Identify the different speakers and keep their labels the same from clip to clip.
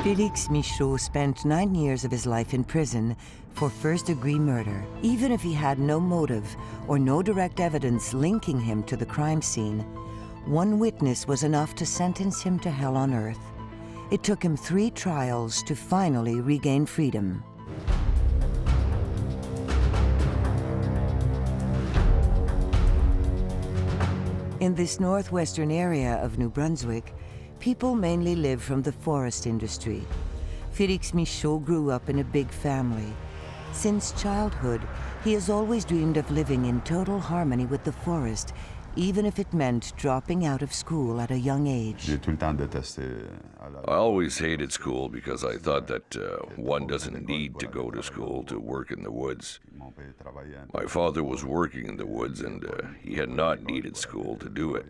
Speaker 1: Felix Mishu spent 9 years of his life in prison for first-degree murder. Even if he had no motive or no direct evidence linking him to the crime scene, one witness was enough to sentence him to hell on earth. It took him 3 trials to finally regain freedom. In this northwestern area of New Brunswick, people mainly live from the forest industry. Felix Mishu grew up in a big family. Since childhood, he has always dreamed of living in total harmony with the forest, even if it meant dropping out of school at a young age.
Speaker 2: I always hated school because I thought that one doesn't need to go to school to work in the woods. My father was working in the woods and he had not needed school to do it.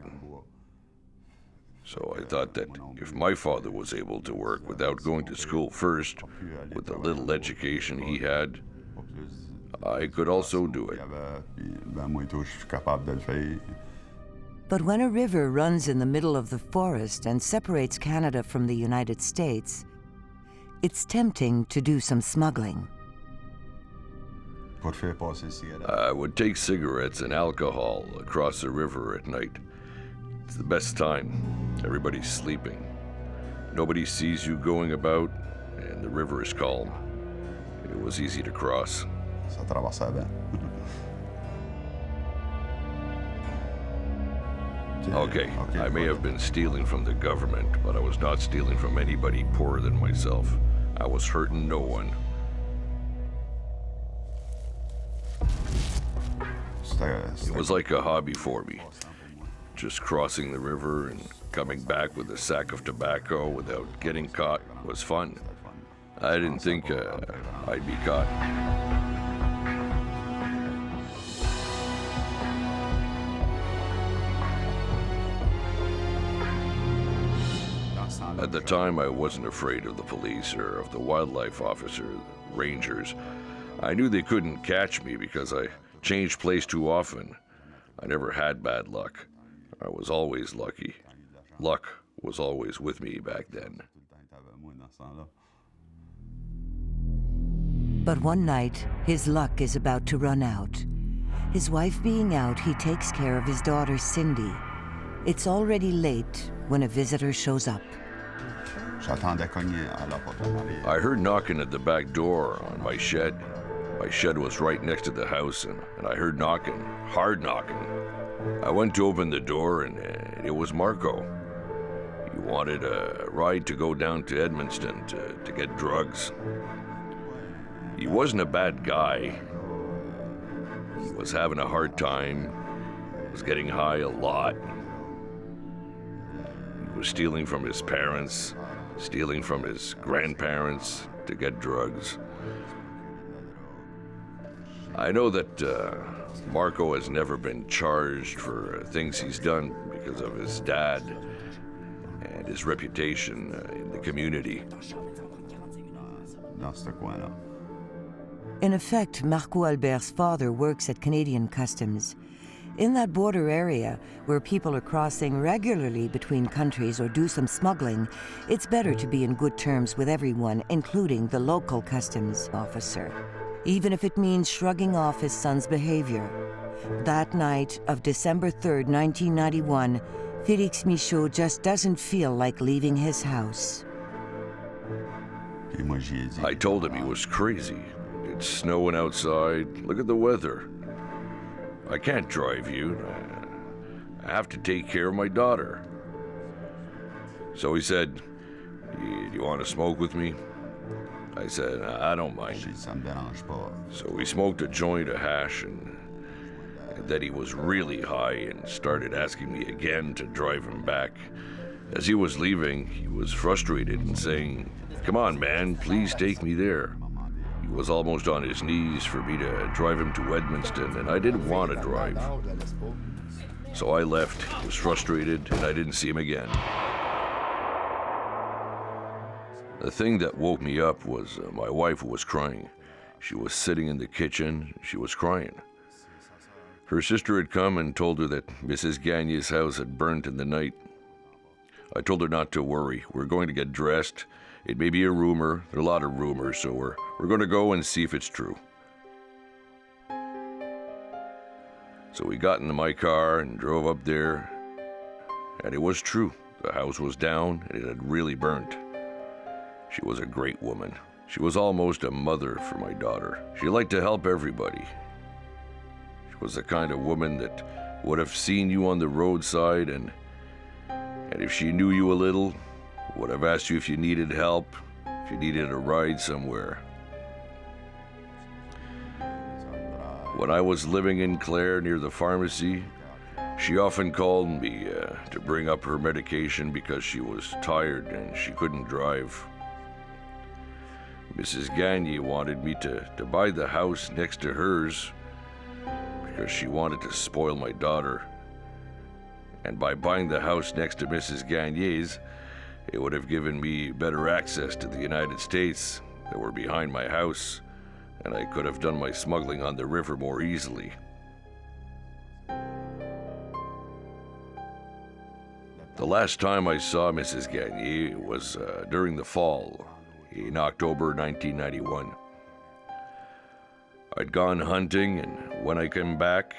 Speaker 2: So I thought that if my father was able to work without going to school first, with the little education he had, I could also do it.
Speaker 1: But when a river runs in the middle of the forest and separates Canada from the United States, it's tempting to do some smuggling.
Speaker 2: I would take cigarettes and alcohol across the river at night. It's the best time. Everybody's sleeping. Nobody sees you going about, and the river is calm. It was easy to cross. Okay, I may have been stealing from the government, but I was not stealing from anybody poorer than myself. I was hurting no one. It was like a hobby for me. Just crossing the river and coming back with a sack of tobacco without getting caught was fun. I didn't think I'd be caught. At the time, I wasn't afraid of the police or of the wildlife officer, rangers. I knew they couldn't catch me because I changed place too often. I never had bad luck. I was always lucky. Luck was always with me back then.
Speaker 1: But one night, his luck is about to run out. His wife being out, he takes care of his daughter, Cindy. It's already late when a visitor shows up.
Speaker 2: I heard knocking at the back door on my shed. My shed was right next to the house, and I heard knocking, hard knocking. I went to open the door, and it was Marco. He wanted a ride to go down to Edmundston to get drugs. He wasn't a bad guy. He was having a hard time, was getting high a lot. He was stealing from his parents, stealing from his grandparents to get drugs. I know that Marco has never been charged for things he's done because of his dad and his reputation in the community.
Speaker 1: In effect, Marco Albert's father works at Canadian Customs. In that border area, where people are crossing regularly between countries or do some smuggling, it's better to be in good terms with everyone, including the local customs officer, even if it means shrugging off his son's behavior. That night of December 3rd, 1991, Felix Mishu just doesn't feel like leaving his house.
Speaker 2: I told him he was crazy. It's snowing outside. Look at the weather. I can't drive you. I have to take care of my daughter. So he said, "Do you want to smoke with me?" I said, "I don't mind." So we smoked a joint of hash, and then he was really high and started asking me again to drive him back. As he was leaving, he was frustrated and saying, "Come on, man, please take me there." He was almost on his knees for me to drive him to Edmundston, and I didn't want to drive. So I left, was frustrated, and I didn't see him again. The thing that woke me up was my wife was crying. She was sitting in the kitchen, she was crying. Her sister had come and told her that Mrs. Gagne's house had burnt in the night. I told her not to worry, we're going to get dressed, It may be a rumor. There are a lot of rumors, so we're going to go and see if it's true. So we got into my car and drove up there, and it was true. The house was down, and it had really burnt. She was a great woman. She was almost a mother for my daughter. She liked to help everybody. She was the kind of woman that would have seen you on the roadside, and if she knew you a little, would have asked you if you needed help, if you needed a ride somewhere. When I was living in Clare near the pharmacy, she often called me to bring up her medication because she was tired and she couldn't drive. Mrs. Gagné wanted me to buy the house next to hers because she wanted to spoil my daughter. And by buying the house next to Mrs. Gagné's, it would have given me better access to the United States that were behind my house, and I could have done my smuggling on the river more easily. The last time I saw Mrs. Gagné was during the fall, in October 1991. I'd gone hunting, and when I came back,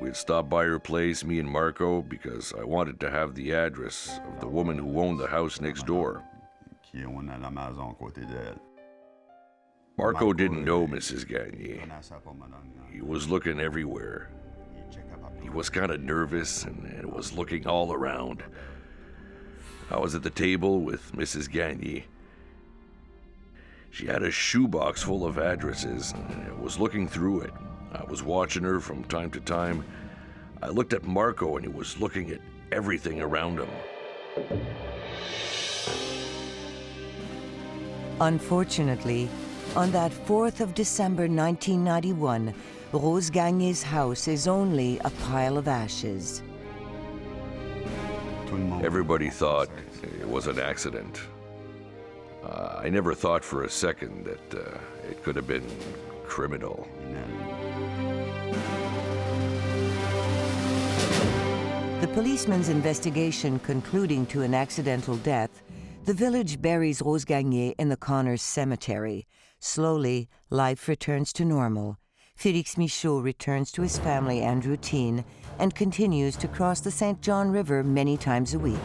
Speaker 2: we'd stopped by her place, me and Marco, because I wanted to have the address of the woman who owned the house next door. Marco didn't know Mrs. Gagné. He was looking everywhere. He was kind of nervous and was looking all around. I was at the table with Mrs. Gagné. She had a shoebox full of addresses, and I was looking through it. I was watching her from time to time. I looked at Marco, and he was looking at everything around him.
Speaker 1: Unfortunately, on that 4th of December 1991, Rose Gagné's house is only a pile of ashes.
Speaker 2: Everybody thought it was an accident. I never thought for a second that it could have been criminal.
Speaker 1: The policeman's investigation concluding to an accidental death, the village buries Rose Gagné in the Connors Cemetery. Slowly, life returns to normal. Felix Mishu returns to his family and routine and continues to cross the St. John River many times a week.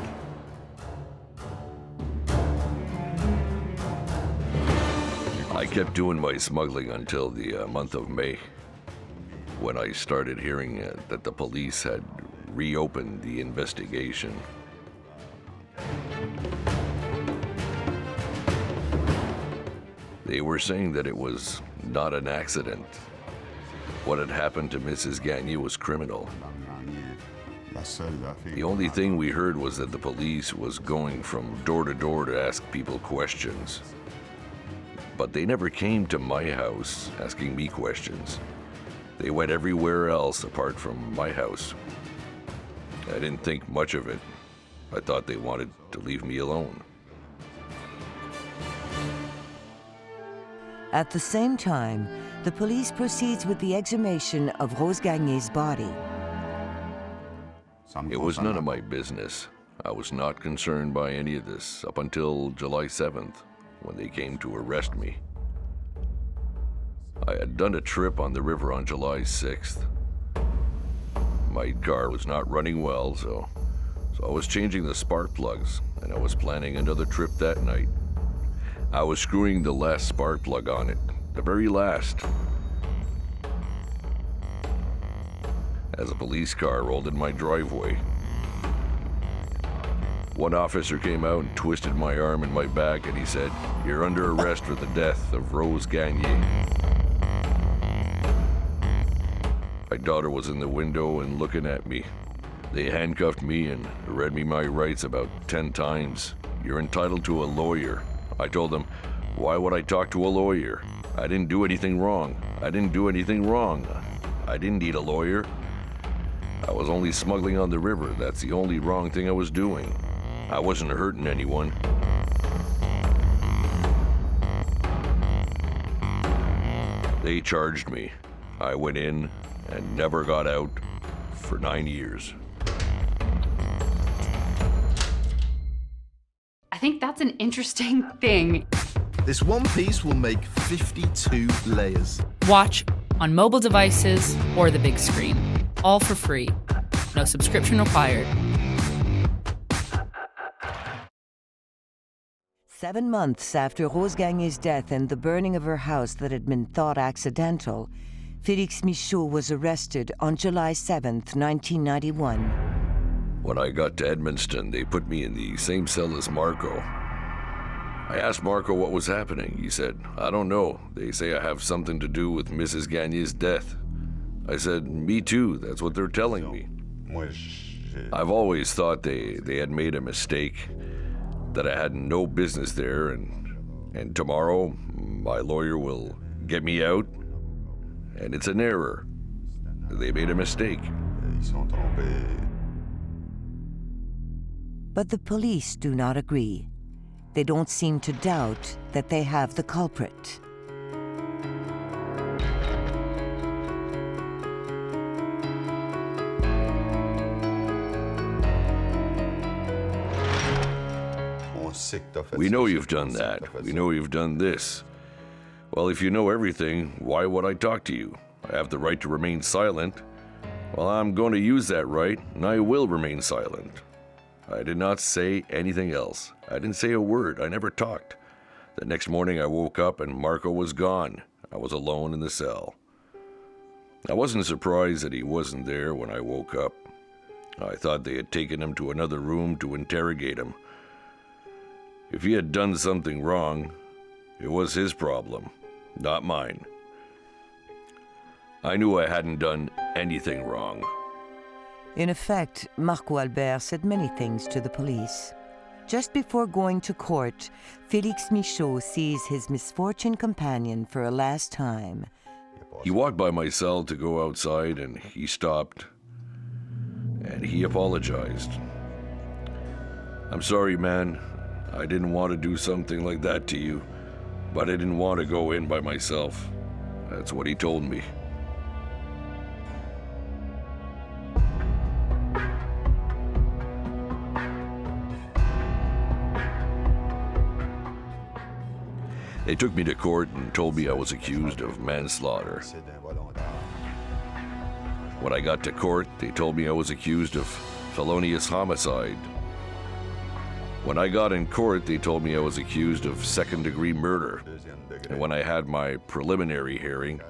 Speaker 2: I kept doing my smuggling until the month of May, when I started hearing that the police had reopened the investigation. They were saying that it was not an accident. What had happened to Mrs. Gagné was criminal. The only thing we heard was that the police was going from door to door to ask people questions. But they never came to my house asking me questions. They went everywhere else apart from my house. I didn't think much of it. I thought they wanted to leave me alone.
Speaker 1: At the same time, the police proceeds with the exhumation of Rose Gagné's body.
Speaker 2: It was none of my business. I was not concerned by any of this up until July 7th, when they came to arrest me. I had done a trip on the river on July 6th. My car was not running well, so I was changing the spark plugs, and I was planning another trip that night. I was screwing the last spark plug on it, the very last, as a police car rolled in my driveway. One officer came out and twisted my arm and my back, and he said, "You're under arrest for the death of Rose Gagné." My daughter was in the window and looking at me. They handcuffed me and read me my rights about 10 times. "You're entitled to a lawyer." I told them, "Why would I talk to a lawyer? I didn't do anything wrong. I didn't do anything wrong. I didn't need a lawyer. I was only smuggling on the river. That's the only wrong thing I was doing. I wasn't hurting anyone." They charged me. I went in and never got out for 9 years.
Speaker 3: I think that's an interesting thing.
Speaker 4: This one piece will make 52 layers.
Speaker 5: Watch on mobile devices or the big screen, all for free. No subscription required.
Speaker 1: 7 months after Rose Gagné's death and the burning of her house that had been thought accidental, Felix Mishu was arrested on July 7th, 1991.
Speaker 2: When I got to Edmundston, they put me in the same cell as Marco. I asked Marco what was happening. He said, "I don't know. They say I have something to do with Mrs. Gagné's death." I said, "Me too. That's what they're telling me." I've always thought they had made a mistake, that I had no business there, and tomorrow my lawyer will get me out, and it's an error. They made a mistake.
Speaker 1: But the police do not agree. They don't seem to doubt that they have the culprit.
Speaker 2: We know you've done that. We know you've done this. Well, if you know everything, why would I talk to you? I have the right to remain silent. Well, I'm going to use that right, and I will remain silent. I did not say anything else. I didn't say a word. I never talked. The next morning I woke up and Marco was gone. I was alone in the cell. I wasn't surprised that he wasn't there when I woke up. I thought they had taken him to another room to interrogate him. If he had done something wrong, it was his problem, not mine. I knew I hadn't done anything wrong.
Speaker 1: In effect, Marco Albert said many things to the police. Just before going to court, Felix Mishu sees his misfortune companion for a last time.
Speaker 2: He walked by my cell to go outside, and he stopped, and he apologized. "I'm sorry, man. I didn't want to do something like that to you, but I didn't want to go in by myself." That's what he told me. They took me to court and told me I was accused of manslaughter. When I got to court, they told me I was accused of felonious homicide. When I got in court, they told me I was accused of second-degree murder. And when I had my preliminary hearing,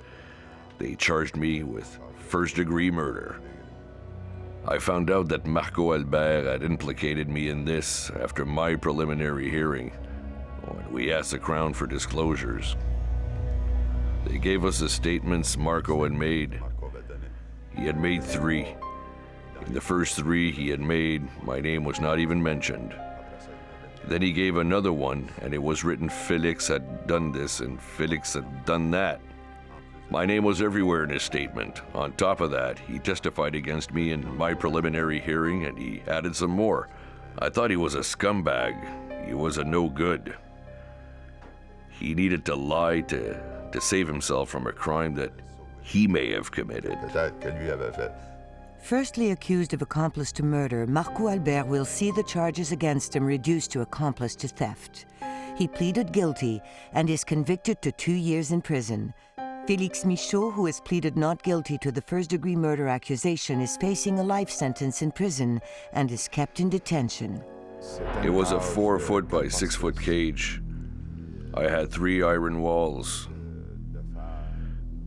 Speaker 2: they charged me with first-degree murder. I found out that Marco Albert had implicated me in this after my preliminary hearing, when we asked the Crown for disclosures. They gave us the statements Marco had made. He had made 3. In the first 3 he had made, my name was not even mentioned. Then he gave another one, and it was written Felix had done this and Felix had done that. My name was everywhere in his statement. On top of that, he testified against me in my preliminary hearing, and he added some more. I thought he was a scumbag. He was a no good. He needed to lie to save himself from a crime that he may have committed.
Speaker 1: Firstly accused of accomplice to murder, Marco Albert will see the charges against him reduced to accomplice to theft. He pleaded guilty and is convicted to 2 years in prison. Felix Mishu, who has pleaded not guilty to the first-degree murder accusation, is facing a life sentence in prison and is kept in detention.
Speaker 2: It was a 4-foot by 6-foot cage. I had 3 iron walls.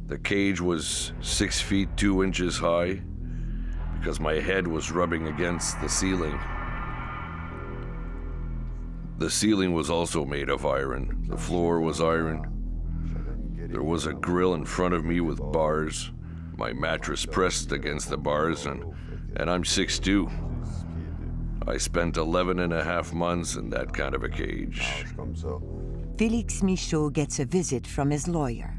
Speaker 2: The cage was 6 feet 2 inches high because my head was rubbing against the ceiling. The ceiling was also made of iron. The floor was iron. There was a grill in front of me with bars. My mattress pressed against the bars, and I'm 6'2". I spent 11.5 months in that kind of a cage.
Speaker 1: Felix Mishu gets a visit from his lawyer.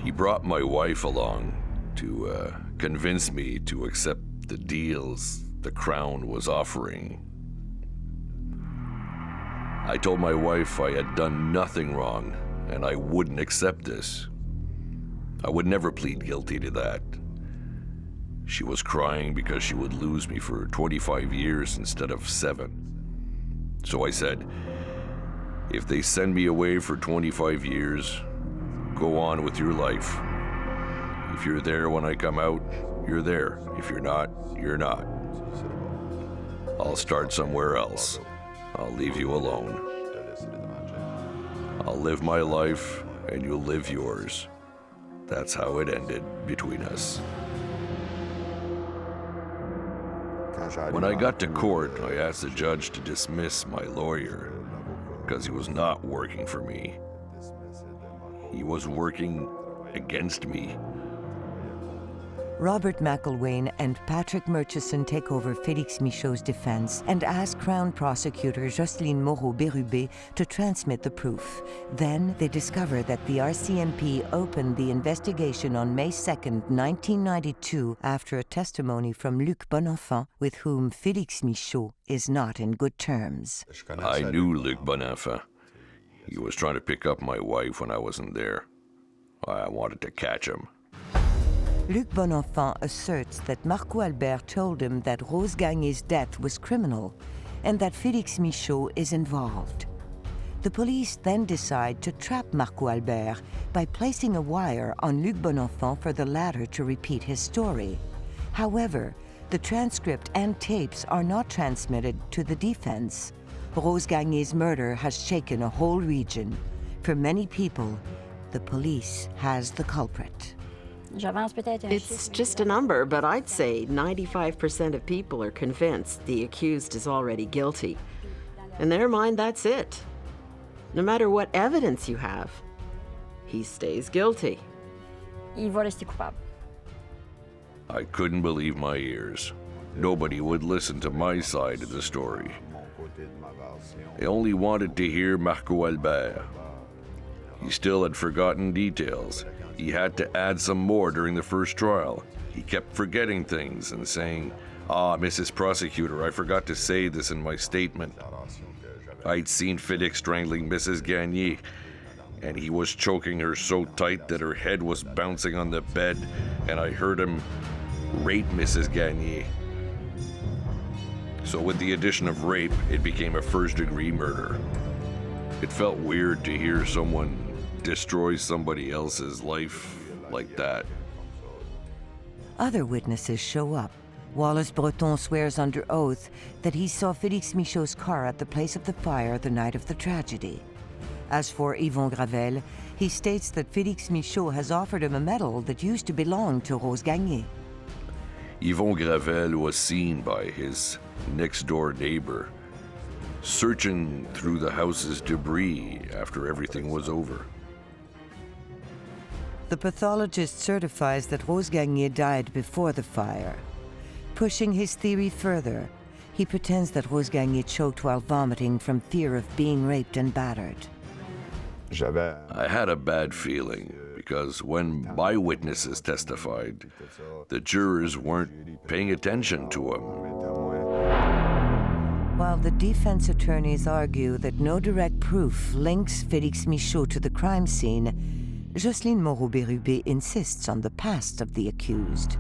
Speaker 2: He brought my wife along to convince me to accept the deals the Crown was offering. I told my wife I had done nothing wrong, and I wouldn't accept this. I would never plead guilty to that. She was crying because she would lose me for 25 years instead of 7. So I said, if they send me away for 25 years, go on with your life. If you're there when I come out, you're there. If you're not, you're not. I'll start somewhere else. I'll leave you alone. I'll live my life, and you'll live yours. That's how it ended between us. When I got to court, I asked the judge to dismiss my lawyer because he was not working for me. He was working against me.
Speaker 1: Robert McElwain and Patrick Murchison take over Felix Michaud's defense and ask Crown Prosecutor Jocelyne Moreau-Bérubé to transmit the proof. Then they discover that the RCMP opened the investigation on May 2nd, 1992, after a testimony from Luc Bonenfant, with whom Felix Michaud is not in good terms.
Speaker 2: I knew Luc Bonenfant. He was trying to pick up my wife when I wasn't there. I wanted to catch him.
Speaker 1: Luc Bonenfant asserts that Marco Albert told him that Rose Gagné's death was criminal and that Felix Michaud is involved. The police then decide to trap Marco Albert by placing a wire on Luc Bonenfant for the latter to repeat his story. However, the transcript and tapes are not transmitted to the defense. Rose Gagné's murder has shaken a whole region. For many people, the police has the culprit.
Speaker 6: It's just a number, but I'd say 95% of people are convinced the accused is already guilty. In their mind, that's it. No matter what evidence you have, he stays guilty.
Speaker 2: I couldn't believe my ears. Nobody would listen to my side of the story. They only wanted to hear Marco Albert. He still had forgotten details. He had to add some more during the first trial. He kept forgetting things and saying, Mrs. Prosecutor, I forgot to say this in my statement. I'd seen Felix strangling Mrs. Gagné, and he was choking her so tight that her head was bouncing on the bed, and I heard him rape Mrs. Gagné. So with the addition of rape, it became a first-degree murder. It felt weird to hear someone destroy somebody else's life like that.
Speaker 1: Other witnesses show up. Wallace Breton swears under oath that he saw Felix Michaud's car at the place of the fire the night of the tragedy. As for Yvon Gravel, he states that Felix Michaud has offered him a medal that used to belong to Rose Gagné.
Speaker 2: Yvon Gravel was seen by his next-door neighbor searching through the house's debris after everything was over.
Speaker 1: The pathologist certifies that Rose Gagné died before the fire. Pushing his theory further, he pretends that Rose Gagné choked while vomiting from fear of being raped and battered.
Speaker 2: I had a bad feeling because when my witnesses testified, the jurors weren't paying attention to him.
Speaker 1: While the defense attorneys argue that no direct proof links Felix Michaud to the crime scene, Jocelyne Moreau-Bérubé insists on the past of the accused.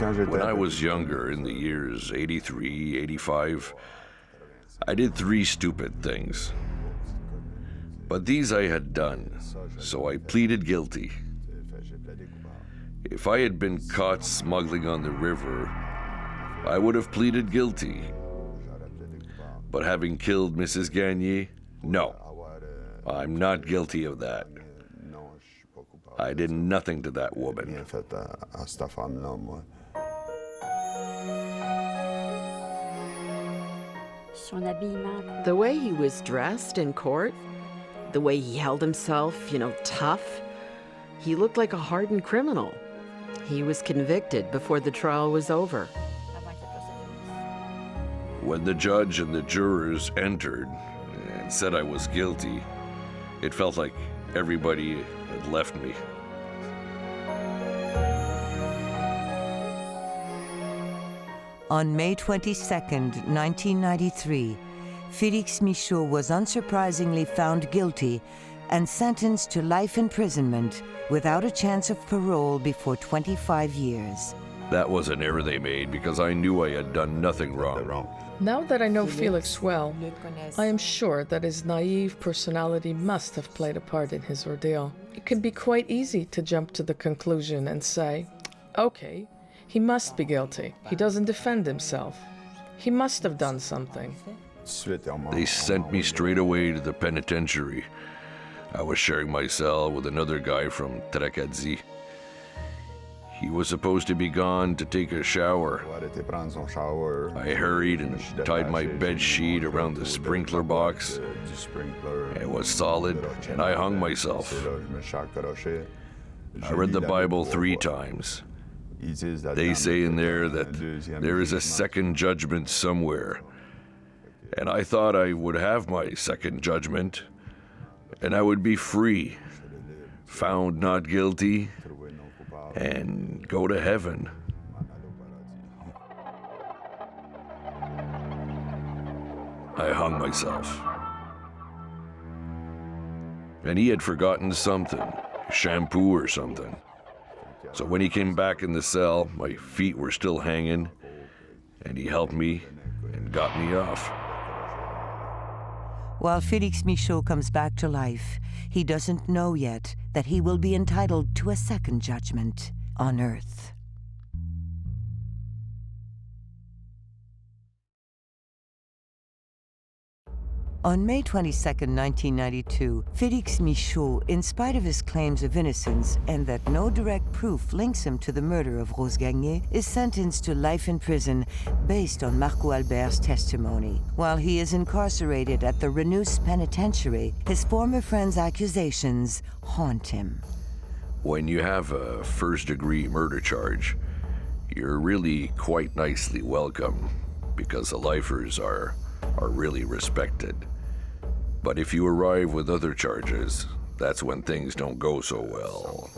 Speaker 2: When I was younger, in the years 83, 85, I did 3 stupid things. But these I had done, so I pleaded guilty. If I had been caught smuggling on the river, I would have pleaded guilty. But having killed Mrs. Gagné, no. I'm not guilty of that. I did nothing to that woman.
Speaker 6: The way he was dressed in court, the way he held himself, tough, he looked like a hardened criminal. He was convicted before the trial was over.
Speaker 2: When the judge and the jurors entered and said I was guilty, it felt like everybody had left me.
Speaker 1: On May 22nd, 1993, Felix Michaud was unsurprisingly found guilty and sentenced to life imprisonment without a chance of parole before 25 years.
Speaker 2: That was an error they made because I knew I had done nothing wrong.
Speaker 7: Now that I know Felix well, I am sure that his naive personality must have played a part in his ordeal. It can be quite easy to jump to the conclusion and say, okay, he must be guilty. He doesn't defend himself. He must have done something.
Speaker 2: They sent me straight away to the penitentiary. I was sharing my cell with another guy from Tracadie. He was supposed to be gone to take a shower. I hurried and tied my bed sheet around the sprinkler box. It was solid, and I hung myself. I read the Bible 3 times. They say in there that there is a second judgment somewhere. And I thought I would have my second judgment, and I would be free, found not guilty, and go to heaven. I hung myself. And he had forgotten something, shampoo or something. So when he came back in the cell, my feet were still hanging, and he helped me and got me off.
Speaker 1: While Felix Mishu comes back to life, he doesn't know yet that he will be entitled to a second judgment on Earth. On May 22, 1992, Felix Mishu, in spite of his claims of innocence and that no direct proof links him to the murder of Rose Gagné, is sentenced to life in prison based on Marco Albert's testimony. While he is incarcerated at the Renous Penitentiary, his former friend's accusations haunt him.
Speaker 2: When you have a first-degree murder charge, you're really quite nicely welcome because the lifers are really respected. But if you arrive with other charges, that's when things don't go so well.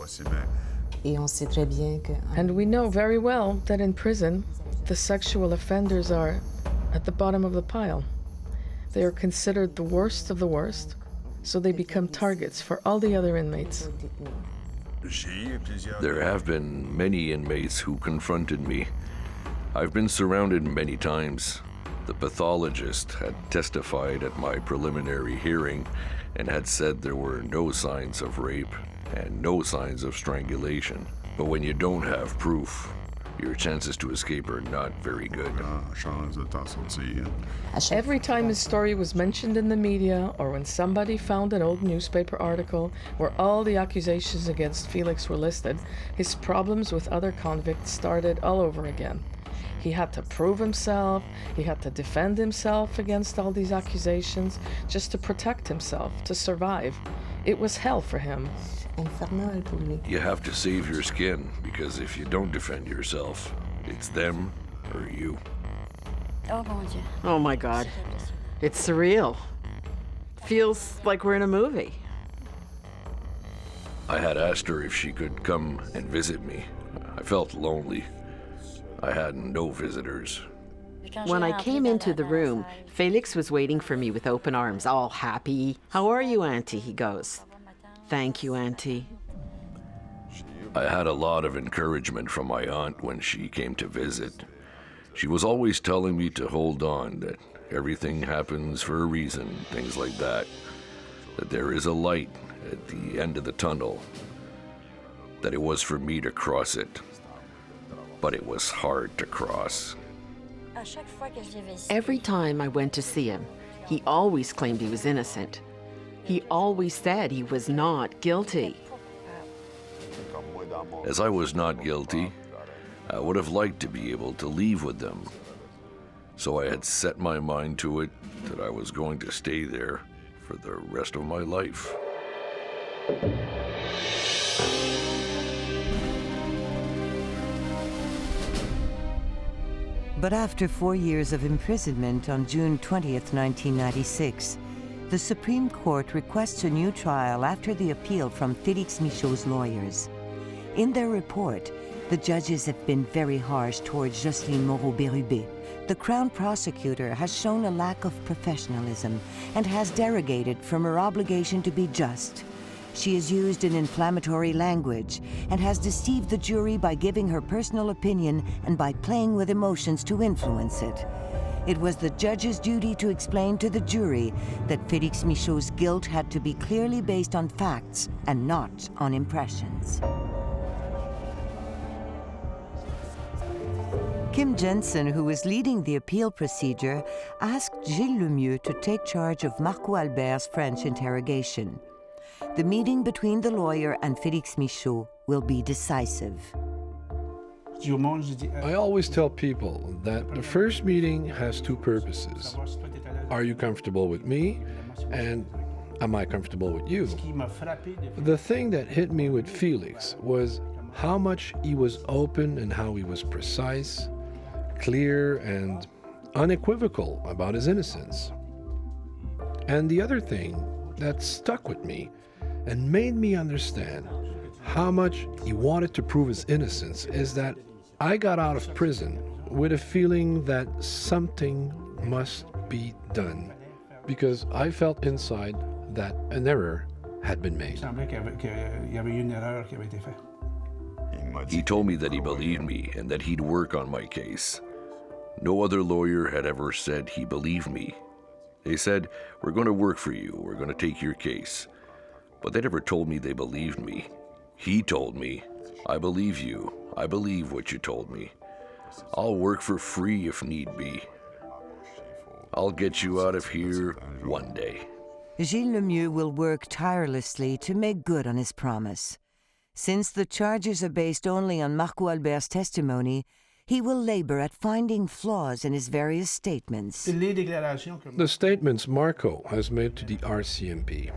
Speaker 7: And we know very well that in prison, the sexual offenders are at the bottom of the pile. They are considered the worst of the worst, so they become targets for all the other inmates.
Speaker 2: There have been many inmates who confronted me. I've been surrounded many times. The pathologist had testified at my preliminary hearing and had said there were no signs of rape and no signs of strangulation. But when you don't have proof, your chances to escape are not very good.
Speaker 7: Every time his story was mentioned in the media or when somebody found an old newspaper article where all the accusations against Felix were listed, his problems with other convicts started all over again. He had to prove himself, he had to defend himself against all these accusations just to protect himself, to survive. It was hell for him.
Speaker 2: You have to save your skin, because if you don't defend yourself, it's them or you.
Speaker 6: Oh my God. It's surreal. Feels like we're in a movie.
Speaker 2: I had asked her if she could come and visit me. I felt lonely. I had no visitors.
Speaker 6: When I came into the room, Felix was waiting for me with open arms, all happy. "How are you, Auntie?" he goes. "Thank you, Auntie."
Speaker 2: I had a lot of encouragement from my aunt when she came to visit. She was always telling me to hold on, that everything happens for a reason, things like that. That there is a light at the end of the tunnel. That it was for me to cross it. But it was hard to cross.
Speaker 6: Every time I went to see him, he always claimed he was innocent. He always said he was not guilty.
Speaker 2: As I was not guilty, I would have liked to be able to leave with them. So I had set my mind to it that I was going to stay there for the rest of my life.
Speaker 1: But after 4 years of imprisonment on June 20th, 1996, the Supreme Court requests a new trial after the appeal from Felix Mishu's lawyers. In their report, the judges have been very harsh towards Jocelyne Moreau-Bérubé. The Crown Prosecutor has shown a lack of professionalism and has derogated from her obligation to be just. She has used an inflammatory language and has deceived the jury by giving her personal opinion and by playing with emotions to influence it. It was the judge's duty to explain to the jury that Felix Mishu's guilt had to be clearly based on facts and not on impressions. Kim Jensen, who was leading the appeal procedure, asked Gilles Lemieux to take charge of Marco Albert's French interrogation. The meeting between the lawyer and Felix Mishu will be decisive.
Speaker 8: I always tell people that the first meeting has two purposes. Are you comfortable with me? And am I comfortable with you? The thing that hit me with Felix was how much he was open and how he was precise, clear, and unequivocal about his innocence. And the other thing that stuck with me and made me understand how much he wanted to prove his innocence is that I got out of prison with a feeling that something must be done, because I felt inside that an error had been made.
Speaker 2: He told me that he believed me and that he'd work on my case. No other lawyer had ever said he believed me. They said, "We're going to work for you, we're going to take your case." But they never told me they believed me. He told me, "I believe you. I believe what you told me. I'll work for free if need be. I'll get you out of here one day."
Speaker 1: Gilles Lemieux will work tirelessly to make good on his promise. Since the charges are based only on Marco Albert's testimony, he will labor at finding flaws in his various statements.
Speaker 8: The statements Marco has made to the RCMP,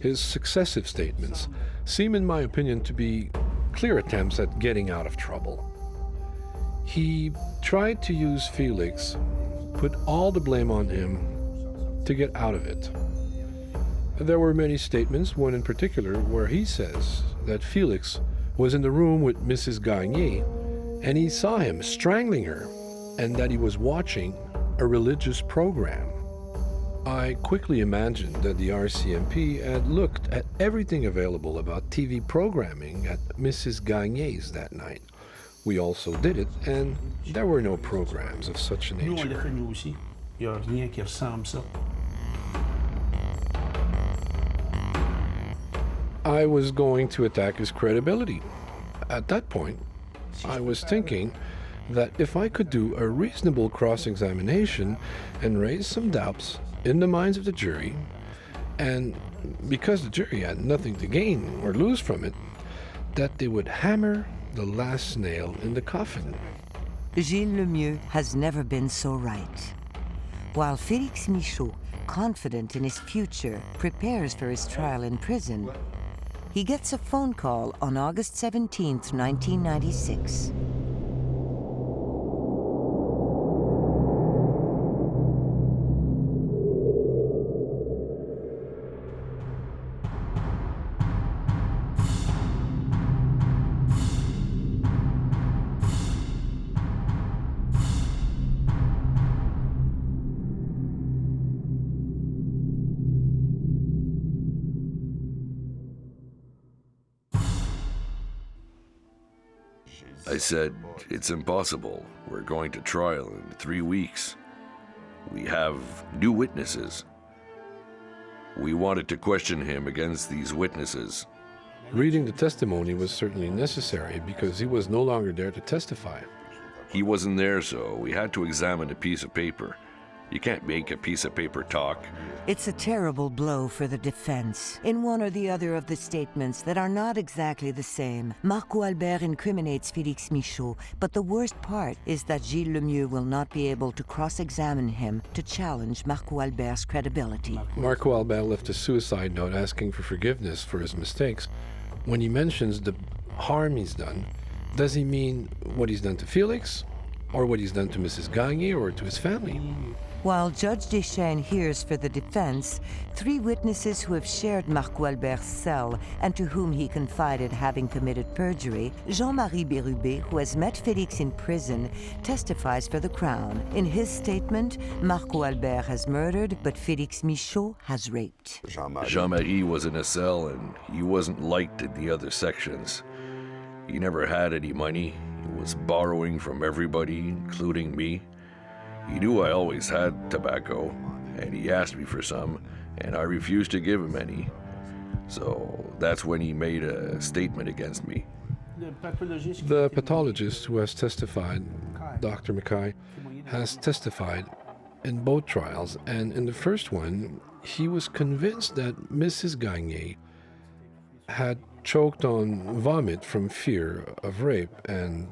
Speaker 8: his successive statements, seem in my opinion to be clear attempts at getting out of trouble. He tried to use Felix, put all the blame on him to get out of it. There were many statements, one in particular, where he says that Felix was in the room with Mrs. Gagné and he saw him strangling her and that he was watching a religious program. I quickly imagined that the RCMP had looked at everything available about TV programming at Mrs. Gagné's that night. We also did it, and there were no programs of such a nature. I was going to attack his credibility. At that point, I was thinking that if I could do a reasonable cross-examination and raise some doubts in the minds of the jury, and because the jury had nothing to gain or lose from it, that they would hammer the last nail in the coffin.
Speaker 1: Gilles Lemieux has never been so right. While Felix Mishu, confident in his future, prepares for his trial in prison, he gets a phone call on August 17th, 1996.
Speaker 2: I said, "It's impossible. We're going to trial in 3 weeks. We have new witnesses." We wanted to question him against these witnesses.
Speaker 8: Reading the testimony was certainly necessary because he was no longer there to testify.
Speaker 2: He wasn't there, so we had to examine a piece of paper. You can't make a piece of paper talk.
Speaker 1: It's a terrible blow for the defense. In one or the other of the statements that are not exactly the same, Marco Albert incriminates Felix Mishu, but the worst part is that Gilles Lemieux will not be able to cross-examine him to challenge Marco Albert's credibility.
Speaker 8: Marco Albert left a suicide note asking for forgiveness for his mistakes. When he mentions the harm he's done, does he mean what he's done to Felix, or what he's done to Mrs. Gagné or to his family?
Speaker 1: While Judge Deschênes hears for the defense, 3 witnesses who have shared Marco Albert's cell and to whom he confided having committed perjury, Jean-Marie Bérubé, who has met Felix in prison, testifies for the Crown. In his statement, Marco Albert has murdered, but Felix Mishu has raped.
Speaker 2: Jean-Marie was in a cell and he wasn't liked in the other sections. He never had any money. He was borrowing from everybody, including me. He knew I always had tobacco, and he asked me for some, and I refused to give him any. So that's when he made a statement against me.
Speaker 8: The pathologist who has testified, Dr. Mackay, has testified in both trials, and in the first one, he was convinced that Mrs. Gagné had choked on vomit from fear of rape and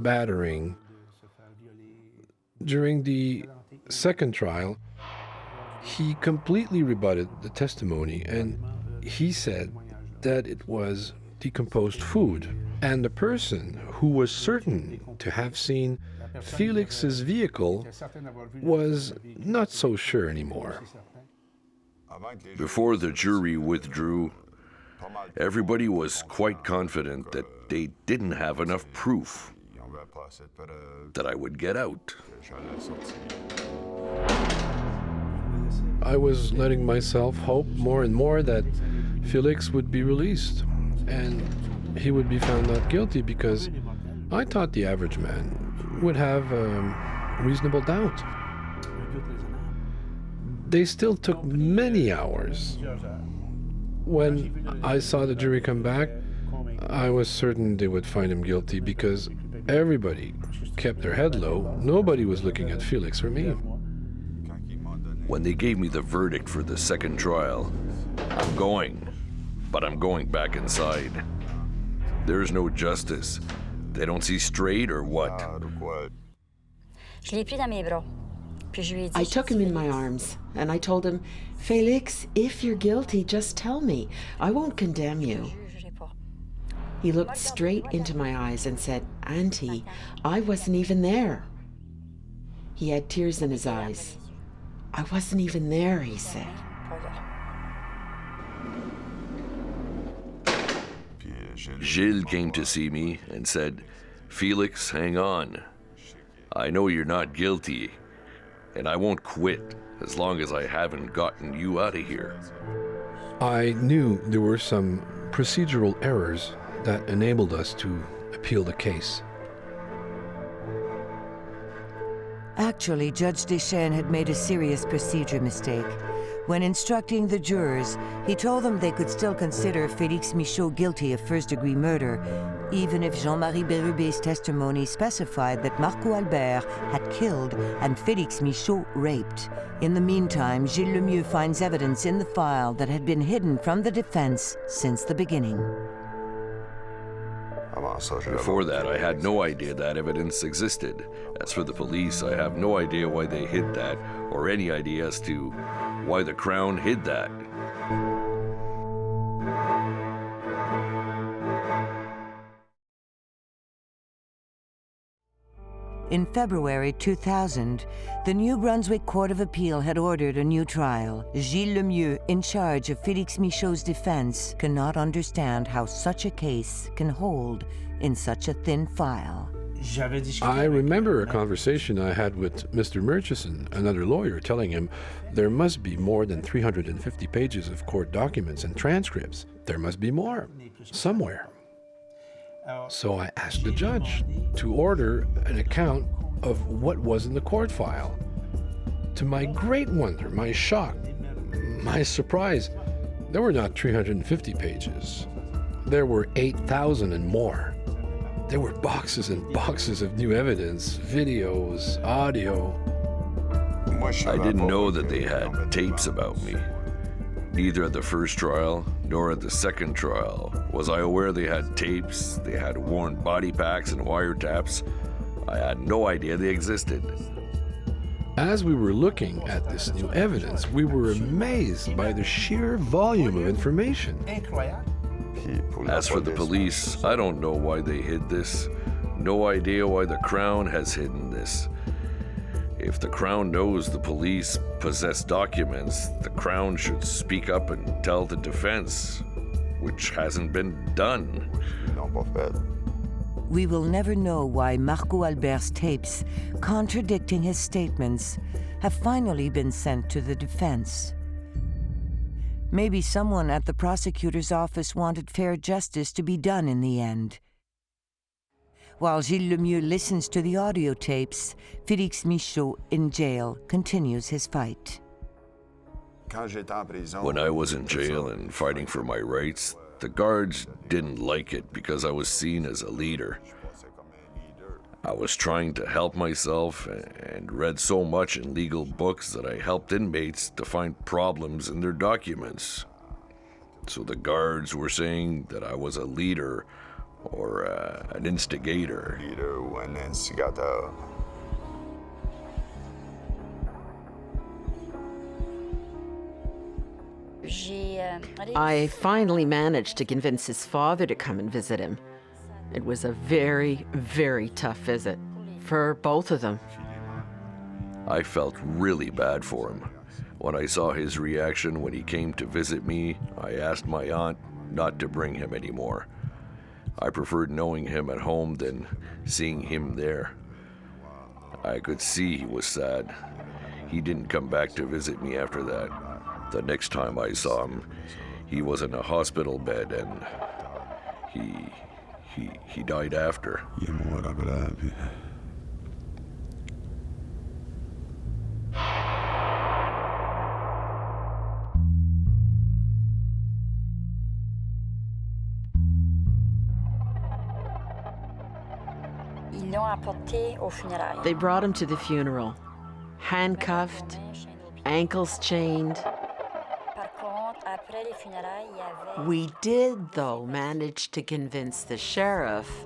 Speaker 8: battering. During the second trial, he completely rebutted the testimony, and he said that it was decomposed food. And the person who was certain to have seen Felix's vehicle was not so sure anymore.
Speaker 2: Before the jury withdrew, everybody was quite confident that they didn't have enough proof that I would get out.
Speaker 8: I was letting myself hope more and more that Felix would be released and he would be found not guilty, because I thought the average man would have reasonable doubt. They still took many hours. When I saw the jury come back, I was certain they would find him guilty because everybody kept their head low. Nobody was looking at Felix or me.
Speaker 2: When they gave me the verdict for the second trial, I'm going, but I'm going back inside. There's no justice. They don't see straight or what?
Speaker 6: I took him in my arms, and I told him, Felix, if you're guilty, just tell me. I won't condemn you. He looked straight into my eyes and said, Auntie, I wasn't even there. He had tears in his eyes. I wasn't even there, he said.
Speaker 2: Gilles came to see me and said, Felix, hang on. I know you're not guilty, and I won't quit as long as I haven't gotten you out of here.
Speaker 8: I knew there were some procedural errors that enabled us to appeal the case.
Speaker 1: Actually, Judge Deschênes had made a serious procedure mistake. When instructing the jurors, he told them they could still consider Felix Mishu guilty of first-degree murder, even if Jean-Marie Bérubé's testimony specified that Marco Albert had killed and Felix Mishu raped. In the meantime, Gilles Lemieux finds evidence in the file that had been hidden from the defense since the beginning.
Speaker 2: Before that, I had no idea that evidence existed. As for the police, I have no idea why they hid that, or any idea as to why the Crown hid that.
Speaker 1: In February 2000, the New Brunswick Court of Appeal had ordered a new trial. Gilles Lemieux, in charge of Felix Michaud's defense, cannot understand how such a case can hold in such a thin file.
Speaker 8: I remember a conversation I had with Mr. Murchison, another lawyer, telling him there must be more than 350 pages of court documents and transcripts. There must be more, somewhere. So I asked the judge to order an account of what was in the court file. To my great wonder, my shock, my surprise, there were not 350 pages. There were 8,000 and more. There were boxes and boxes of new evidence, videos, audio.
Speaker 2: I didn't know that they had tapes about me. Neither at the first trial nor at the second trial was I aware they had tapes, they had worn body packs and wiretaps. I had no idea they existed.
Speaker 8: As we were looking at this new evidence, we were amazed by the sheer volume of information.
Speaker 2: As for the police, I don't know why they hid this. No idea why the Crown has hidden this. If the Crown knows the police possess documents, the Crown should speak up and tell the defense, which hasn't been done.
Speaker 1: We will never know why Marco Albert's tapes, contradicting his statements, have finally been sent to the defense. Maybe someone at the prosecutor's office wanted fair justice to be done in the end. While Gilles Lemieux listens to the audio tapes, Felix Mishu in jail continues his fight.
Speaker 2: When I was in jail and fighting for my rights, the guards didn't like it because I was seen as a leader. I was trying to help myself and read so much in legal books that I helped inmates to find problems in their documents. So the guards were saying that I was a leader or an instigator.
Speaker 6: I finally managed to convince his father to come and visit him. It was a very, very tough visit for both of them.
Speaker 2: I felt really bad for him. When I saw his reaction when he came to visit me, I asked my aunt not to bring him anymore. I preferred knowing him at home than seeing him there. I could see he was sad. He didn't come back to visit me after that. The next time I saw him, he was in a hospital bed and he died after.
Speaker 6: They brought him to the funeral, handcuffed, ankles chained. We did, though, manage to convince the sheriff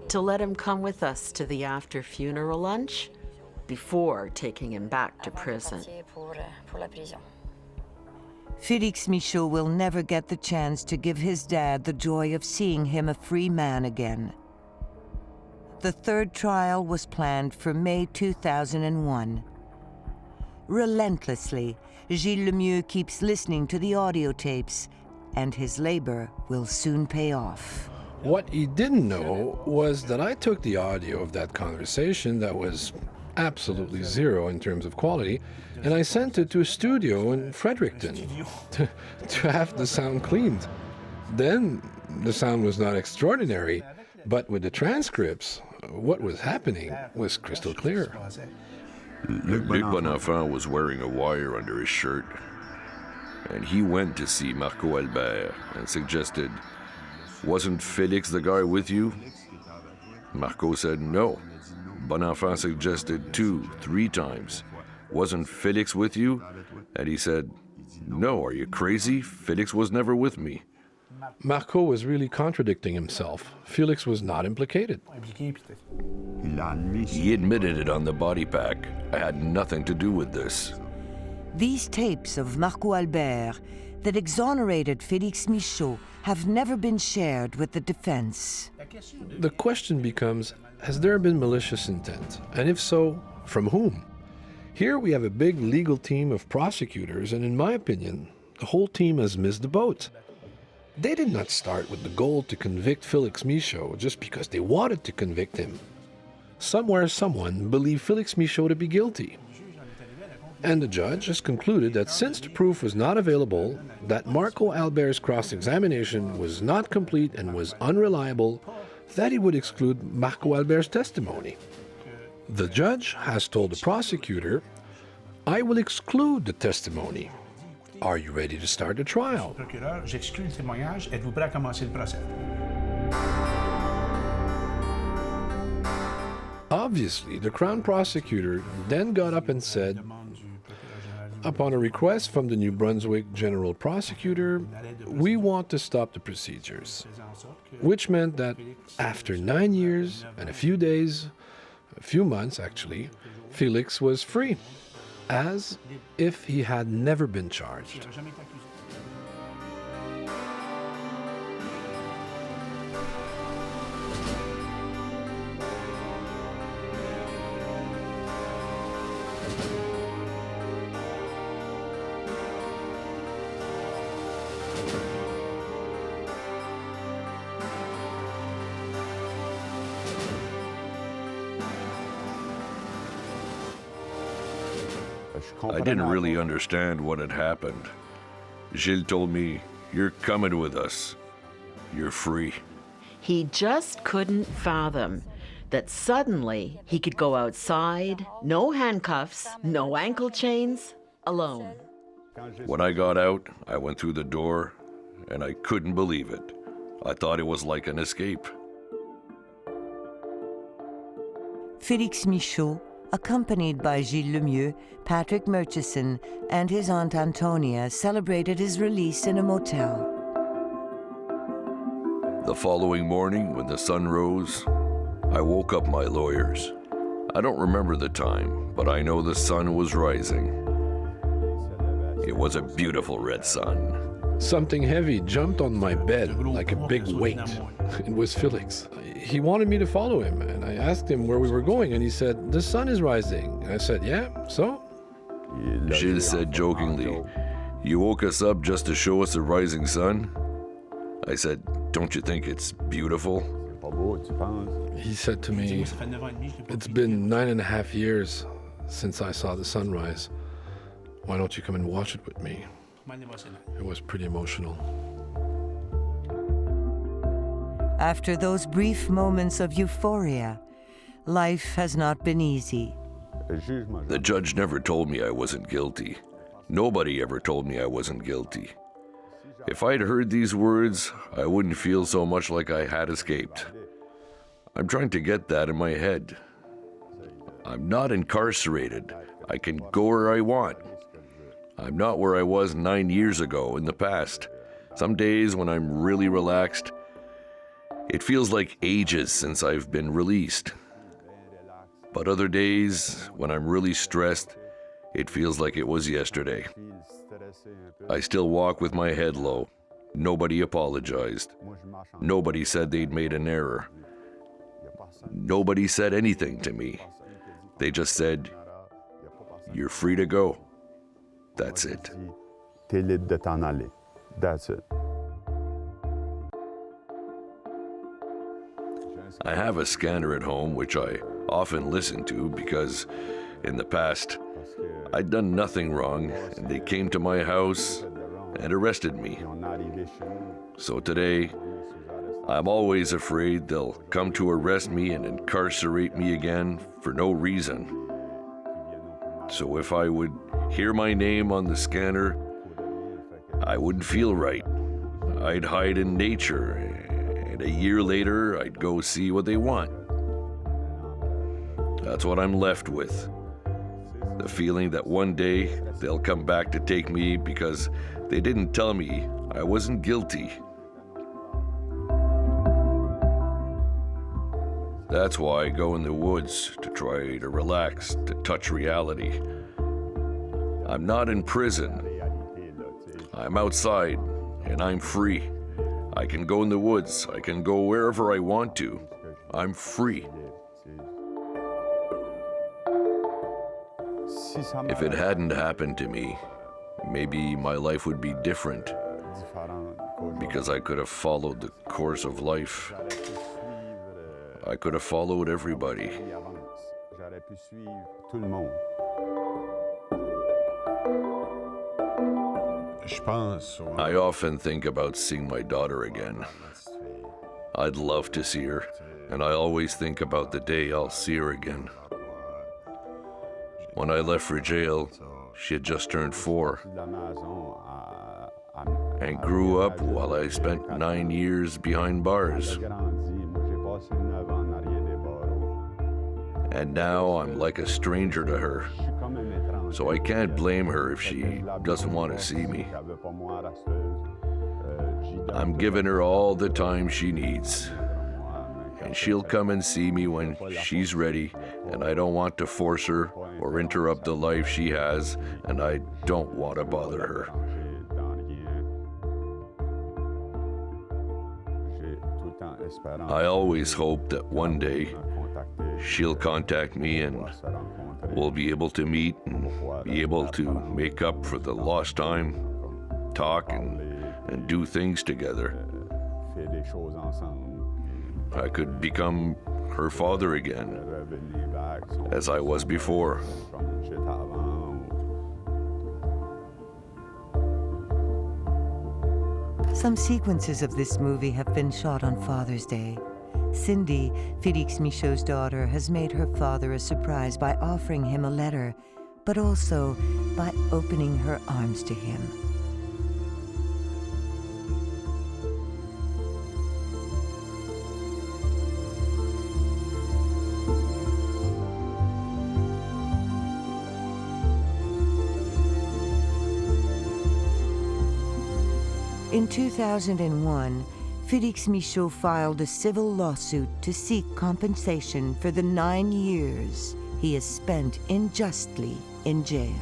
Speaker 6: to let him come with us to the after-funeral lunch before taking him back to prison.
Speaker 1: Felix Mishu will never get the chance to give his dad the joy of seeing him a free man again. The third trial was planned for May 2001. Relentlessly, Gilles Lemieux keeps listening to the audio tapes, and his labor will soon pay off.
Speaker 8: What he didn't know was that I took the audio of that conversation that was absolutely zero in terms of quality, and I sent it to a studio in Fredericton to have the sound cleaned. Then the sound was not extraordinary, but with the transcripts, what was happening was crystal clear.
Speaker 2: Luc Bonenfant was wearing a wire under his shirt, and he went to see Marco Albert and suggested, "Wasn't Felix the guy with you?" Marco said no. Bonenfant suggested 2-3 times, "Wasn't Felix with you?" And he said, "No, are you crazy? Felix was never with me."
Speaker 8: Marco was really contradicting himself. Felix was not implicated.
Speaker 2: He admitted it on the body pack. I had nothing to do with this.
Speaker 1: These tapes of Marco Albert that exonerated Felix Mishu have never been shared with the defense.
Speaker 8: The question becomes, has there been malicious intent? And if so, from whom? Here we have a big legal team of prosecutors, and in my opinion, the whole team has missed the boat. They did not start with the goal to convict Felix Mishu just because they wanted to convict him. Somewhere someone believed Felix Mishu to be guilty. And the judge has concluded that since the proof was not available, that Marco Albert's cross-examination was not complete and was unreliable, that he would exclude Marco Albert's testimony. The judge has told the prosecutor, "I will exclude the testimony. Are you ready to start the trial?" Obviously, the Crown prosecutor then got up and said, "Upon a request from the New Brunswick General Prosecutor, we want to stop the procedures." Which meant that after 9 years and a few days, a few months actually, Felix was free, as if he had never been charged.
Speaker 2: I didn't really understand what had happened. Gilles told me, "You're coming with us. You're free."
Speaker 6: He just couldn't fathom that suddenly he could go outside, no handcuffs, no ankle chains, alone.
Speaker 2: When I got out, I went through the door, and I couldn't believe it. I thought it was like an escape.
Speaker 1: Felix Mishu, accompanied by Gilles Lemieux, Patrick Murchison, and his aunt Antonia, celebrated his release in a motel.
Speaker 2: The following morning, when the sun rose, I woke up my lawyers. I don't remember the time, but I know the sun was rising. It was a beautiful red sun.
Speaker 8: Something heavy jumped on my bed like a big weight. It was Felix. He wanted me to follow him, and I asked him where we were going, and he said, "The sun is rising." I said, "Yeah, so?"
Speaker 2: Gilles said jokingly, "You woke us up just to show us the rising sun?" I said, "Don't you think it's beautiful?"
Speaker 8: He said to me, "It's been 9.5 years since I saw the sunrise. Why don't you come and watch it with me?" It was pretty emotional.
Speaker 1: After those brief moments of euphoria, life has not been easy.
Speaker 2: The judge never told me I wasn't guilty. Nobody ever told me I wasn't guilty. If I'd heard these words, I wouldn't feel so much like I had escaped. I'm trying to get that in my head. I'm not incarcerated. I can go where I want. I'm not where I was 9 years ago in the past. Some days when I'm really relaxed, it feels like ages since I've been released. But other days, when I'm really stressed, it feels like it was yesterday. I still walk with my head low. Nobody apologized. Nobody said they'd made an error. Nobody said anything to me. They just said, "You're free to go." That's it.
Speaker 9: That's it.
Speaker 2: I have a scanner at home which I often listen to because in the past I'd done nothing wrong and they came to my house and arrested me. So today I'm always afraid they'll come to arrest me and incarcerate me again for no reason. So if I would hear my name on the scanner, I wouldn't feel right. I'd hide in nature, and a year later, I'd go see what they want. That's what I'm left with. The feeling that one day they'll come back to take me because they didn't tell me I wasn't guilty. That's why I go in the woods, to try to relax, to touch reality. I'm not in prison. I'm outside, and I'm free. I can go in the woods. I can go wherever I want to. I'm free. If it hadn't happened to me, maybe my life would be different, because I could have followed the course of life. I could have followed everybody. I often think about seeing my daughter again. I'd love to see her, and I always think about the day I'll see her again. When I left for jail, she had just turned 4 and grew up while I spent 9 years behind bars. And now I'm like a stranger to her, so I can't blame her if she doesn't want to see me. I'm giving her all the time she needs, and she'll come and see me when she's ready, and I don't want to force her or interrupt the life she has, and I don't want to bother her. I always hope that one day she'll contact me and we'll be able to meet and be able to make up for the lost time, talk and do things together. I could become her father again, as I was before.
Speaker 1: Some sequences of this movie have been shot on Father's Day. Cindy, Felix Mishu's daughter, has made her father a surprise by offering him a letter, but also by opening her arms to him. In 2001, Felix Mishu filed a civil lawsuit to seek compensation for the 9 years he has spent unjustly in jail.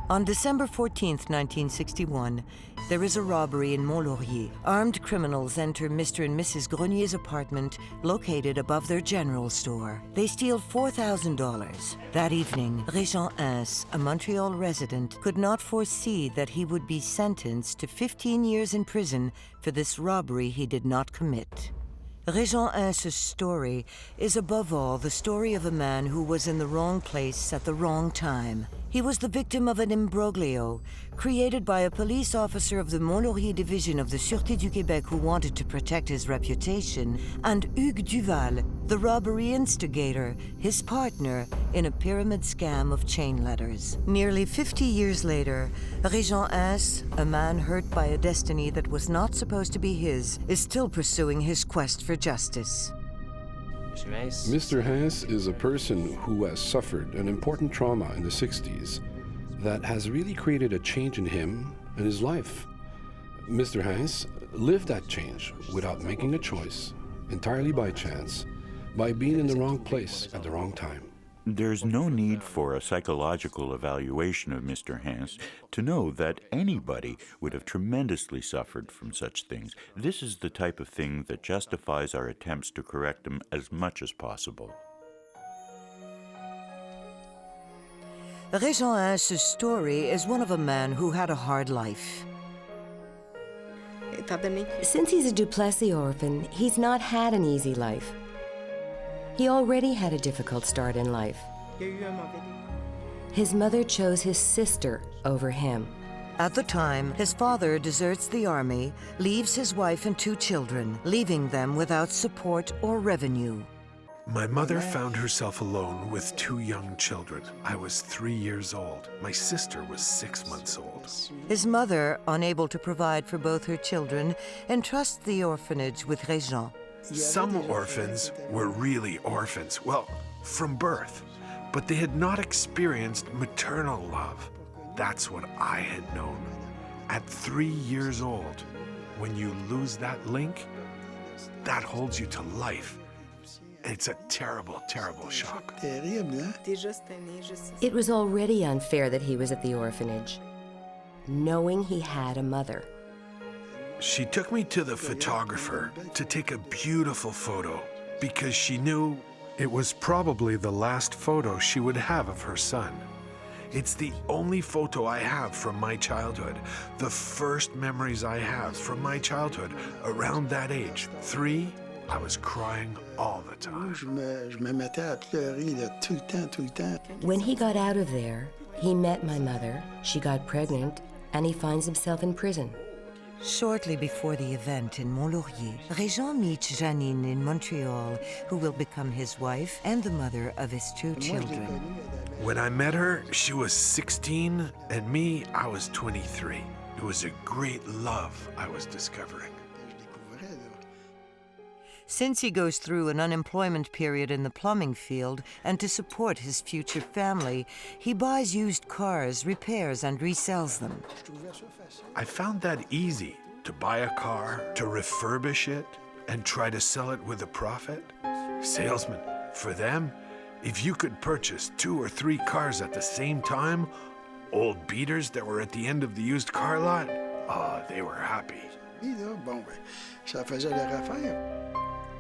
Speaker 1: On December 14th, 1961, there is a robbery in Mont-Laurier. Armed criminals enter Mr. and Mrs. Grenier's apartment located above their general store. They steal $4,000. That evening, Rejean H, a Montreal resident, could not foresee that he would be sentenced to 15 years in prison for this robbery he did not commit. Rejean H's story is above all the story of a man who was in the wrong place at the wrong time. He was the victim of an imbroglio created by a police officer of the Mont-Laurier division of the Sûreté du Québec who wanted to protect his reputation, and Hugues Duval, the robbery instigator, his partner in a pyramid scam of chain letters. Nearly 50 years later, Rejean H, a man hurt by a destiny that was not supposed to be his, is still pursuing his quest for justice.
Speaker 8: Mr. Hess is a person who has suffered an important trauma in the 60s that has really created a change in him and his life. Mr. Hess lived that change without making a choice, entirely by chance, by being in the wrong place at the wrong time.
Speaker 9: There's no need for a psychological evaluation of Mr. Hess to know that anybody would have tremendously suffered from such things. This is the type of thing that justifies our attempts to correct them as much as possible.
Speaker 1: Rejean H's story is one of a man who had a hard life.
Speaker 10: Since he's a Duplessis orphan, he's not had an easy life. He already had a difficult start in life. His mother chose his sister over him.
Speaker 1: At the time, his father deserts the army, leaves his wife and 2 children, leaving them without support or revenue.
Speaker 11: My mother found herself alone with 2 young children. I was 3 years old. My sister was 6 months old.
Speaker 1: His mother, unable to provide for both her children, entrusts the orphanage with Rejean.
Speaker 11: Some orphans were really orphans, well, from birth, but they had not experienced maternal love. That's what I had known. At 3 years old, when you lose that link, that holds you to life. It's a terrible, terrible shock.
Speaker 10: It was already unfair that he was at the orphanage, knowing he had a mother.
Speaker 11: She took me to the photographer to take a beautiful photo because she knew it was probably the last photo she would have of her son. It's the only photo I have from my childhood, the first memories I have from my childhood. Around that age, 3, I was crying all the time.
Speaker 10: When he got out of there, he met my mother, she got pregnant, and he finds himself in prison.
Speaker 1: Shortly before the event in Mont-Laurier, Rejean meets Janine in Montreal, who will become his wife and the mother of his 2 children.
Speaker 11: When I met her, she was 16, and me, I was 23. It was a great love I was discovering.
Speaker 1: Since he goes through an unemployment period in the plumbing field and to support his future family, he buys used cars, repairs, and resells them.
Speaker 11: I found that easy, to buy a car, to refurbish it, and try to sell it with a profit. Salesmen, for them, if you could purchase 2 or 3 cars at the same time, old beaters that were at the end of the used car lot, they were happy.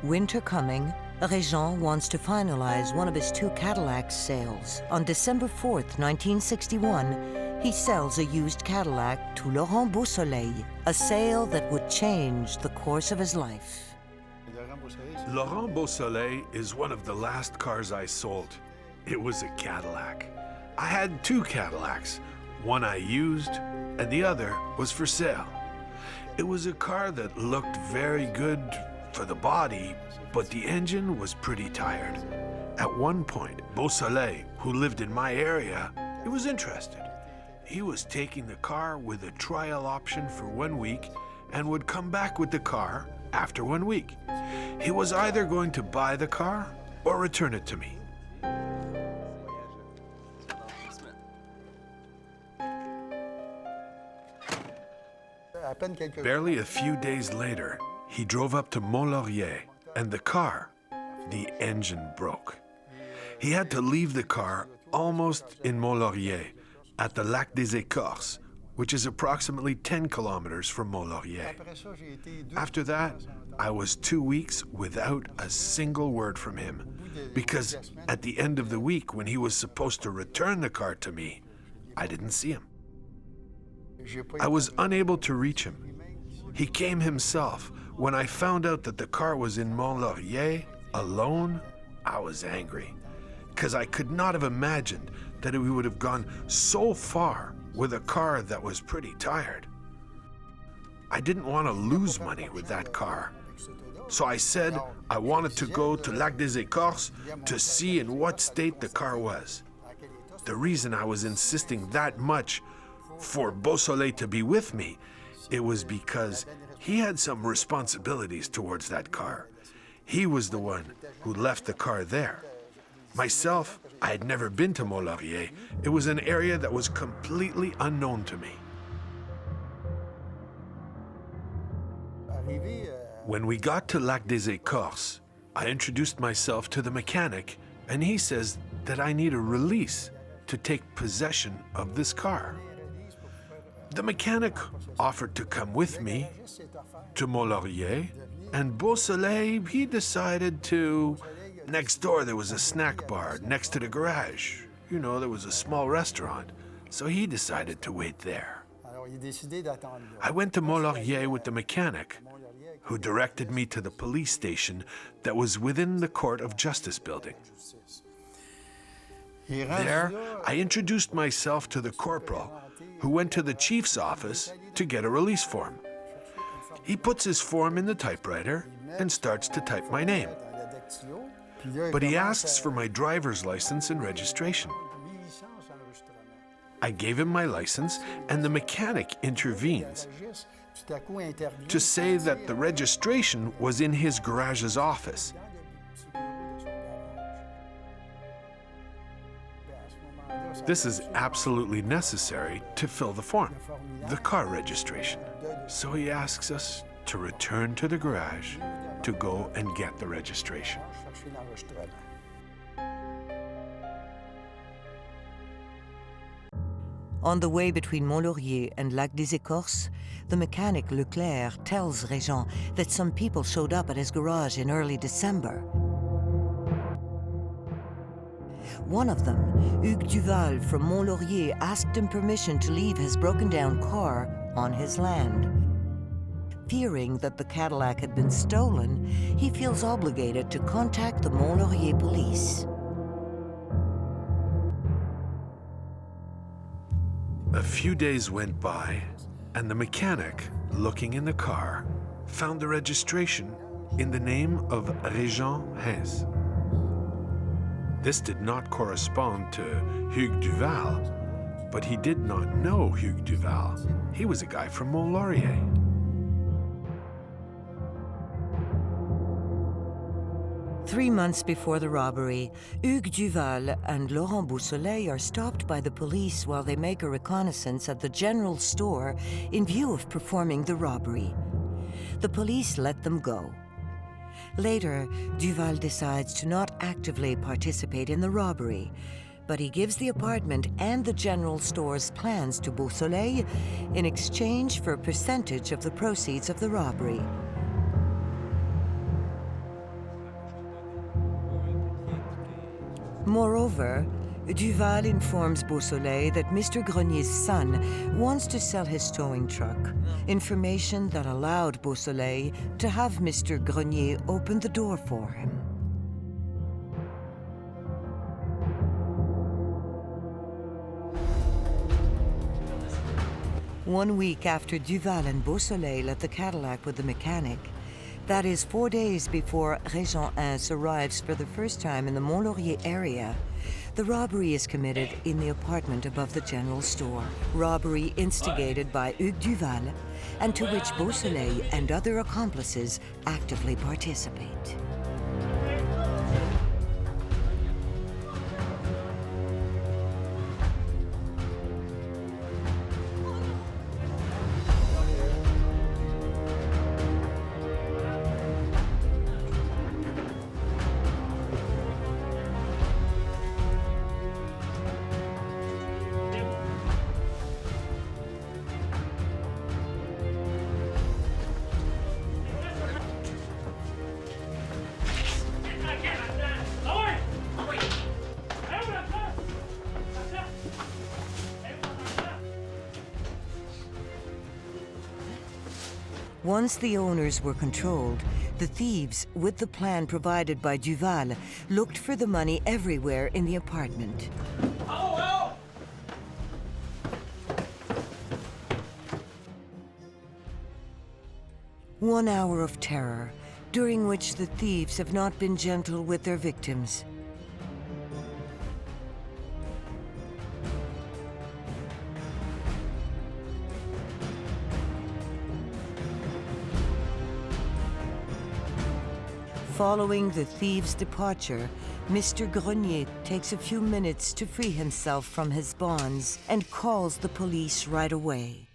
Speaker 1: Winter coming, Rejean wants to finalize one of his 2 Cadillac sales. On December 4th, 1961, he sells a used Cadillac to Laurent Beausoleil, a sale that would change the course of his life.
Speaker 11: Laurent Beausoleil is one of the last cars I sold. It was a Cadillac. I had 2 Cadillacs. One I used, and the other was for sale. It was a car that looked very good for the body, but the engine was pretty tired. At one point, Beausoleil, who lived in my area, he was interested. He was taking the car with a trial option for 1 week and would come back with the car after 1 week. He was either going to buy the car or return it to me. Barely a few days later, he drove up to Mont-Laurier, and the engine broke. He had to leave the car almost in Mont-Laurier, at the Lac des Écorces, which is approximately 10 kilometers from Mont-Laurier. After that, I was 2 weeks without a single word from him, because at the end of the week, when he was supposed to return the car to me, I didn't see him. I was unable to reach him. He came himself. When I found out that the car was in Mont-Laurier, alone, I was angry, because I could not have imagined that we would have gone so far with a car that was pretty tired. I didn't want to lose money with that car. So I said I wanted to go to Lac des Écorces to see in what state the car was. The reason I was insisting that much for Beausoleil to be with me, it was because he had some responsibilities towards that car. He was the one who left the car there. Myself, I had never been to Mont-Laurier. It was an area that was completely unknown to me. When we got to Lac des Écorces, I introduced myself to the mechanic, and he says that I need a release to take possession of this car. The mechanic offered to come with me to Mont-Laurier, and Beausoleil, he decided to... Next door, there was a snack bar next to the garage. You know, there was a small restaurant, so he decided to wait there. I went to Mont-Laurier with the mechanic, who directed me to the police station that was within the Court of Justice building. There, I introduced myself to the corporal, who went to the chief's office to get a release form. He puts his form in the typewriter and starts to type my name. But he asks for my driver's license and registration. I gave him my license, and the mechanic intervenes to say that the registration was in his garage's office. This is absolutely necessary to fill the form, the car registration. So he asks us to return to the garage to go and get the registration.
Speaker 1: On the way between Mont-Laurier and Lac des Écorces, the mechanic Leclerc tells Rejean that some people showed up at his garage in early December. One of them, Hugues Duval from Mont-Laurier, asked him permission to leave his broken-down car on his land. Fearing that the Cadillac had been stolen, he feels obligated to contact the Mont-Laurier police.
Speaker 11: A few days went by, and the mechanic, looking in the car, found the registration in the name of Rejean H. This did not correspond to Hugues Duval, but he did not know Hugues Duval. He was a guy from Mont-Laurier.
Speaker 1: Three months before the robbery, Hugues Duval and Laurent Beausoleil are stopped by the police while they make a reconnaissance at the general store in view of performing the robbery. The police let them go. Later, Duval decides to not actively participate in the robbery, but he gives the apartment and the general store's plans to Beausoleil in exchange for a percentage of the proceeds of the robbery. Moreover, Duval informs Beausoleil that Mr. Grenier's son wants to sell his towing truck, information that allowed Beausoleil to have Mr. Grenier open the door for him. One week after Duval and Beausoleil left the Cadillac with the mechanic, that is 4 days before Rejean H arrives for the first time in the Mont-Laurier area, the robbery is committed in the apartment above the general store. Robbery instigated by Hugues Duval, and to which Beausoleil and other accomplices actively participate. Once the owners were controlled, the thieves, with the plan provided by Duval, looked for the money everywhere in the apartment. One hour of terror, during which the thieves have not been gentle with their victims. Following the thieves' departure, Mr. Grenier takes a few minutes to free himself from his bonds and calls the police right away.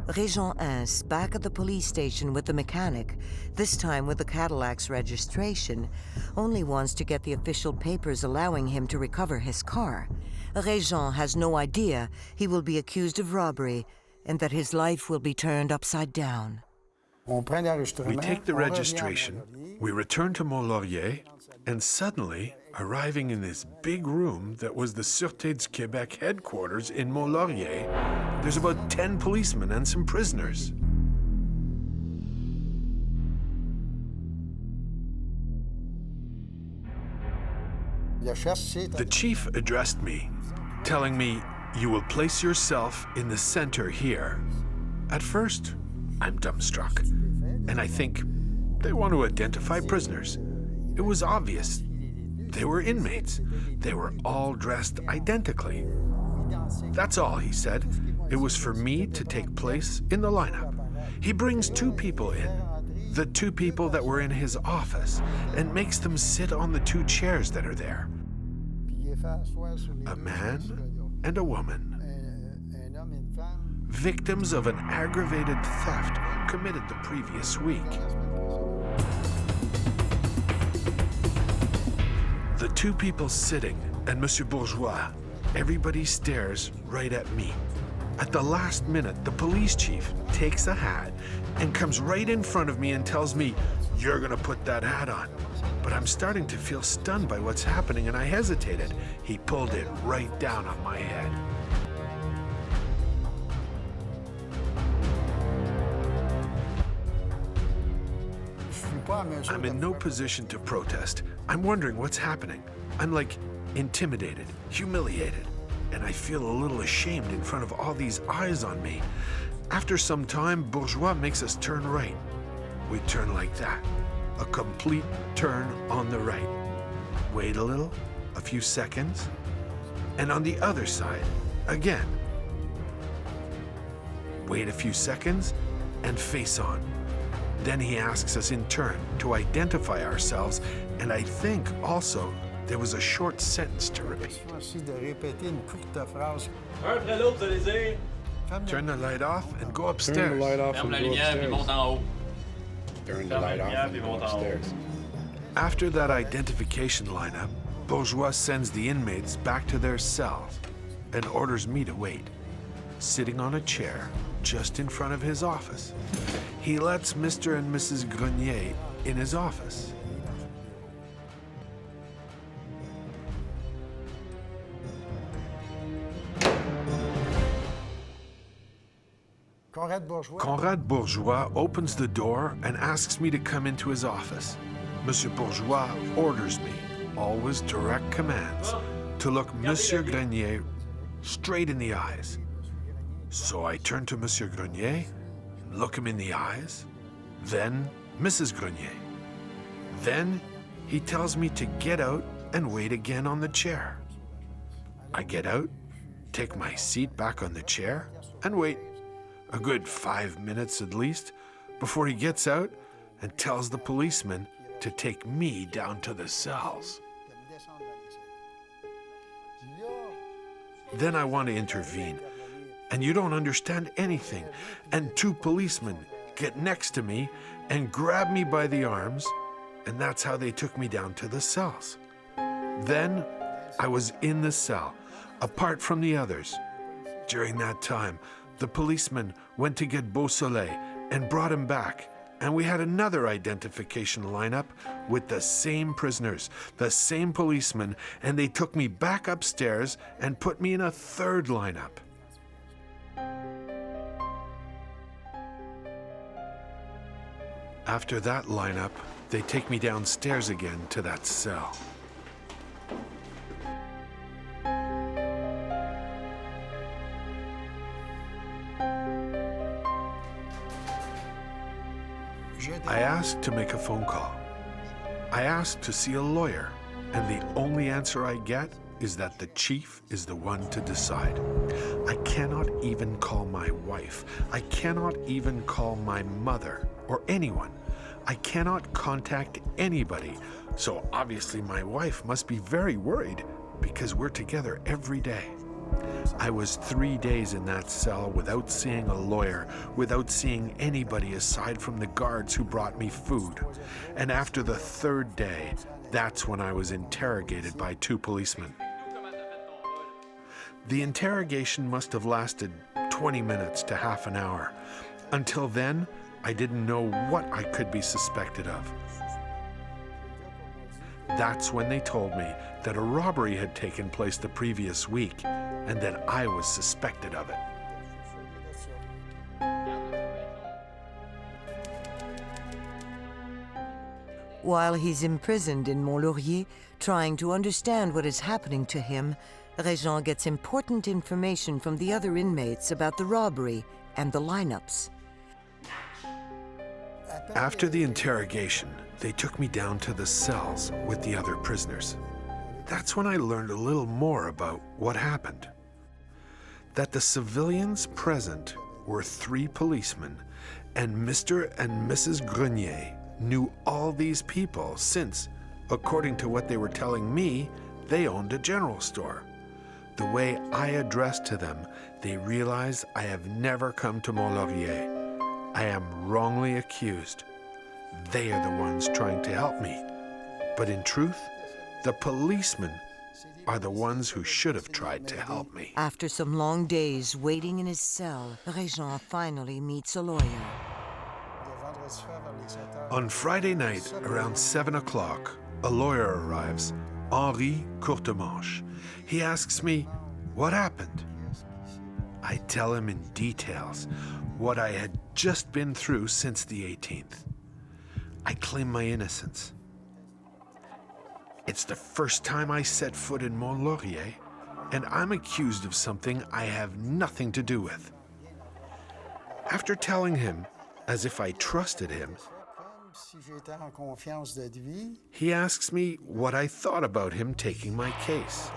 Speaker 1: Rejean H, back at the police station with the mechanic, this time with the Cadillac's registration, only wants to get the official papers allowing him to recover his car. Rejean has no idea he will be accused of robbery and that his life will be turned upside down.
Speaker 11: We take the registration, we return to Mont-Laurier, and suddenly, arriving in this big room that was the Sûreté du Québec headquarters in Mont-Laurier, there's about 10 policemen and some prisoners. The chief addressed me, telling me, "You will place yourself in the center here." At first, I'm dumbstruck, and I think they want to identify prisoners. It was obvious. They were inmates. They were all dressed identically. That's all, he said. It was for me to take place in the lineup. He brings 2 people in, the 2 people that were in his office, and makes them sit on the 2 chairs that are there. A man and a woman, victims of an aggravated theft committed the previous week. The 2 people sitting and Monsieur Bourgeois, everybody stares right at me. At the last minute, the police chief takes a hat and comes right in front of me and tells me, "You're gonna put that hat on." But I'm starting to feel stunned by what's happening, and I hesitated. He pulled it right down on my head. I'm in no position to protest. I'm wondering what's happening. I'm like intimidated, humiliated, and I feel a little ashamed in front of all these eyes on me. After some time, Bourgeois makes us turn right. We turn like that. A complete turn on the right. Wait a little, a few seconds, and on the other side, again. Wait a few seconds, and face on. Then he asks us in turn to identify ourselves, and I think also there was a short sentence to repeat. Turn the light off and go upstairs.
Speaker 8: Turn the light off and go upstairs. Turn the light off and go upstairs.
Speaker 11: After that identification lineup, Bourgeois sends the inmates back to their cells and orders me to wait. sitting on a chair just in front of his office. He lets Mr. and Mrs. Grenier in his office. Conrad Bourgeois opens the door and asks me to come into his office. Monsieur Bourgeois orders me, always direct commands, to look Monsieur Grenier straight in the eyes. So I turn to Monsieur Grenier, look him in the eyes, then Mrs. Grenier. Then he tells me to get out and wait again on the chair. I get out, take my seat back on the chair, and wait. A good 5 minutes at least, before he gets out and tells the policeman to take me down to the cells. Then I want to intervene, and you don't understand anything, and 2 policemen get next to me and grab me by the arms, and that's how they took me down to the cells. Then I was in the cell, apart from the others. During that time, the policeman went to get Beausoleil and brought him back, and we had another identification lineup with the same prisoners, the same policemen, and they took me back upstairs and put me in a 3rd lineup. After that lineup, they take me downstairs again to that cell. I asked to make a phone call. I asked to see a lawyer, and the only answer I get is that the chief is the one to decide. I cannot even call my wife. I cannot even call my mother or anyone. I cannot contact anybody, so obviously my wife must be very worried because we're together every day. I was 3 days in that cell without seeing a lawyer, without seeing anybody aside from the guards who brought me food. And after the 3rd day, that's when I was interrogated by 2 policemen. The interrogation must have lasted 20 minutes to half an hour. Until then, I didn't know what I could be suspected of. That's when they told me that a robbery had taken place the previous week and that I was suspected of it.
Speaker 1: While he's imprisoned in Mont-Laurier, trying to understand what is happening to him, Rejean gets important information from the other inmates about the robbery and the lineups.
Speaker 11: After the interrogation, they took me down to the cells with the other prisoners. That's when I learned a little more about what happened. That the civilians present were 3 policemen, and Mr. and Mrs. Grenier knew all these people since, according to what they were telling me, they owned a general store. The way I addressed to them, they realized I have never come to Mont-Laurier. I am wrongly accused. They are the ones trying to help me. But in truth, the policemen are the ones who should have tried to help me.
Speaker 1: After some long days waiting in his cell, Rejean finally meets a lawyer.
Speaker 11: On Friday night, around 7 o'clock, a lawyer arrives, Henri Courtemanche. He asks me, what happened? I tell him in details what I had just been through since the 18th. I claim my innocence. It's the first time I set foot in Mont-Laurier, and I'm accused of something I have nothing to do with. After telling him, as if I trusted him, he asks me what I thought about him taking my case.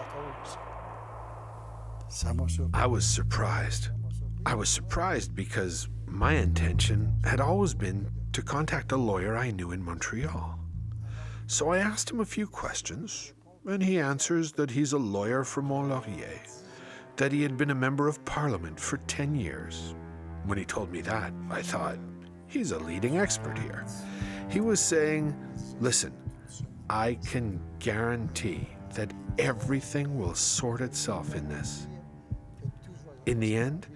Speaker 11: I was surprised. I was surprised because my intention had always been to contact a lawyer I knew in Montreal. So I asked him a few questions, and he answers that he's a lawyer from Mont-Laurier, that he had been a member of Parliament for 10 years. When he told me that, I thought, he's a leading expert here. He was saying, listen, I can guarantee that everything will sort itself in this. In the end,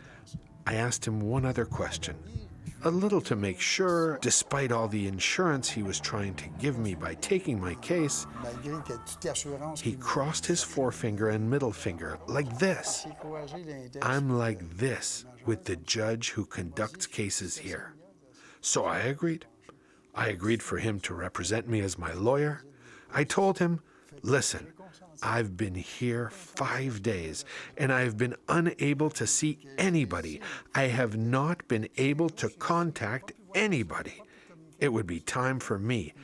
Speaker 11: I asked him one other question, a little to make sure, despite all the insurance he was trying to give me by taking my case, he crossed his forefinger and middle finger like this. I'm like this with the judge who conducts cases here. So I agreed. I agreed for him to represent me as my lawyer. I told him, listen, I've been here 5 days, and I've been unable to see anybody. I have not been able to contact anybody. It would be time for me,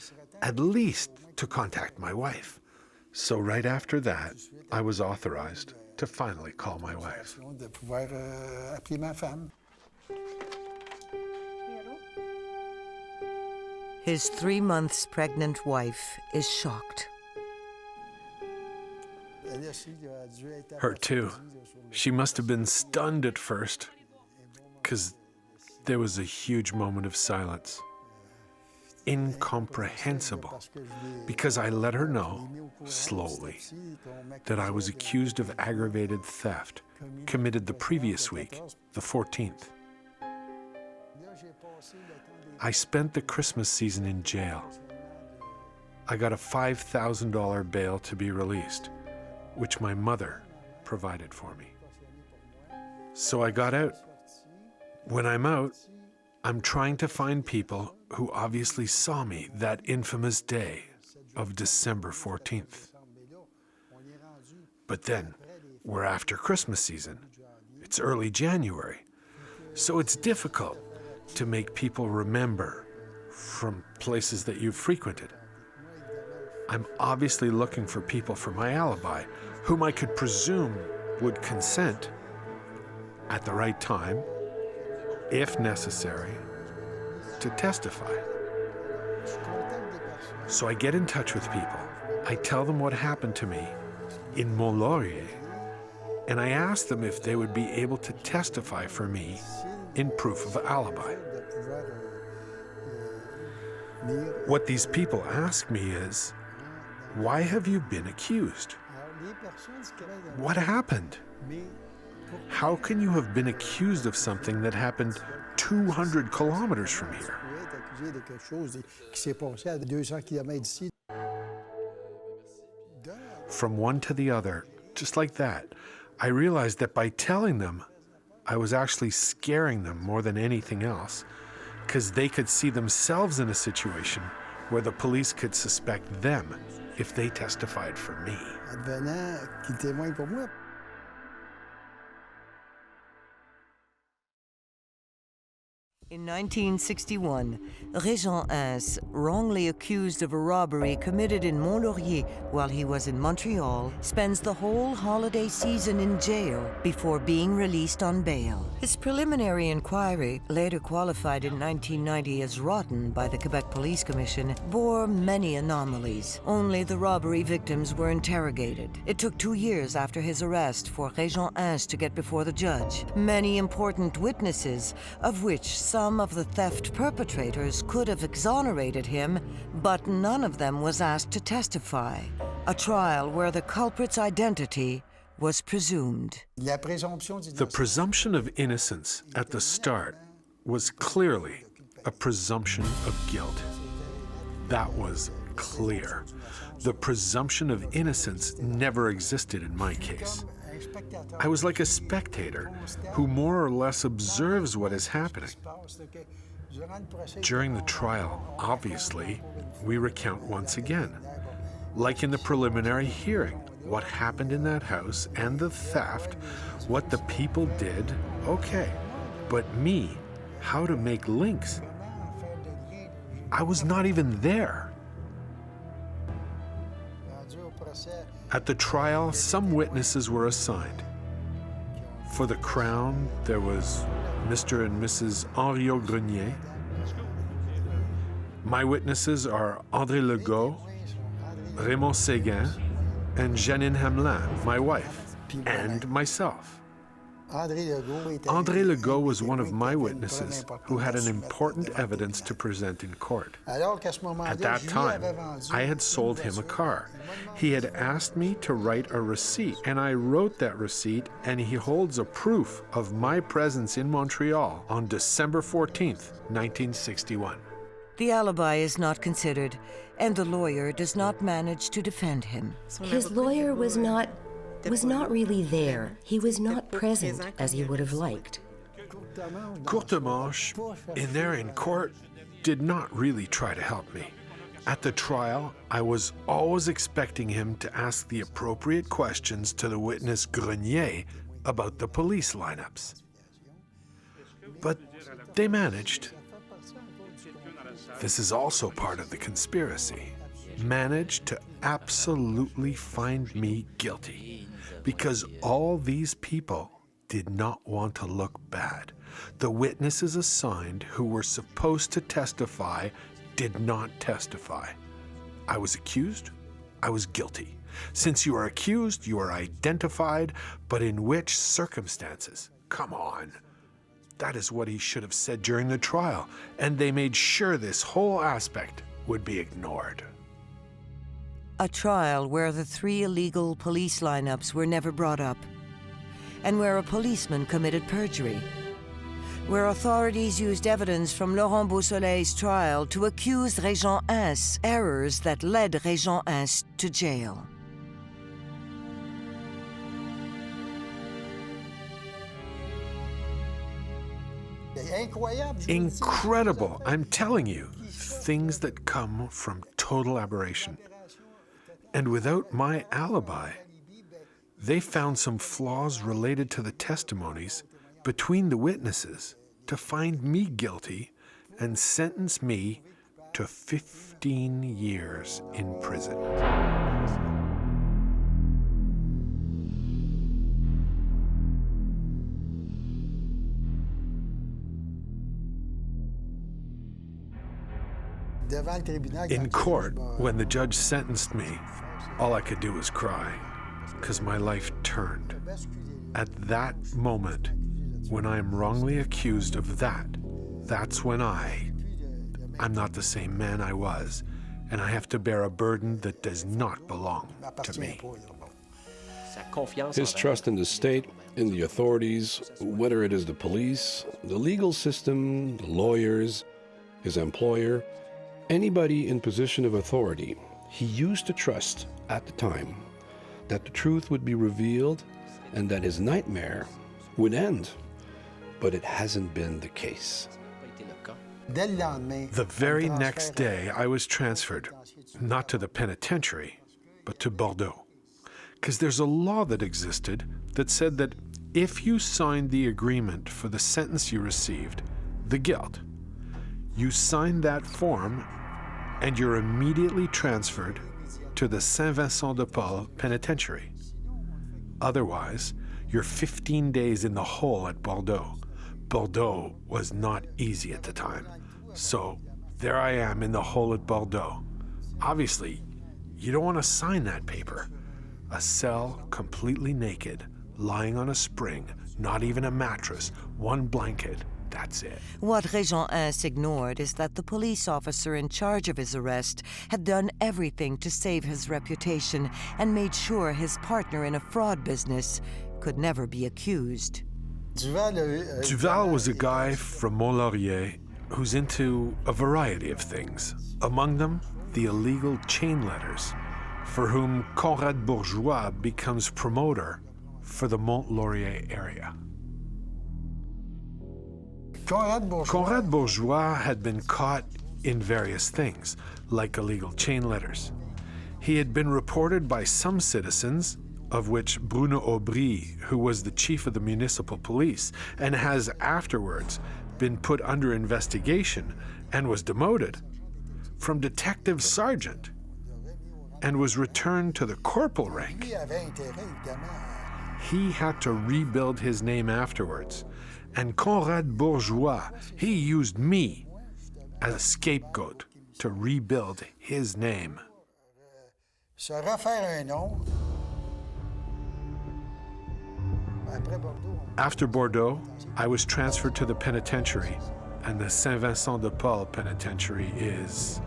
Speaker 11: at least, to contact my wife. So right after that, I was authorized to finally call my wife.
Speaker 1: His 3 months pregnant wife is shocked.
Speaker 11: Her too. She must have been stunned at first, because there was a huge moment of silence. Incomprehensible, because I let her know, slowly, that I was accused of aggravated theft, committed the previous week, the 14th. I spent the Christmas season in jail. I got a $5,000 bail to be released, which my mother provided for me. So I got out. When I'm out, I'm trying to find people who obviously saw me that infamous day of December 14th. But then, we're after Christmas season. It's early January, so it's difficult to make people remember from places that you've frequented. I'm obviously looking for people for my alibi, whom I could presume would consent at the right time, if necessary, to testify. So I get in touch with people. I tell them what happened to me in Mont-Laurier, and I ask them if they would be able to testify for me in proof of alibi. What these people ask me is, why have you been accused? What happened? How can you have been accused of something that happened 200 kilometers from here? From one to the other, just like that, I realized that by telling them, I was actually scaring them more than anything else, because they could see themselves in a situation where the police could suspect them if they testified for me.
Speaker 1: In 1961, Rejean H, wrongly accused of a robbery committed in Mont-Laurier while he was in Montreal, spends the whole holiday season in jail before being released on bail. His preliminary inquiry, later qualified in 1990 as rotten by the Quebec Police Commission, bore many anomalies. Only the robbery victims were interrogated. It took 2 years after his arrest for Rejean H to get before the judge. Many important witnesses, of which some of the theft perpetrators could have exonerated him, but none of them was asked to testify. A trial where the culprit's identity was presumed.
Speaker 11: The presumption of innocence at the start was clearly a presumption of guilt. That was clear. The presumption of innocence never existed in my case. I was like a spectator who more or less observes what is happening. During the trial, obviously, we recount once again. Like in the preliminary hearing, what happened in that house and the theft, what the people did, okay. But me, how to make links? I was not even there. At the trial, some witnesses were assigned. For the Crown, there was Mr. and Mrs. Henriot Grenier. My witnesses are André Legault, Raymond Séguin, and Janine Hamelin, my wife, and myself. André Legault was one of my witnesses who had an important evidence to present in court. At that time, I had sold him a car. He had asked me to write a receipt, and I wrote that receipt, and he holds a proof of my presence in Montreal on December 14th, 1961.
Speaker 1: The alibi is not considered, and the lawyer does not manage to defend him.
Speaker 10: His lawyer was not really there. He was not present as he would have liked.
Speaker 11: Courtemanche, in there in court, did not really try to help me. At the trial, I was always expecting him to ask the appropriate questions to the witness Grenier about the police lineups. But they managed. This is also part of the conspiracy. Managed to absolutely find me guilty. Because all these people did not want to look bad. The witnesses assigned who were supposed to testify did not testify. I was accused, I was guilty. Since you are accused, you are identified, but in which circumstances? Come on. That is what he should have said during the trial, and they made sure this whole aspect would be ignored.
Speaker 1: A trial where the 3 illegal police lineups were never brought up, and where a policeman committed perjury, where authorities used evidence from Laurent Beausoleil's trial to accuse Rejean H, errors that led Rejean H to jail.
Speaker 11: Incredible, I'm telling you, things that come from total aberration. And without my alibi, they found some flaws related to the testimonies between the witnesses to find me guilty and sentence me to 15 years in prison. In court, when the judge sentenced me, all I could do was cry, because my life turned. At that moment, when I am wrongly accused of that, that's when I'm not the same man I was, and I have to bear a burden that does not belong to me.
Speaker 8: His trust in the state, in the authorities, whether it is the police, the legal system, the lawyers, his employer, anybody in position of authority, he used to trust at the time that the truth would be revealed and that his nightmare would end. But it hasn't been the case.
Speaker 11: The very next day, I was transferred, not to the penitentiary, but to Bordeaux. Because there's a law that existed that said that if you signed the agreement for the sentence you received, the guilt, you sign that form and you're immediately transferred to the Saint-Vincent-de-Paul penitentiary. Otherwise, you're 15 days in the hole at Bordeaux. Bordeaux was not easy at the time. So there I am in the hole at Bordeaux. Obviously, you don't want to sign that paper. A cell completely naked, lying on a spring, not even a mattress, one blanket. That's it.
Speaker 1: What Rejean H ignored is that the police officer in charge of his arrest had done everything to save his reputation and made sure his partner in a fraud business could never be accused.
Speaker 11: Duval was a guy from Mont-Laurier who's into a variety of things. Among them, the illegal chain letters, for whom Conrad Bourgeois becomes promoter for the Mont-Laurier area. Conrad Bourgeois had been caught in various things, like illegal chain letters. He had been reported by some citizens, of which Bruno Aubry, who was the chief of the municipal police, and has afterwards been put under investigation and was demoted from detective sergeant and was returned to the corporal rank. He had to rebuild his name afterwards. And Conrad Bourgeois, he used me as a scapegoat to rebuild his name. After Bordeaux, I was transferred to the penitentiary, and the Saint-Vincent-de-Paul penitentiary is...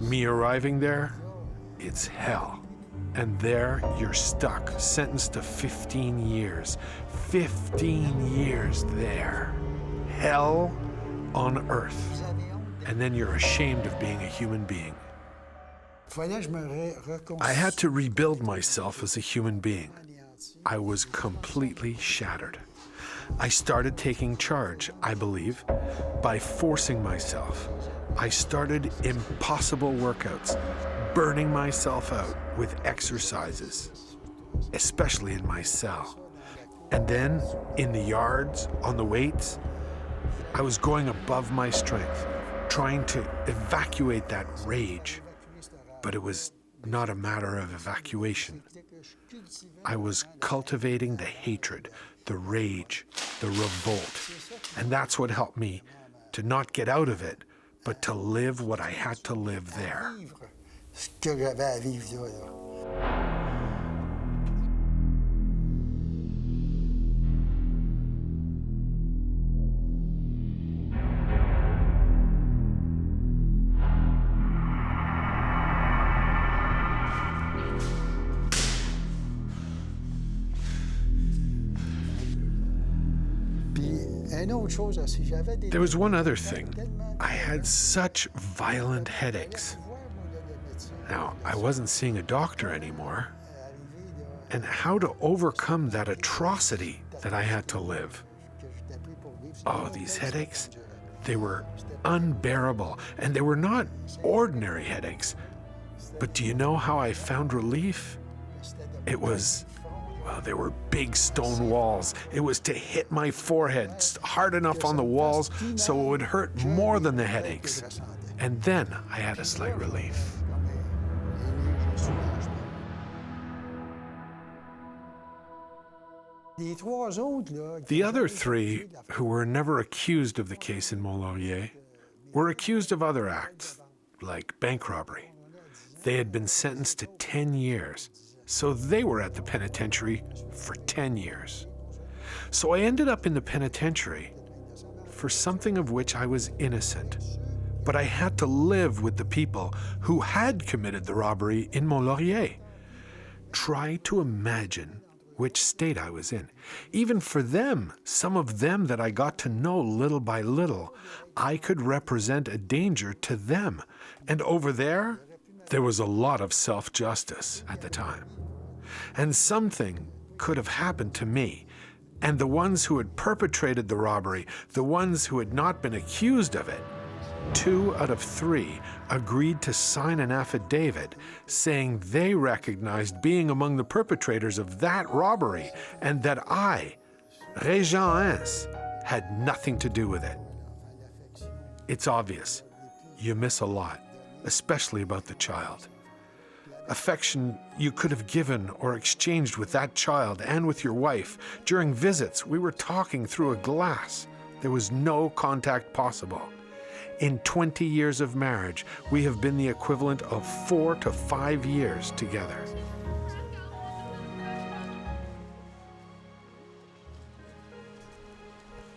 Speaker 11: Me arriving there, it's hell. And there, you're stuck, sentenced to 15 years. 15 years there. Hell on earth. And then you're ashamed of being a human being. I had to rebuild myself as a human being. I was completely shattered. I started taking charge, I believe, by forcing myself. I started impossible workouts, burning myself out with exercises, especially in my cell. And then, in the yards, on the weights, I was going above my strength, trying to evacuate that rage. But it was not a matter of evacuation. I was cultivating the hatred, the rage, the revolt. And that's what helped me to not get out of it, but to live what I had to live there. There was one other thing. I had such violent headaches. Now, I wasn't seeing a doctor anymore. And how to overcome that atrocity that I had to live. Oh, these headaches, they were unbearable. And they were not ordinary headaches. But do you know how I found relief? It was... Well, there were big stone walls. It was to hit my forehead hard enough on the walls so it would hurt more than the headaches. And then I had a slight relief. The other three, who were never accused of the case in Mont-Laurier, were accused of other acts, like bank robbery. They had been sentenced to 10 years. So they were at the penitentiary for 10 years. So I ended up in the penitentiary for something of which I was innocent. But I had to live with the people who had committed the robbery in Mont-Laurier. Try to imagine which state I was in. Even for them, some of them that I got to know little by little, I could represent a danger to them. And over there was a lot of self-justice at the time. And something could have happened to me. And the ones who had perpetrated the robbery, the ones who had not been accused of it, 2 out of 3 agreed to sign an affidavit saying they recognized being among the perpetrators of that robbery and that I, Rejean H, had nothing to do with it. It's obvious. You miss a lot, especially about the child. Affection you could have given or exchanged with that child and with your wife. During visits, we were talking through a glass. There was no contact possible. In 20 years of marriage, we have been the equivalent of 4 to 5 years together.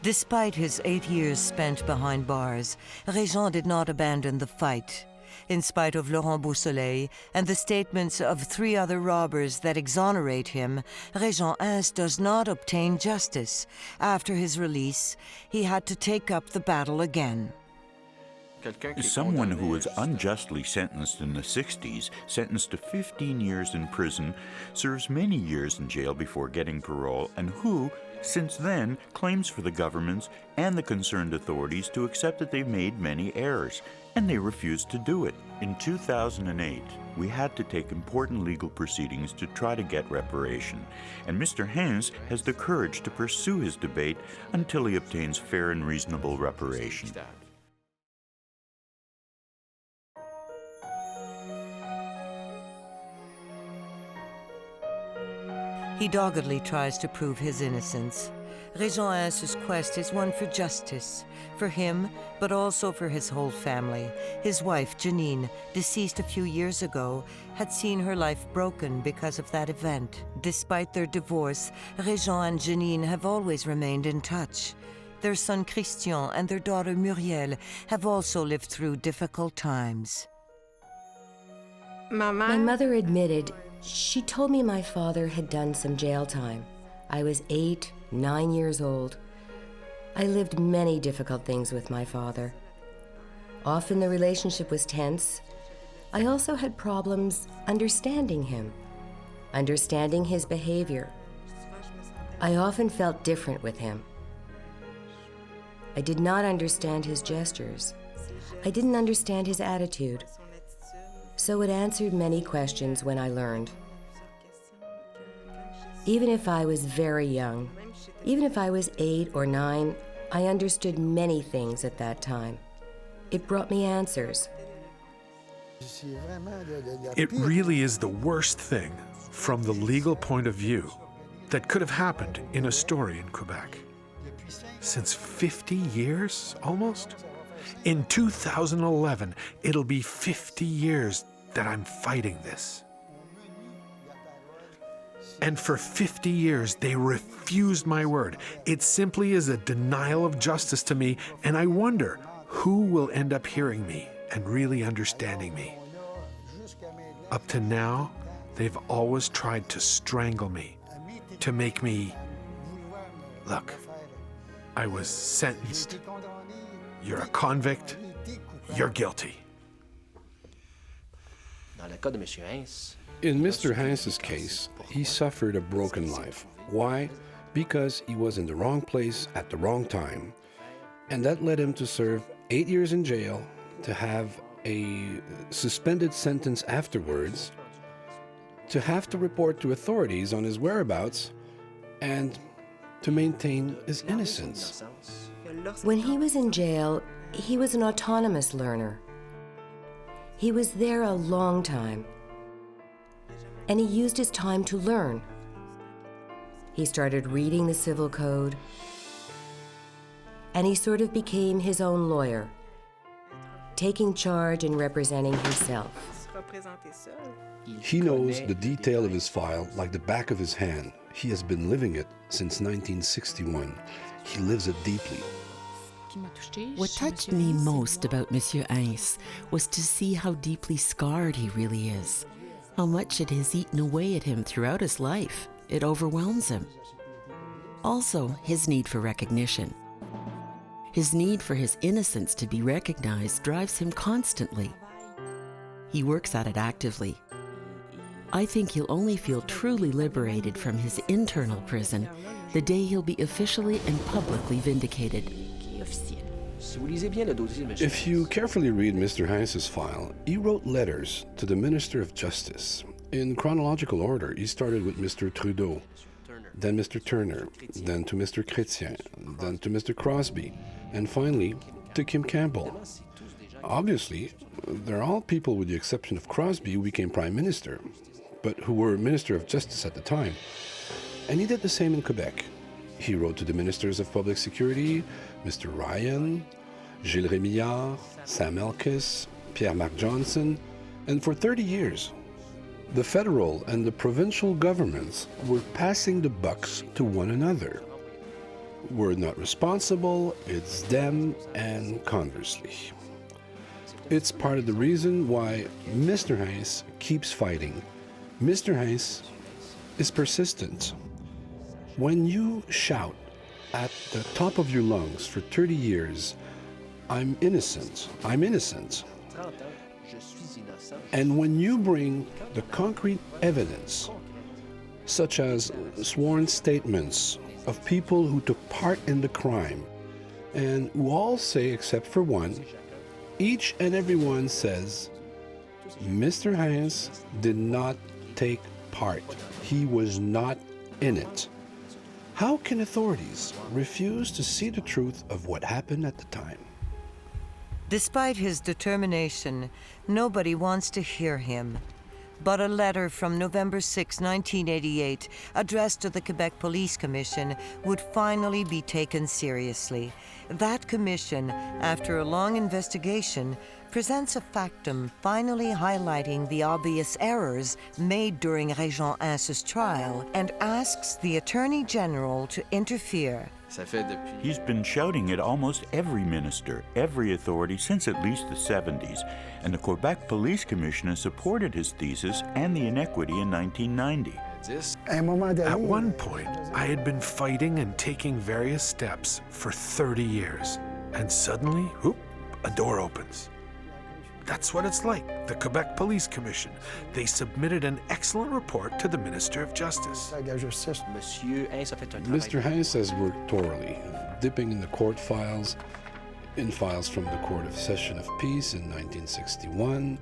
Speaker 1: Despite his 8 years spent behind bars, Rejean did not abandon the fight. In spite of Laurent Beausoleil and the statements of 3 other robbers that exonerate him, Rejean H does not obtain justice. After his release, he had to take up the battle again.
Speaker 9: Someone who was unjustly sentenced in the 60s, sentenced to 15 years in prison, serves many years in jail before getting parole, and who, since then, claims for the governments and the concerned authorities to accept that they've made many errors, and they refused to do it. In 2008, we had to take important legal proceedings to try to get reparation, and Mr. H has the courage to pursue his debate until he obtains fair and reasonable reparation.
Speaker 1: He doggedly tries to prove his innocence. Rejean H's quest is one for justice, for him, but also for his whole family. His wife, Janine, deceased a few years ago, had seen her life broken because of that event. Despite their divorce, Rejean and Janine have always remained in touch. Their son Christian and their daughter Muriel have also lived through difficult times.
Speaker 10: My mother admitted she told me my father had done some jail time. I was 8, 9 years old. I lived many difficult things with my father. Often the relationship was tense. I also had problems understanding him, understanding his behavior. I often felt different with him. I did not understand his gestures. I didn't understand his attitude. So it answered many questions when I learned. Even if I was very young, even if I was 8 or 9, I understood many things at that time. It brought me answers.
Speaker 11: It really is the worst thing, from the legal point of view, that could have happened in a story in Quebec. Since 50 years, almost? In 2011, it'll be 50 years that I'm fighting this. And for 50 years, they refused my word. It simply is a denial of justice to me, and I wonder who will end up hearing me and really understanding me. Up to now, they've always tried to strangle me, to make me... Look, I was sentenced. You're a convict. You're guilty.
Speaker 8: In Mr. Hens's case, he suffered a broken life. Why? Because he was in the wrong place at the wrong time. And that led him to serve 8 years in jail, to have a suspended sentence afterwards, to have to report to authorities on his whereabouts, and to maintain his innocence.
Speaker 10: When he was in jail, he was an autonomous learner. He was there a long time, and he used his time to learn. He started reading the civil code, and he sort of became his own lawyer, taking charge and representing himself.
Speaker 8: He knows the detail of his file like the back of his hand. He has been living it since 1961. He lives it deeply.
Speaker 12: What touched me most about Monsieur Hens was to see how deeply scarred he really is, how much it has eaten away at him throughout his life. It overwhelms him. Also, his need for recognition. His need for his innocence to be recognized drives him constantly. He works at it actively. I think he'll only feel truly liberated from his internal prison the day he'll be officially and publicly vindicated.
Speaker 8: If you carefully read Mr. Hens's file, he wrote letters to the Minister of Justice. In chronological order, he started with Mr. Trudeau, then Mr. Turner, then to Mr. Chrétien, then to Mr. Crosby, and finally to Kim Campbell. Obviously, they're all people with the exception of Crosby who became Prime Minister, but who were Minister of Justice at the time. And he did the same in Quebec. He wrote to the Ministers of Public Security, Mr. Ryan, Gilles Rémillard, Sam Elkis, Pierre-Marc Johnson, and for 30 years, the federal and the provincial governments were passing the bucks to one another. We're not responsible, it's them, and conversely. It's part of the reason why Mr. Hens keeps fighting. Mr. Hens is persistent. When you shout at the top of your lungs for 30 years, I'm innocent, and when you bring the concrete evidence, such as sworn statements of people who took part in the crime, and who all say, except for one, each and every one says, Mr. Hens did not take part. He was not in it. How can authorities refuse to see the truth of what happened at the time?
Speaker 1: Despite his determination, nobody wants to hear him. But a letter from November 6, 1988, addressed to the Quebec Police Commission, would finally be taken seriously. That commission, after a long investigation, presents a factum finally highlighting the obvious errors made during Rejean H's trial and asks the Attorney General to interfere.
Speaker 9: He's been shouting at almost every minister, every authority since at least the 70s, and the Quebec Police Commission has supported his thesis and the inequity in 1990.
Speaker 11: At one point, I had been fighting and taking various steps for 30 years, and suddenly, whoop, a door opens. That's what it's like, the Quebec Police Commission. They submitted an excellent report to the Minister of Justice.
Speaker 8: Mr. Hess has worked thoroughly, dipping in the court files, in files from the Court of Session of Peace in 1961,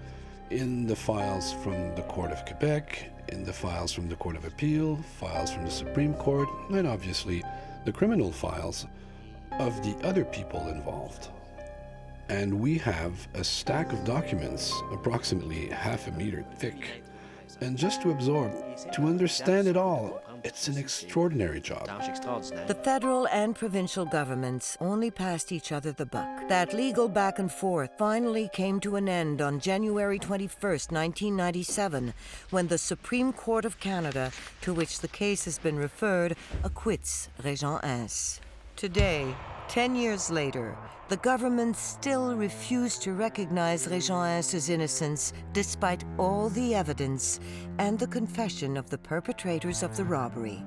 Speaker 8: in the files from the Court of Quebec, in the files from the Court of Appeal, files from the Supreme Court, and obviously the criminal files of the other people involved. And we have a stack of documents approximately half a meter thick. And just to absorb, to understand it all, it's an extraordinary job.
Speaker 1: The federal and provincial governments only passed each other the buck. That legal back and forth finally came to an end on January 21st, 1997, when the Supreme Court of Canada, to which the case has been referred, acquits Rejean H. Today, 10 years later, the government still refused to recognize Rejean H's innocence despite all the evidence and the confession of the perpetrators of the robbery.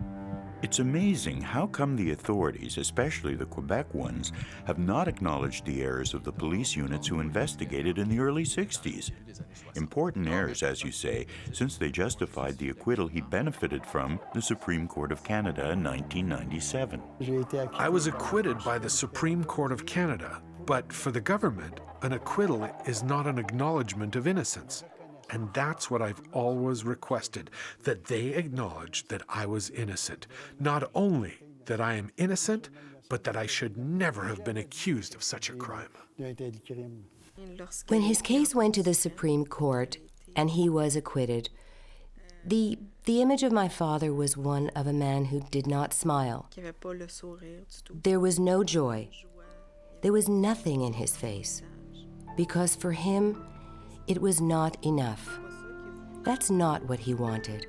Speaker 9: It's amazing how come the authorities, especially the Quebec ones, have not acknowledged the errors of the police units who investigated in the early 60s. Important errors, as you say, since they justified the acquittal he benefited from the Supreme Court of Canada in 1997.
Speaker 11: I was acquitted by the Supreme Court of Canada, but for the government, an acquittal is not an acknowledgement of innocence. And that's what I've always requested, that they acknowledge that I was innocent. Not only that I am innocent, but that I should never have been accused of such a crime.
Speaker 10: When his case went to the Supreme Court and he was acquitted, the image of my father was one of a man who did not smile. There was no joy. There was nothing in his face, because for him, it was not enough. That's not what he wanted.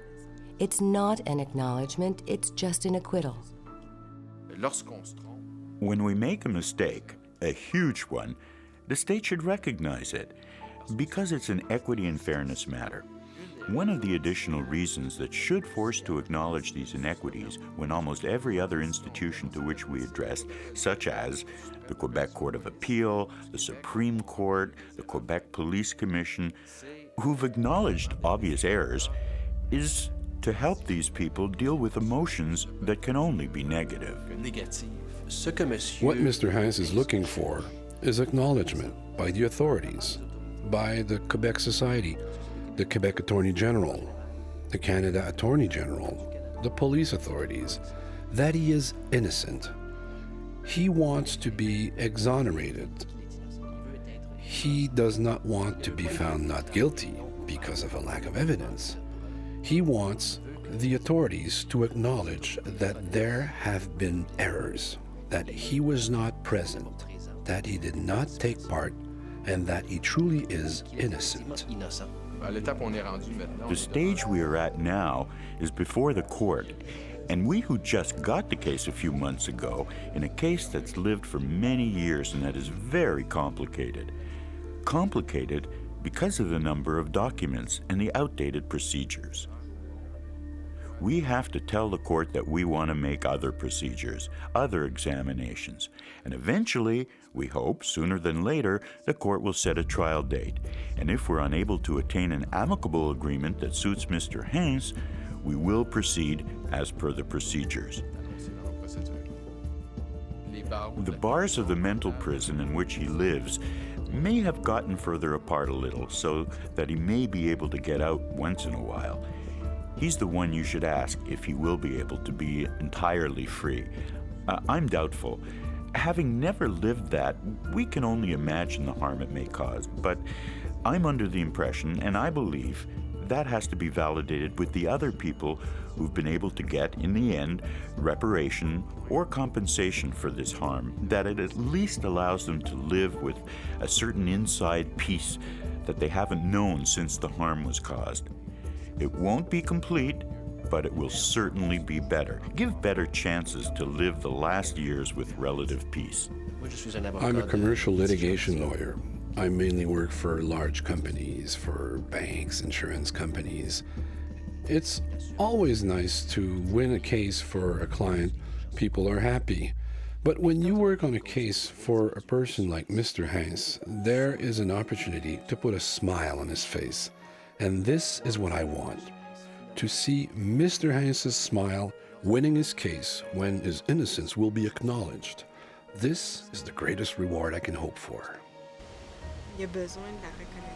Speaker 10: It's not an acknowledgement, it's just an acquittal.
Speaker 9: When we make a mistake, a huge one, the state should recognize it, because it's an equity and fairness matter. One of the additional reasons that should force to acknowledge these inequities when almost every other institution to which we addressed, such as the Quebec Court of Appeal, the Supreme Court, the Quebec Police Commission, who've acknowledged obvious errors, is to help these people deal with emotions that can only be negative.
Speaker 8: What Mr. Hess is looking for is acknowledgement by the authorities, by the Quebec Society, the Quebec Attorney General, the Canada Attorney General, the police authorities, that he is innocent. He wants to be exonerated. He does not want to be found not guilty because of a lack of evidence. He wants the authorities to acknowledge that there have been errors, that he was not present, that he did not take part, and that he truly is innocent.
Speaker 9: The stage we are at now is before the court, and we who just got the case a few months ago, in a case that's lived for many years and that is very complicated. Complicated because of the number of documents and the outdated procedures. We have to tell the court that we want to make other procedures, other examinations, and eventually, we hope, sooner than later, the court will set a trial date. And if we're unable to attain an amicable agreement that suits Mr. Hess, we will proceed as per the procedures. The bars of the mental prison in which he lives may have gotten further apart a little so that he may be able to get out once in a while. He's the one you should ask if he will be able to be entirely free. I'm doubtful. Having never lived that, we can only imagine the harm it may cause, but I'm under the impression, and I believe, that has to be validated with the other people who've been able to get, in the end, reparation or compensation for this harm, that it at least allows them to live with a certain inside peace that they haven't known since the harm was caused. It won't be complete, but it will certainly be better. Give better chances to live the last years with relative peace.
Speaker 8: I'm a commercial litigation lawyer. I mainly work for large companies, for banks, insurance companies. It's always nice to win a case for a client. People are happy. But when you work on a case for a person like Mr. Hens, there is an opportunity to put a smile on his face. And this is what I want. To see Mr. Hens' smile winning his case when his innocence will be acknowledged. This is the greatest reward I can hope for.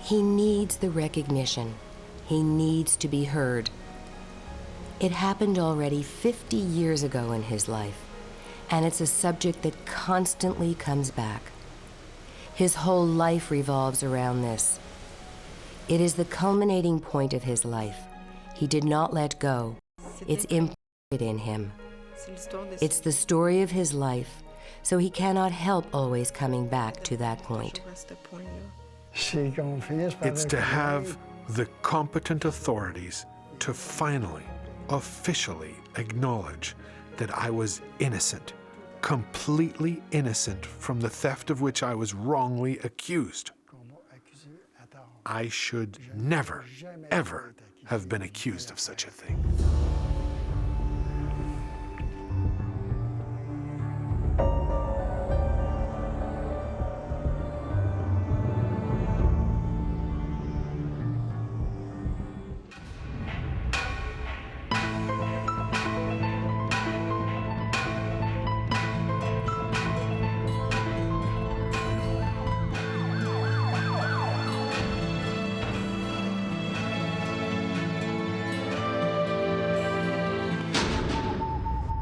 Speaker 10: He needs the recognition. He needs to be heard. It happened already 50 years ago in his life, and it's a subject that constantly comes back. His whole life revolves around this. It is the culminating point of his life. He did not let go. It's imprinted in him. It's the story of his life, so he cannot help always coming back to that point.
Speaker 11: It's to have the competent authorities to finally, officially acknowledge that I was innocent, completely innocent from the theft of which I was wrongly accused. I should never, ever have been accused of such a thing.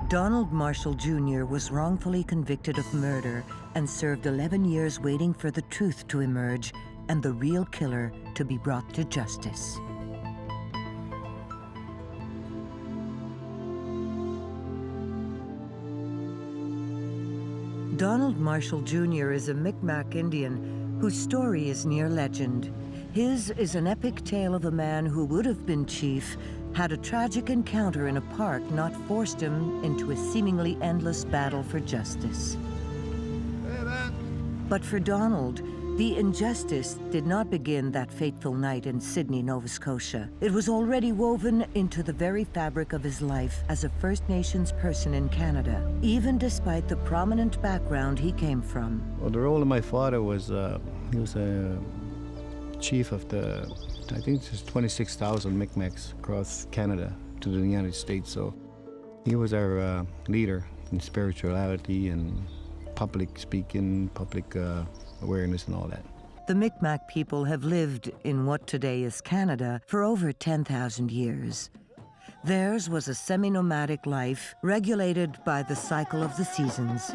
Speaker 1: Donald Marshall Jr. was wrongfully convicted of murder and served 11 years waiting for the truth to emerge and the real killer to be brought to justice. Donald Marshall Jr. is a Mi'kmaq Indian whose story is near legend. His is an epic tale of a man who would have been chief had a tragic encounter in a park not forced him into a seemingly endless battle for justice. But for Donald, the injustice did not begin that fateful night in Sydney, Nova Scotia. It was already woven into the very fabric of his life as a First Nations person in Canada, even despite the prominent background he came from.
Speaker 13: Well, the role of my father was, he was a chief of the, I think there's 26,000 Mi'kmaqs across Canada to the United States. So he was our leader in spirituality and public speaking, public awareness and all that.
Speaker 1: The Mi'kmaq people have lived in what today is Canada for over 10,000 years. Theirs was a semi-nomadic life regulated by the cycle of the seasons.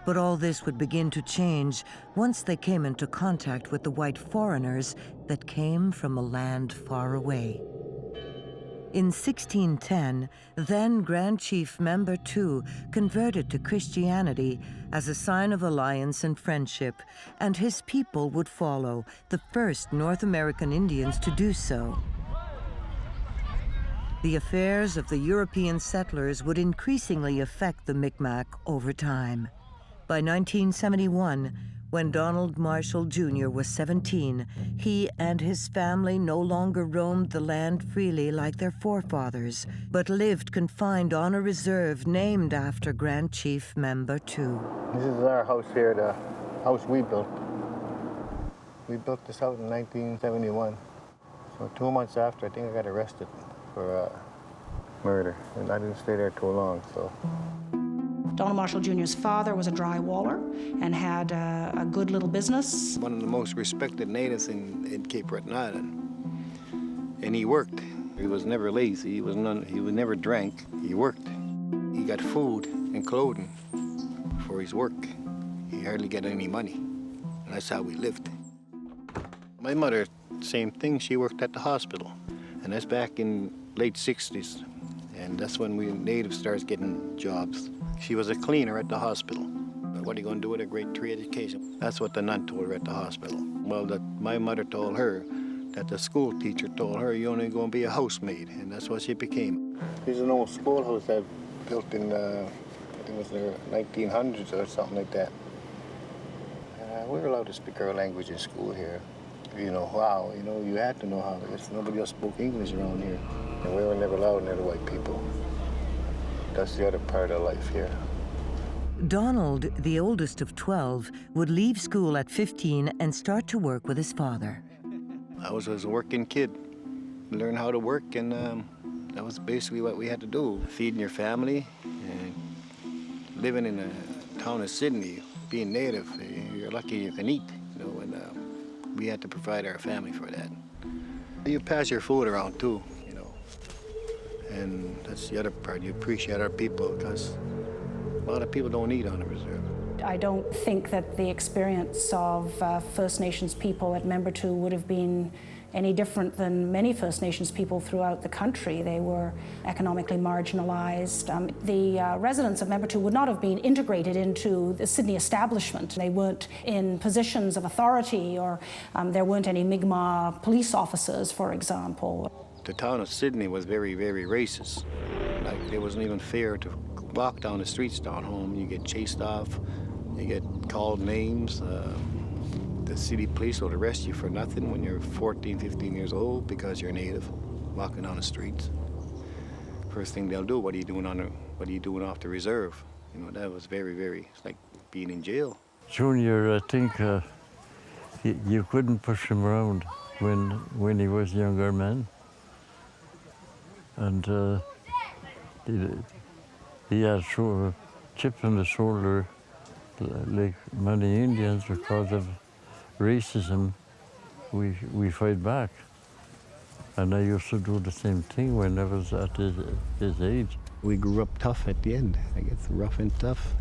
Speaker 1: But all this would begin to change once they came into contact with the white foreigners that came from a land far away. In 1610, then Grand Chief Member II converted to Christianity as a sign of alliance and friendship, and his people would follow, the first North American Indians to do so. The affairs of the European settlers would increasingly affect the Mi'kmaq over time. By 1971, when Donald Marshall Jr. was 17, he and his family no longer roamed the land freely like their forefathers, but lived confined on a reserve named after Grand Chief Member II.
Speaker 13: This is our house here, the house we built. We built this out in 1971. So 2 months after, I think I got arrested for murder, and I didn't stay there too long, so.
Speaker 14: Donald Marshall Jr.'s father was a drywaller and had a good little business.
Speaker 13: One of the most respected natives in Cape Breton Island. And he worked. He was never lazy. He never drank. He worked. He got food and clothing for his work. He hardly got any money. And that's how we lived. My mother, same thing. She worked at the hospital. And that's back in late 60s. And that's when we natives started getting jobs. She was a cleaner at the hospital. But what are you going to do with a grade 3 education? That's what the nun told her at the hospital. Well, my mother told her that the school teacher told her you're only going to be a housemaid, and that's what she became. There's an old schoolhouse that built in, I think it was the 1900s or something like that. We were allowed to speak our language in school here. You know, you had to know how, because nobody else spoke English around here. And we were never allowed near the white people. That's the other part of life here.
Speaker 1: Donald, the oldest of 12, would leave school at 15 and start to work with his father.
Speaker 13: I was a working kid. Learn how to work, and that was basically what we had to do. Feeding your family, and living in the town of Sydney, being native, you're lucky you can eat, you know, and we had to provide our family for that. You pass your food around too, you know, and that's the other part. You appreciate our people, because a lot of people don't eat on the reserve.
Speaker 14: I don't think that the experience of First Nations people at Membertou would have been any different than many First Nations people throughout the country. They were economically marginalized. The residents of Membertou would not have been integrated into the Sydney establishment. They weren't in positions of authority, or there weren't any Mi'kmaq police officers, for example.
Speaker 13: The town of Sydney was very, very racist. Like, it wasn't even fair to walk down the streets down home. You get chased off, you get called names. The city police will arrest you for nothing when you're 14, 15 years old because you're native, walking down the streets. First thing they'll do, what are you doing off the reserve? You know, that was very, very, it's like being in jail.
Speaker 15: Junior, I think you couldn't push him around when he was a younger man. And he had chips on the shoulder like many Indians because of racism. We fight back. And I used to do the same thing when I was at his age.
Speaker 13: We grew up tough at the end, I guess, rough and tough.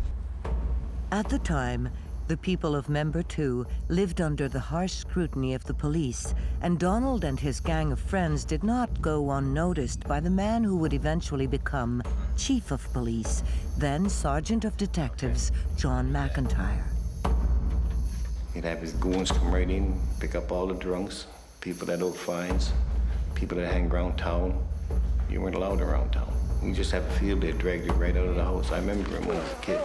Speaker 1: At the time, the people of Membertou lived under the harsh scrutiny of the police, and Donald and his gang of friends did not go unnoticed by the man who would eventually become Chief of Police, then Sergeant of Detectives, John McIntyre.
Speaker 13: He'd have his goons come right in, pick up all the drunks, people that owed fines, people that hang around town. You weren't allowed around town. You just have a field day, dragged you right out of the house. I remember him when I was a kid.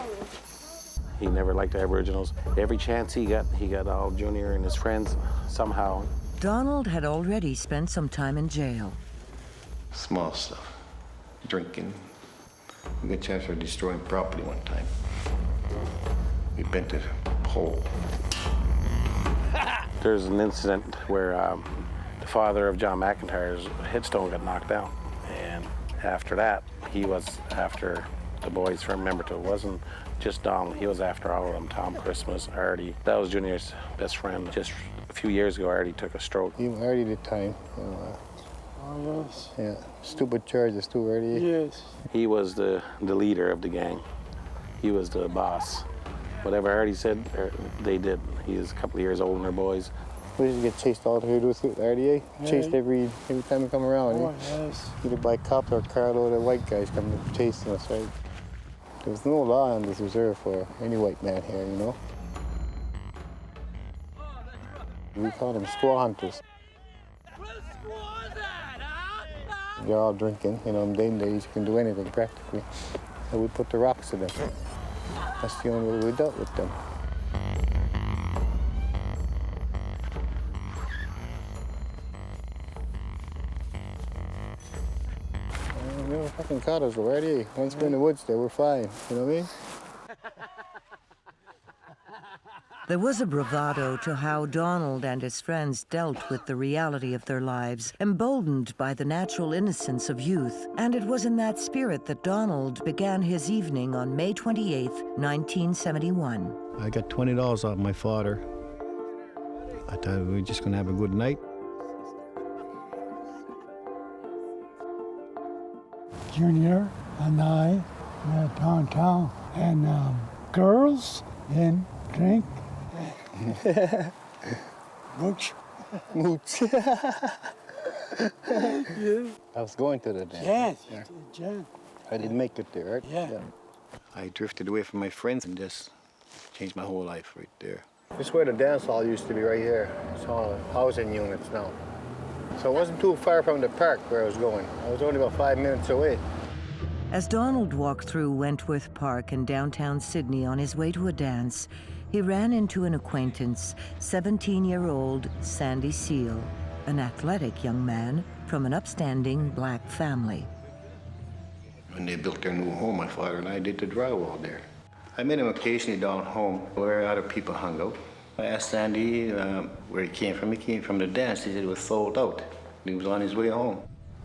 Speaker 16: He never liked the Aboriginals. Every chance he got all Junior and his friends somehow.
Speaker 1: Donald had already spent some time in jail.
Speaker 13: Small stuff, drinking. We got a chance for destroying property one time. We bent a pole.
Speaker 16: There's an incident where the father of John McIntyre's headstone got knocked down. And after that, he was after the boys from Membertou. It wasn't just Donald, he was after all of them. Tom, Christmas, Artie. That was Junior's best friend. Just a few years ago, Artie took a stroke.
Speaker 13: Even Artie did time.
Speaker 17: Oh, yes.
Speaker 13: Yeah, stupid charges too, Artie.
Speaker 17: Yes.
Speaker 16: He was the leader of the gang. He was the boss. Whatever Artie said, they did. He was a couple of years older than their boys.
Speaker 13: We used to get chased all through with Artie, eh?
Speaker 17: Yeah.
Speaker 13: Chased every time we come around.
Speaker 17: Oh,
Speaker 13: eh?
Speaker 17: yes.
Speaker 13: Either by cops or carload of white guys coming chasing us, right? There was no law on this reserve for any white man here, you know? We call them squaw hunters. They're all drinking, you know, in them days you can do anything practically. So we put the rocks to them. That's the only way we dealt with them. They never fucking caught us already. Once we're in the woods there, we're fine, you know what I mean?
Speaker 1: There was a bravado to how Donald and his friends dealt with the reality of their lives, emboldened by the natural innocence of youth. And it was in that spirit that Donald began his evening on May 28, 1971.
Speaker 13: I got $20 off my father. I thought we were just gonna have a good night.
Speaker 17: Junior and I met downtown, and girls and drink. Mooch.
Speaker 13: Mooch.
Speaker 17: Yeah.
Speaker 13: I was going to the dance.
Speaker 17: Yes,
Speaker 13: Yeah.
Speaker 17: Jan.
Speaker 13: I didn't make it there, right?
Speaker 17: Yeah.
Speaker 13: I drifted away from my friends and just changed my whole life right there. This is where the dance hall used to be, right here. It's all housing units now. So it wasn't too far from the park where I was going. I was only about 5 minutes away.
Speaker 1: As Donald walked through Wentworth Park in downtown Sydney on his way to a dance, he ran into an acquaintance, 17-year-old Sandy Seal, an athletic young man from an upstanding black family.
Speaker 13: When they built their new home, my father and I did the drywall there. I met him occasionally down home where other people hung out. I asked Sandy where he came from. He came from the dance. He said it was sold out. He was on his way home.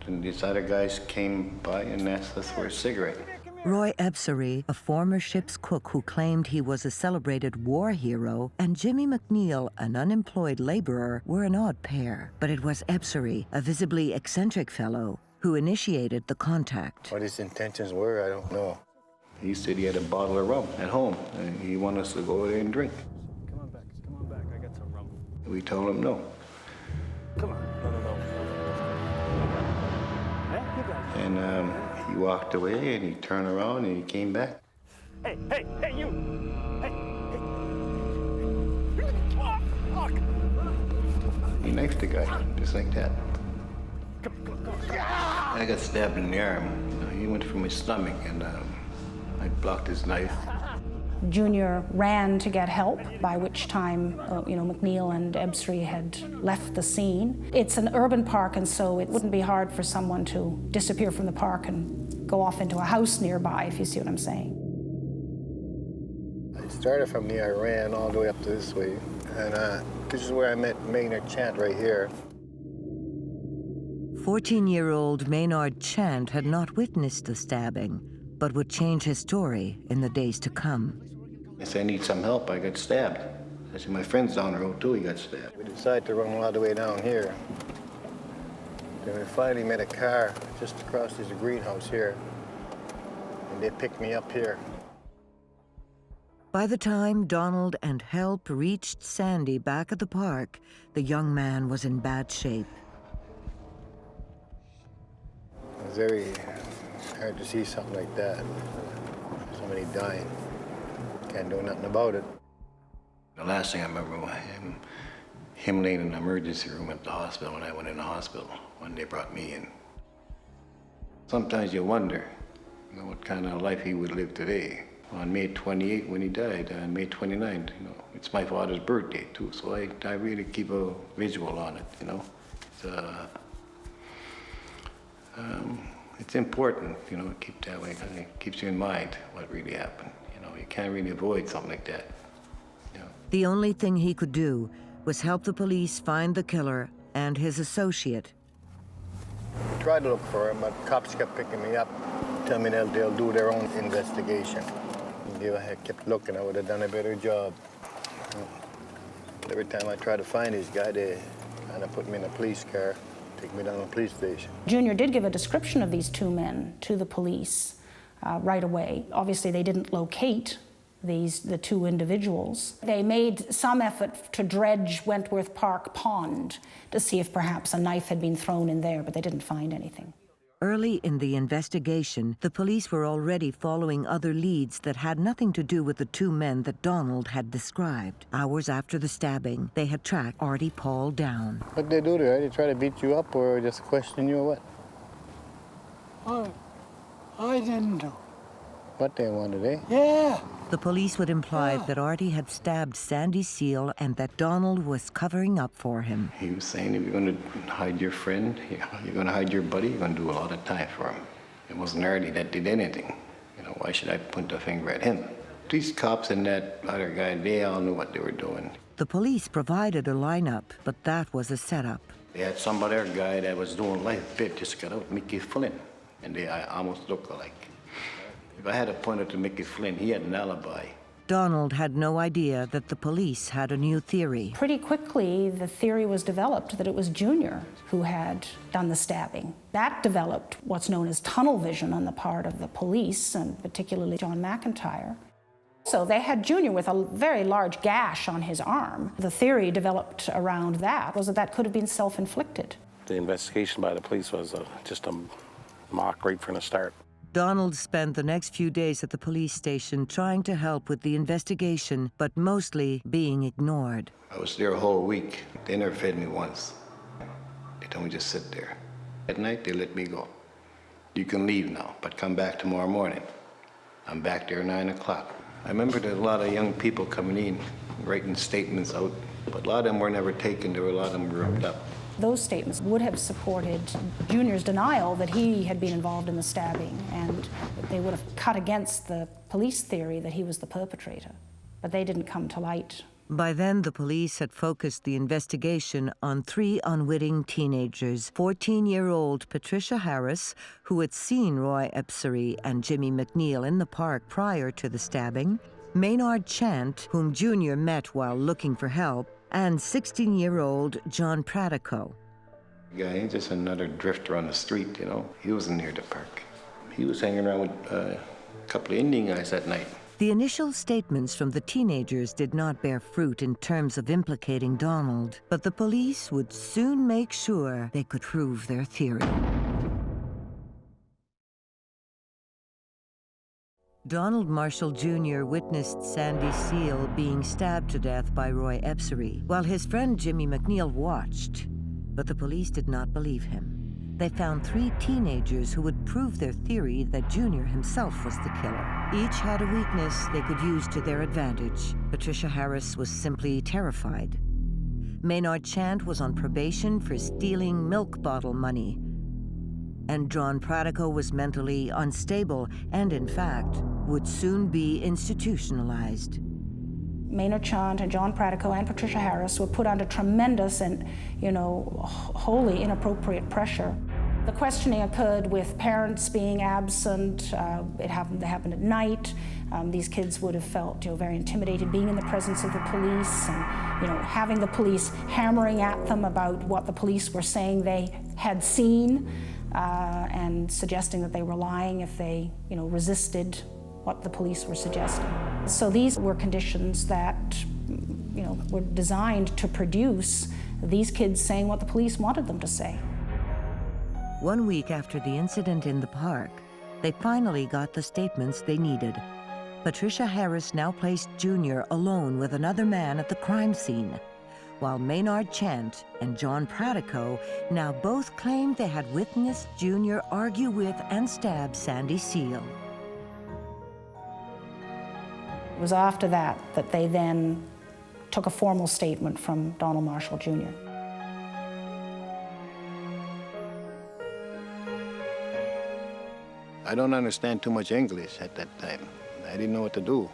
Speaker 13: And these other guys came by and asked us for a cigarette.
Speaker 1: Roy Ebsery, a former ship's cook who claimed he was a celebrated war hero, and Jimmy McNeil, an unemployed laborer, were an odd pair. But it was Ebsery, a visibly eccentric fellow, who initiated the contact.
Speaker 13: What his intentions were, I don't know. He said he had a bottle of rum at home, and he wanted us to go there and drink.
Speaker 18: Come on back, I got some rum.
Speaker 13: We told him no.
Speaker 18: Come on, no.
Speaker 13: And he walked away, and he turned around, and he came back.
Speaker 18: Hey, you! Hey! Fuck!
Speaker 13: He knifed the guy, just like that. I got stabbed in the arm. He went for my stomach, and I blocked his knife.
Speaker 14: Junior ran to get help, by which time, McNeil and Ebsery had left the scene. It's an urban park, and so it wouldn't be hard for someone to disappear from the park and go off into a house nearby, if you see what I'm saying.
Speaker 13: I started from there, I ran all the way up to this way, and this is where I met Maynard Chant right here.
Speaker 1: 14-year-old Maynard Chant had not witnessed the stabbing, but would change his story in the days to come.
Speaker 13: I said, I need some help, I got stabbed. I said, my friend's down the road too, he got stabbed. We decided to run all the way down here. Then we finally met a car just across this greenhouse here, and they picked me up here.
Speaker 1: By the time Donald and help reached Sandy back at the park, the young man was in bad shape.
Speaker 13: It was very hard to see something like that. Somebody dying. Can't do nothing about it. The last thing I remember was him laying in the emergency room at the hospital when I went in the hospital, when they brought me in. Sometimes you wonder, what kind of life he would live today. On May 28, when he died, on May 29th, it's my father's birthday too, so I really keep a visual on it, It's important, to keep that way, because it keeps you in mind what really happened. You can't really avoid something like that.
Speaker 1: The only thing he could do was help the police find the killer and his associate.
Speaker 13: I tried to look for him, but cops kept picking me up, telling me they'll do their own investigation. If I had kept looking, I would have done a better job. Every time I tried to find this guy, they kind of put me in a police car, take me down to the police station.
Speaker 14: Junior did give a description of these two men to the police right away. Obviously, they didn't locate the two individuals. They made some effort to dredge Wentworth Park Pond to see if perhaps a knife had been thrown in there, but they didn't find anything.
Speaker 1: Early in the investigation, the police were already following other leads that had nothing to do with the two men that Donald had described. Hours after the stabbing, they had tracked Artie Paul down.
Speaker 13: What'd they do there? They try to beat you up or just question you or what?
Speaker 17: I didn't know.
Speaker 13: What they wanted, eh?
Speaker 17: Yeah.
Speaker 1: The police would imply that Artie had stabbed Sandy Seal and that Donald was covering up for him.
Speaker 13: He was saying if you're going to hide your friend, you're going to hide your buddy, you're going to do a lot of time for him. It wasn't Artie that did anything. Why should I point the finger at him? These cops and that other guy, they all knew what they were doing.
Speaker 1: The police provided a lineup, but that was a setup.
Speaker 13: They had some other guy that was doing life bit, just got out, Mickey Flynn, and they almost looked alike. If I had a pointer to Mickey Flynn, he had an alibi.
Speaker 1: Donald had no idea that the police had a new theory.
Speaker 14: Pretty quickly, the theory was developed that it was Junior who had done the stabbing. That developed what's known as tunnel vision on the part of the police, and particularly John McIntyre. So they had Junior with a very large gash on his arm. The theory developed around that was that could have been self-inflicted.
Speaker 16: The investigation by the police was just a mock right from the start.
Speaker 1: Donald spent the next few days at the police station trying to help with the investigation, but mostly being ignored.
Speaker 13: I was there a whole week. They never fed me once. They told me just sit there. At night, they let me go. You can leave now, but come back tomorrow morning. I'm back there at 9 o'clock. I remember there were a lot of young people coming in, writing statements out, but a lot of them were never taken. There were a lot of them ripped up.
Speaker 14: Those statements would have supported Junior's denial that he had been involved in the stabbing, and they would have cut against the police theory that he was the perpetrator. But they didn't come to light.
Speaker 1: By then, the police had focused the investigation on 3 unwitting teenagers: 14-year-old Patricia Harris, who had seen Roy Epsery and Jimmy McNeil in the park prior to the stabbing; Maynard Chant, whom Junior met while looking for help; and 16-year-old John Pratico.
Speaker 13: Guy, he's just another drifter on the street, you know. He wasn't near the park. He was hanging around with a couple of Indian guys that night.
Speaker 1: The initial statements from the teenagers did not bear fruit in terms of implicating Donald, but the police would soon make sure they could prove their theory. Donald Marshall Jr. witnessed Sandy Seal being stabbed to death by Roy Epsery, while his friend Jimmy McNeil watched. But the police did not believe him. They found 3 teenagers who would prove their theory that Junior himself was the killer. Each had a weakness they could use to their advantage. Patricia Harris was simply terrified. Maynard Chant was on probation for stealing milk bottle money. And John Pratico was mentally unstable and, in fact, would soon be institutionalized.
Speaker 14: Maynard Chant and John Pratico and Patricia Harris were put under tremendous and, wholly inappropriate pressure. The questioning occurred with parents being absent. It happened at night. These kids would have felt, very intimidated being in the presence of the police, and, having the police hammering at them about what the police were saying they had seen, and suggesting that they were lying if they, resisted what the police were suggesting. So these were conditions that, were designed to produce these kids saying what the police wanted them to say.
Speaker 1: 1 week after the incident in the park, they finally got the statements they needed. Patricia Harris now placed Junior alone with another man at the crime scene, while Maynard Chant and John Pratico now both claimed they had witnessed Junior argue with and stab Sandy Seal.
Speaker 14: It was after that that they then took a formal statement from Donald Marshall Jr.
Speaker 13: I don't understand too much English at that time. I didn't know what to do.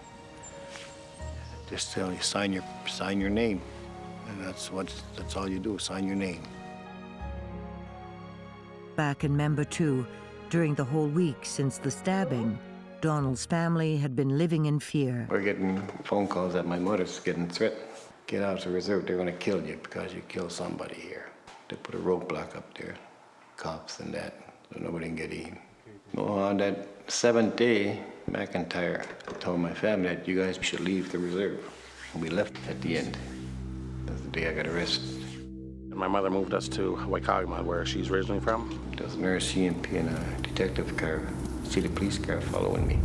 Speaker 13: Just tell you sign your name, and that's all you do, sign your name.
Speaker 1: Back in Member 2, during the whole week since the stabbing, Donald's family had been living in fear.
Speaker 13: We're getting phone calls that my mother's getting threatened. Get out of the reserve, they're gonna kill you because you killed somebody here. They put a roadblock up there, cops and that, so nobody can get in. Well, on that 7th day, McIntyre told my family that you guys should leave the reserve. And we left at the end. That's the day I got arrested.
Speaker 16: My mother moved us to Waikagama, where she's originally from.
Speaker 13: There was an RCMP and a detective car, city police car following me.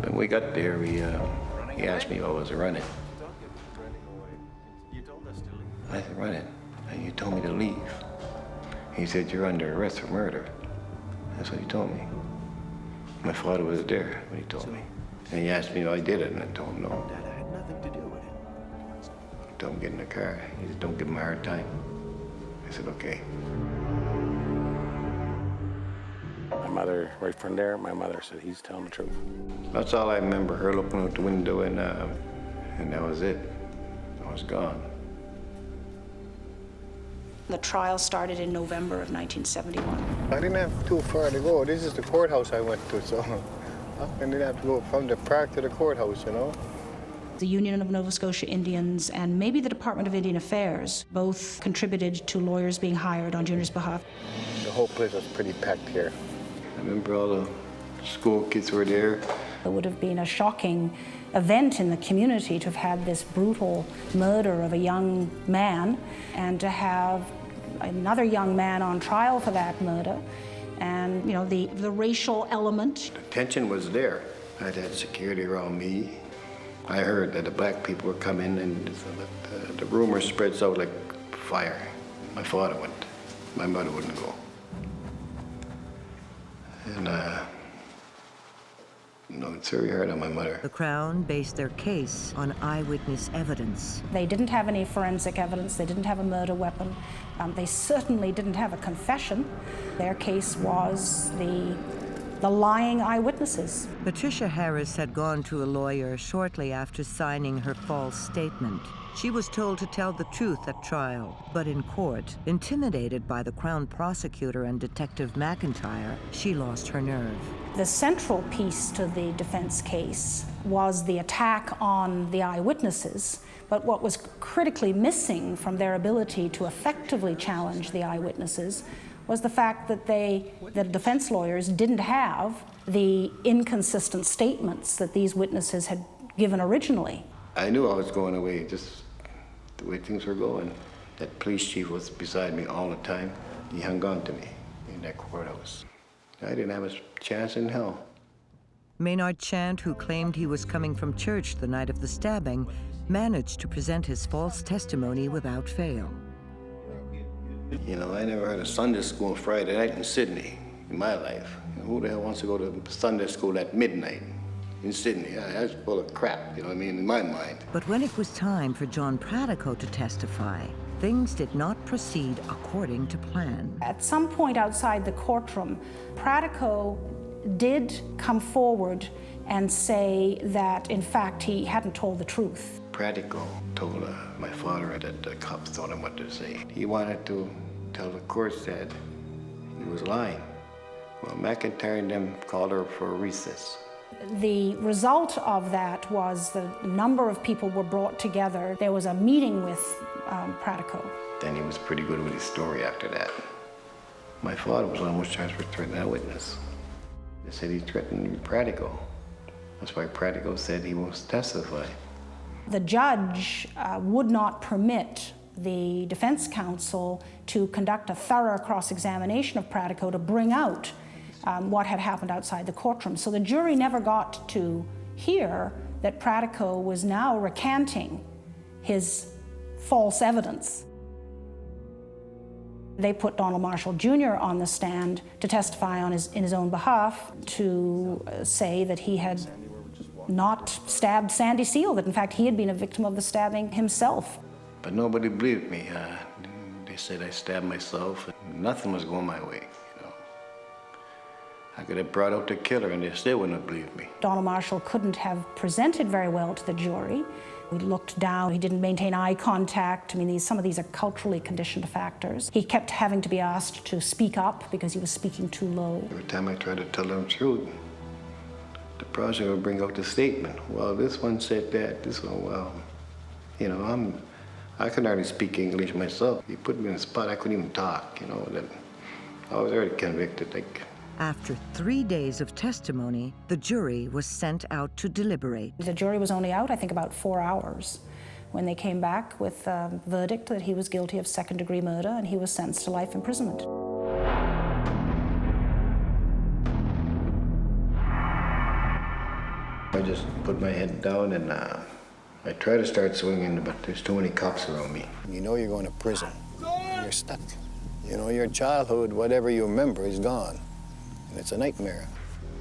Speaker 13: When we got there, he asked me if I was running. I said, running? And you told me to leave. He said, you're under arrest for murder. That's what he told me. My father was there when he told me. And he asked me if I did it, and I told him no.
Speaker 18: Dad, I had nothing to do with it.
Speaker 13: I told him get in the car. He said, don't give him a hard time. I said, okay.
Speaker 16: My mother, right from there, my mother said, he's telling the truth.
Speaker 13: That's all I remember, her looking out the window, and that was it. I was gone.
Speaker 14: The trial started in November of 1971.
Speaker 19: I didn't have too far to go. This is the courthouse I went to, so I didn't have to go from the park to the courthouse,
Speaker 14: The Union of Nova Scotia Indians and maybe the Department of Indian Affairs both contributed to lawyers being hired on Junior's behalf.
Speaker 19: The whole place was pretty packed here.
Speaker 13: I remember all the school kids were there.
Speaker 14: It would have been a shocking event in the community to have had this brutal murder of a young man and to have another young man on trial for that murder. And, you know, the racial element.
Speaker 19: The tension was there. I'd had security around me. I heard that the black people were coming, and the rumor spreads out like fire. My father went. My mother wouldn't go. And, it's very hard on my mother.
Speaker 1: The Crown based their case on eyewitness evidence.
Speaker 14: They didn't have any forensic evidence. They didn't have a murder weapon. They certainly didn't have a confession. Their case was the lying eyewitnesses.
Speaker 1: Patricia Harris had gone to a lawyer shortly after signing her false statement. She was told to tell the truth at trial, but in court, intimidated by the Crown prosecutor and Detective McIntyre, she lost her nerve.
Speaker 14: The central piece to the defense case was the attack on the eyewitnesses, but what was critically missing from their ability to effectively challenge the eyewitnesses was the fact that the defense lawyers didn't have the inconsistent statements that these witnesses had given originally.
Speaker 19: I knew I was going away, just the way things were going. That police chief was beside me all the time. He hung on to me in that courthouse. I didn't have a chance in hell.
Speaker 1: Maynard Chant, who claimed he was coming from church the night of the stabbing, managed to present his false testimony without fail.
Speaker 19: You know, I never heard of Sunday school on Friday night in Sydney in my life. Who the hell wants to go to Sunday school at midnight in Sydney? That's full of crap, you know what I mean, in my mind.
Speaker 1: But when it was time for John Pratico to testify, things did not proceed according to plan.
Speaker 14: At some point outside the courtroom, Pratico did come forward and say that, in fact, he hadn't told the truth.
Speaker 19: Pratico told my father that the cops told him what to say. He wanted to tell the courts that he was lying. Well, McIntyre and them called her for a recess.
Speaker 14: The result of that was that a number of people were brought together. There was a meeting with Pratico.
Speaker 19: Then he was pretty good with his story after that. My father was almost charged for threatening a witness. They said he threatened Pratico. That's why Pratico said he won't testify.
Speaker 14: The judge would not permit the defense counsel to conduct a thorough cross-examination of Pratico to bring out what had happened outside the courtroom. So the jury never got to hear that Pratico was now recanting his false evidence. They put Donald Marshall Jr. on the stand to testify in his own behalf to say that he had not stabbed Sandy Seal, that in fact he had been a victim of the stabbing himself.
Speaker 19: But nobody believed me. They said I stabbed myself. Nothing was going my way, you know. I could have brought out the killer and they still wouldn't have believed me.
Speaker 14: Donald Marshall couldn't have presented very well to the jury. He looked down, he didn't maintain eye contact. I mean, some of these are culturally conditioned factors. He kept having to be asked to speak up because he was speaking too low.
Speaker 19: Every time I tried to tell them the truth, the prosecutor would bring out the statement. Well, this one said that, this one, well, you know, I could hardly speak English myself. He put me in a spot I couldn't even talk, you know, that I was already convicted.
Speaker 1: After 3 days of testimony, the jury was sent out to deliberate.
Speaker 14: The jury was only out, I think, about 4 hours when they came back with a verdict that he was guilty of second-degree murder and he was sentenced to life imprisonment.
Speaker 19: I just put my head down and I try to start swinging, but there's too many cops around me.
Speaker 20: You know you're going to prison. You're stuck. You know, your childhood, whatever you remember, is gone. And it's a nightmare.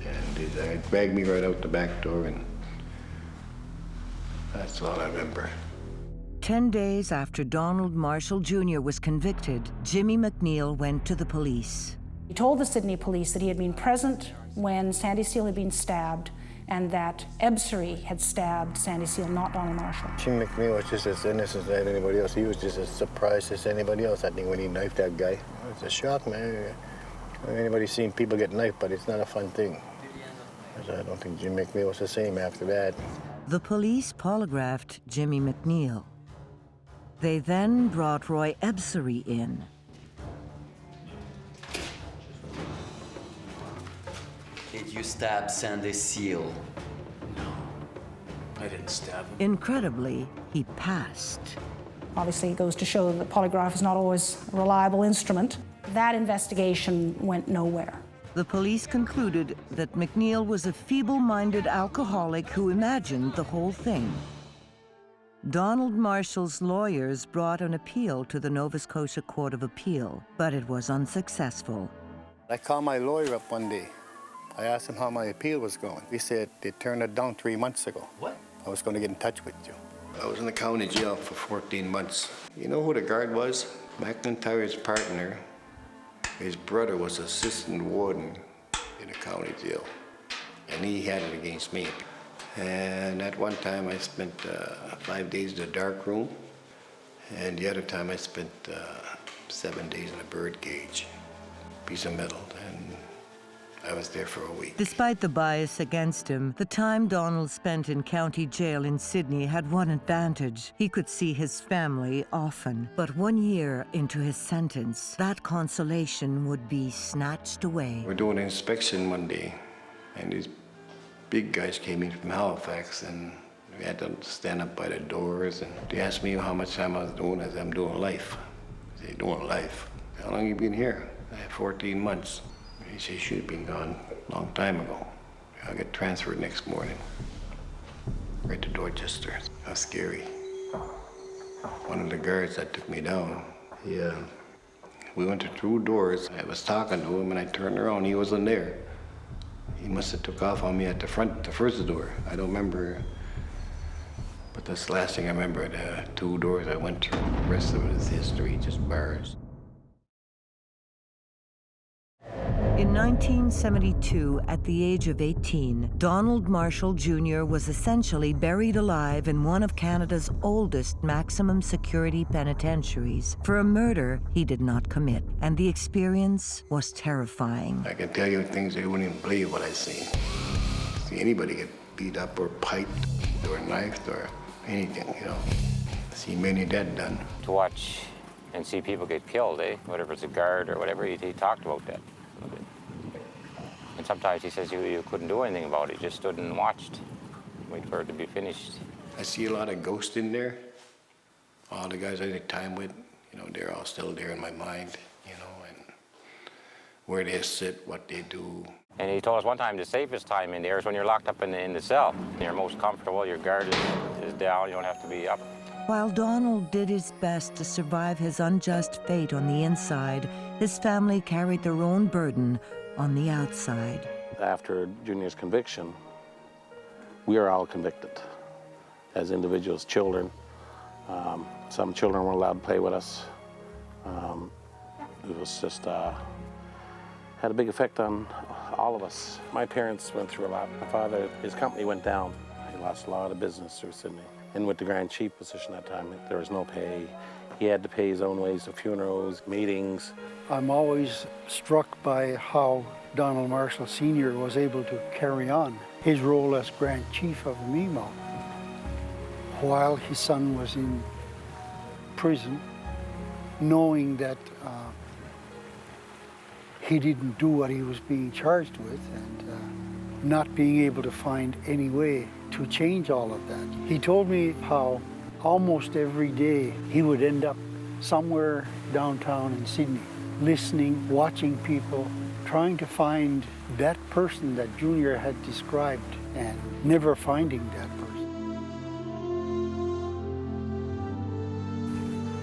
Speaker 19: And they dragged me right out the back door, and that's all I remember.
Speaker 1: 10 days after Donald Marshall Jr. was convicted, Jimmy McNeil went to the police.
Speaker 14: He told the Sydney police that he had been present when Sandy Seal had been stabbed and that Ebsary had stabbed Sandy Seal, not Donald Marshall.
Speaker 20: Jim McNeil was just as innocent as anybody else. He was just as surprised as anybody else, I think, when he knifed that guy. It's a shock, man. Anybody's seen people get knifed, but it's not a fun thing. I don't think Jim McNeil was the same after that.
Speaker 1: The police polygraphed Jimmy McNeil. They then brought Roy Ebsary in.
Speaker 21: Did you stab Sandy Seal?
Speaker 18: I didn't stab him.
Speaker 1: Incredibly, he passed.
Speaker 14: Obviously, it goes to show that the polygraph is not always a reliable instrument. That investigation went nowhere.
Speaker 1: The police concluded that McNeil was a feeble-minded alcoholic who imagined the whole thing. Donald Marshall's lawyers brought an appeal to the Nova Scotia Court of Appeal, but it was unsuccessful.
Speaker 13: I called my lawyer up one day. I asked him how my appeal was going. He said they turned it down 3 months ago.
Speaker 18: What?
Speaker 13: I was going to get in touch with you.
Speaker 19: I was in the county jail for 14 months. You know who the guard was? McIntyre's partner. His brother was assistant warden in the county jail, and he had it against me. And at one time I spent 5 days in the dark room, and the other time I spent 7 days in a bird cage, piece of metal, and I was there for a week.
Speaker 1: Despite the bias against him, the time Donald spent in county jail in Sydney had one advantage. He could see his family often. But 1 year into his sentence, that consolation would be snatched away.
Speaker 19: We're doing an inspection one day, and these big guys came in from Halifax, and we had to stand up by the doors, and they asked me how much time I was doing. I said, I'm doing life. I said, doing life? How long have you been here? I had 14 months. He said, you should have been gone a long time ago. I got transferred next morning, right to Dorchester. How scary. One of the guards that took me down, we went through doors. I was talking to him, and I turned around. He wasn't there. He must have took off on me at the front, the first door. I don't remember, but that's the last thing I remember. The 2 doors I went through. The rest of it is history, just bars.
Speaker 1: In 1972, at the age of 18, Donald Marshall Jr. was essentially buried alive in one of Canada's oldest maximum security penitentiaries for a murder he did not commit, and the experience was terrifying.
Speaker 19: I can tell you things you wouldn't even believe what I've seen. See anybody get beat up or piped or knifed or anything, you know. I see many dead done.
Speaker 21: To watch and see people get killed, whatever it's a guard or whatever, he talked about that. And sometimes he says you couldn't do anything about it, you just stood and watched, wait for it to be finished.
Speaker 19: I see a lot of ghosts in there. All the guys I had time with, you know, they're all still there in my mind, you know, and where they sit, what they do.
Speaker 21: And he told us one time the safest time in there is when you're locked up in the cell. You're most comfortable, your guard is down, you don't have to be up.
Speaker 1: While Donald did his best to survive his unjust fate on the inside, his family carried their own burden on the outside.
Speaker 16: After Junior's conviction, we are all convicted as individuals, children. Some children were allowed to play with us. It was just, had a big effect on all of us. My parents went through a lot. My father, his company went down. He lost a lot of business through Sydney. And with the Grand Chief position at that time, there was no pay. He had to pay his own ways to funerals, meetings.
Speaker 17: I'm always struck by how Donald Marshall Sr. was able to carry on his role as Grand Chief of Mi'kmaq while his son was in prison, knowing that he didn't do what he was being charged with, and not being able to find any way to change all of that. He told me how almost every day he would end up somewhere downtown in Sydney, listening, watching people, trying to find that person that Junior had described and never finding that person.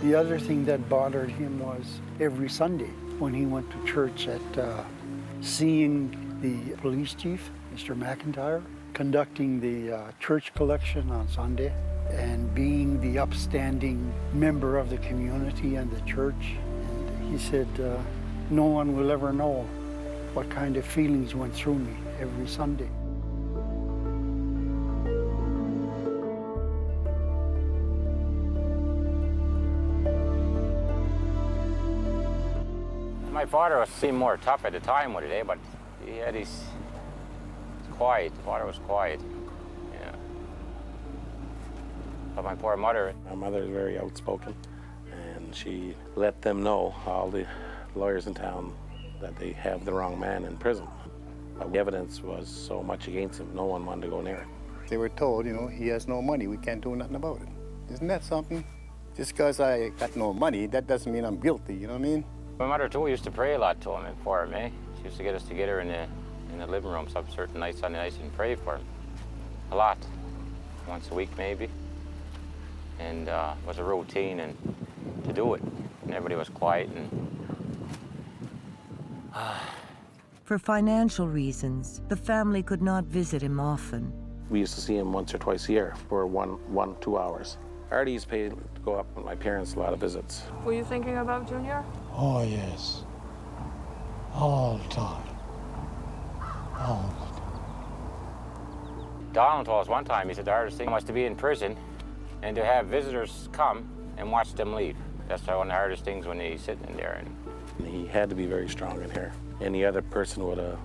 Speaker 17: The other thing that bothered him was every Sunday when he went to church seeing the police chief, Mr. McIntyre, conducting the church collection on Sunday, and being the upstanding member of the community and the church. And he said, no one will ever know what kind of feelings went through me every Sunday.
Speaker 21: My father seemed more tough at the time with it, but he had his quiet. Father was quiet. Yeah. But my poor mother.
Speaker 16: My mother is very outspoken, and she let them know, all the lawyers in town, that they have the wrong man in prison. But the evidence was so much against him, no one wanted to go near it.
Speaker 20: They were told, you know, he has no money, we can't do nothing about it. Isn't that something? Just because I got no money, that doesn't mean I'm guilty, you know what I mean?
Speaker 21: My mother too used to pray a lot to him and for him, eh? She used to get us together in the living room some certain nights, Sunday nights, and pray for him. A lot. Once a week maybe. And it was a routine and to do it. And everybody was quiet and
Speaker 1: For financial reasons, the family could not visit him often.
Speaker 16: We used to see him once or twice a year for 2 hours. I already used to pay to go up with my parents a lot of visits.
Speaker 3: Were you thinking about Junior?
Speaker 22: Oh, yes. All the time. All the time.
Speaker 21: Donald told us one time, he said the hardest thing was to be in prison and to have visitors come and watch them leave. That's one of the hardest things when he's sitting in there.
Speaker 16: And he had to be very strong in here. Any other person would have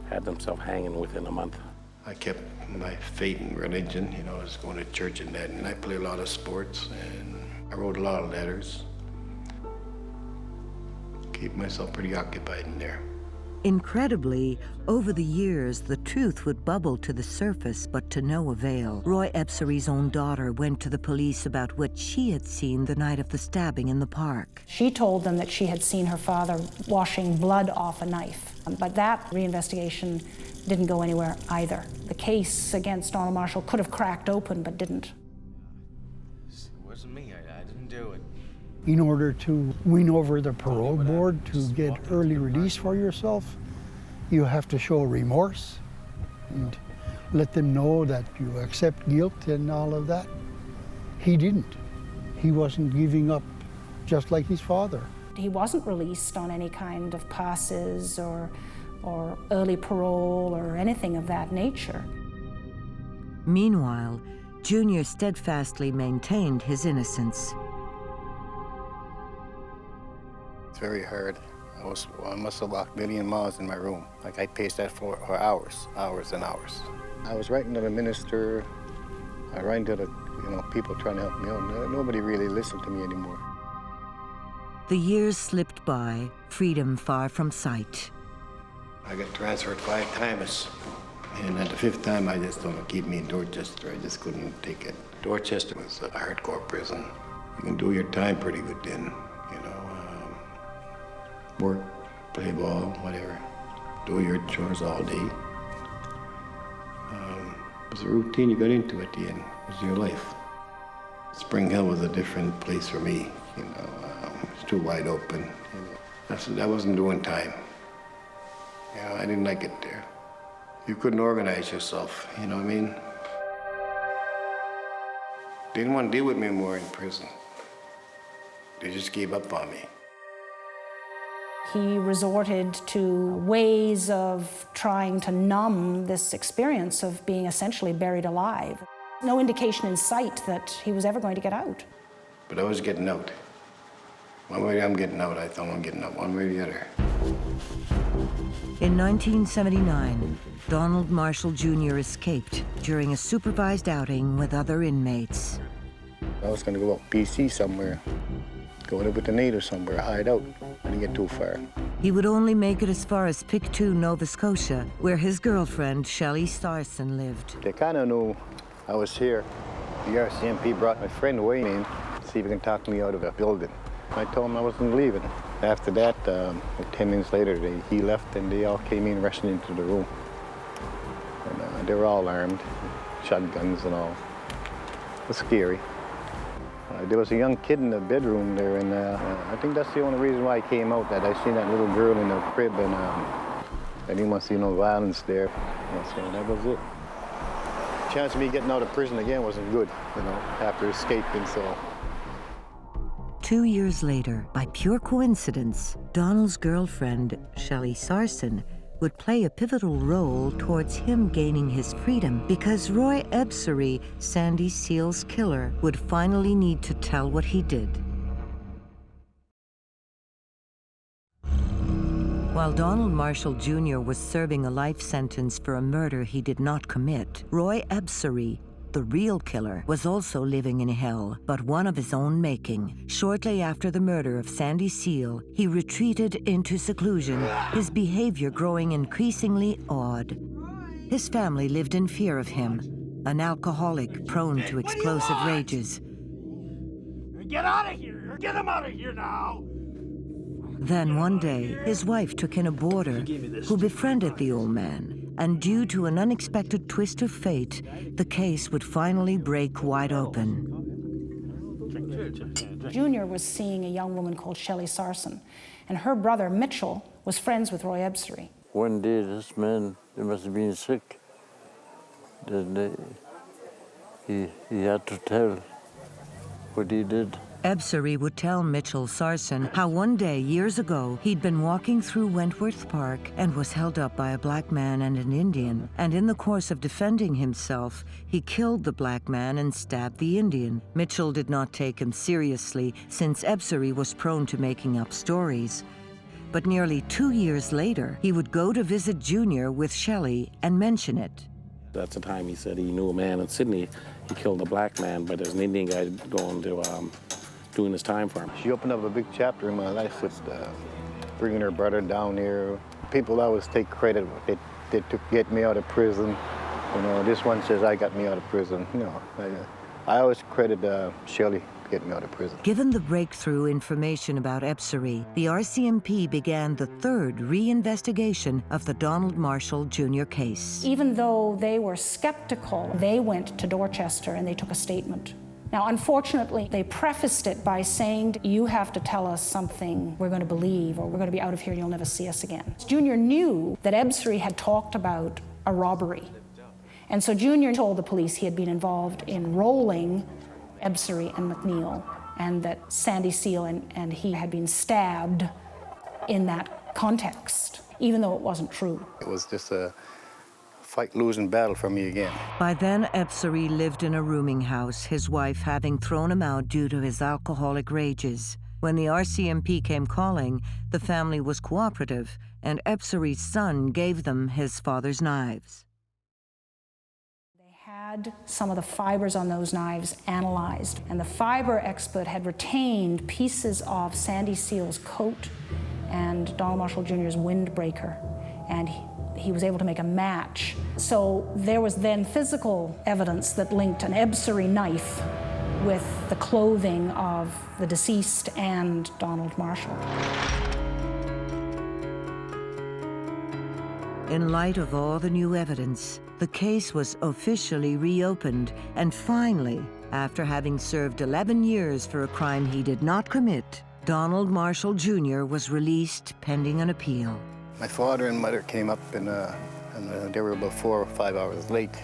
Speaker 16: had themselves hanging within a month.
Speaker 19: I kept my faith in religion, you know, I was going to church and that, and I played a lot of sports, and I wrote a lot of letters. Keep myself pretty occupied in there.
Speaker 1: Incredibly, over the years, the truth would bubble to the surface, but to no avail. Roy Ebsery's own daughter went to the police about what she had seen the night of the stabbing in the park.
Speaker 14: She told them that she had seen her father washing blood off a knife, but that reinvestigation didn't go anywhere either. The case against Donald Marshall could have cracked open, but didn't.
Speaker 18: It wasn't me, I didn't do it.
Speaker 17: In order to win over the parole board to get early release for yourself, you have to show remorse and let them know that you accept guilt and all of that. He didn't. He wasn't giving up, just like his father.
Speaker 14: He wasn't released on any kind of passes or early parole or anything of that nature.
Speaker 1: Meanwhile, Junior steadfastly maintained his innocence.
Speaker 20: It's very hard. I must have walked a million miles in my room. Like I paced that for hours and hours. I was writing to the minister. I writing to the people trying to help me out. Nobody really listened to me anymore.
Speaker 1: The years slipped by, freedom far from sight.
Speaker 19: I got transferred 5 times, and at the 5th time, I just don't keep me in Dorchester. I just couldn't take it. Dorchester was a hardcore prison. You can do your time pretty good then, work, play ball, whatever. Do your chores all day. It was a routine you got into at the end. It was your life. Spring Hill was a different place for me, it's too wide open. I wasn't doing time. I didn't like it there. You couldn't organize yourself, you know what I mean? They didn't want to deal with me more in prison. They just gave up on me.
Speaker 14: He resorted to ways of trying to numb this experience of being essentially buried alive. No indication in sight that he was ever going to get out.
Speaker 19: But I was getting out. One way I'm getting out, I thought I'm getting out, one way or the other.
Speaker 1: In 1979, Donald Marshall Jr. escaped during a supervised outing with other inmates.
Speaker 20: I was going to go out BC somewhere, go live with the natives somewhere, hide out. I didn't get too far.
Speaker 1: He would only make it as far as Pictou, Nova Scotia, where his girlfriend, Shelley Sarson, lived.
Speaker 20: They kind of knew I was here. The RCMP brought my friend Wayne in to see if he can talk me out of the building. I told him I wasn't leaving. After that, 10 minutes later, he left and they all came in rushing into the room. And they were all armed, shotguns and all. It was scary. There was a young kid in the bedroom there, and I think that's the only reason why I came out, that I seen that little girl in the crib, and I didn't want to see no violence there. So that was it. The chance of me getting out of prison again wasn't good, after escaping, so.
Speaker 1: 2 years later, by pure coincidence, Donald's girlfriend, Shelley Sarson, would play a pivotal role towards him gaining his freedom because Roy Ebsery, Sandy Seal's killer, would finally need to tell what he did. While Donald Marshall Jr. was serving a life sentence for a murder he did not commit, Roy Ebsery, the real killer, was also living in hell, but one of his own making. Shortly after the murder of Sandy Seal, he retreated into seclusion, his behavior growing increasingly odd. His family lived in fear of him, an alcoholic prone to explosive rages.
Speaker 3: Get out of here! Get him out of here now!
Speaker 1: Then one day, his wife took in a boarder who befriended the old man, and due to an unexpected twist of fate, the case would finally break wide open.
Speaker 14: Junior was seeing a young woman called Shelley Sarson, and her brother, Mitchell, was friends with Roy Ebsery.
Speaker 15: One day, this man, he must have been sick. Then he had to tell what he did.
Speaker 1: Ebsery would tell Mitchell Sarson how one day, years ago, he'd been walking through Wentworth Park and was held up by a black man and an Indian. And in the course of defending himself, he killed the black man and stabbed the Indian. Mitchell did not take him seriously, since Ebsery was prone to making up stories. But nearly 2 years later, he would go to visit Junior with Shelley and mention it.
Speaker 16: At the time, he said he knew a man in Sydney. He killed a black man, but there's an Indian guy going to doing his time for him.
Speaker 20: She opened up a big chapter in my life with bringing her brother down here. People always take credit. They took get me out of prison. You know, this one says I got me out of prison. You know, I always credit Shelley getting me out of prison.
Speaker 1: Given the breakthrough information about Ebsery, the RCMP began the third reinvestigation of the Donald Marshall Jr. case.
Speaker 14: Even though they were skeptical, they went to Dorchester and they took a statement. Now, unfortunately, they prefaced it by saying, you have to tell us something we're going to believe, or we're going to be out of here and you'll never see us again. Junior knew that Ebsery had talked about a robbery. And so Junior told the police he had been involved in rolling Ebsery and McNeil, and that Sandy Seal and he had been stabbed in that context, even though it wasn't true.
Speaker 20: It was just a fight-losing battle for me again.
Speaker 1: By then, Ebsery lived in a rooming house, his wife having thrown him out due to his alcoholic rages. When the RCMP came calling, the family was cooperative, and Ebsery's son gave them his father's knives.
Speaker 14: They had some of the fibers on those knives analyzed, and the fiber expert had retained pieces of Sandy Seal's coat and Donald Marshall Jr.'s windbreaker, and he was able to make a match. So there was then physical evidence that linked an Ebsery knife with the clothing of the deceased and Donald Marshall.
Speaker 1: In light of all the new evidence, the case was officially reopened, and finally, after having served 11 years for a crime he did not commit, Donald Marshall Jr. was released pending an appeal.
Speaker 20: My father and mother came up and they were about 4 or 5 hours late.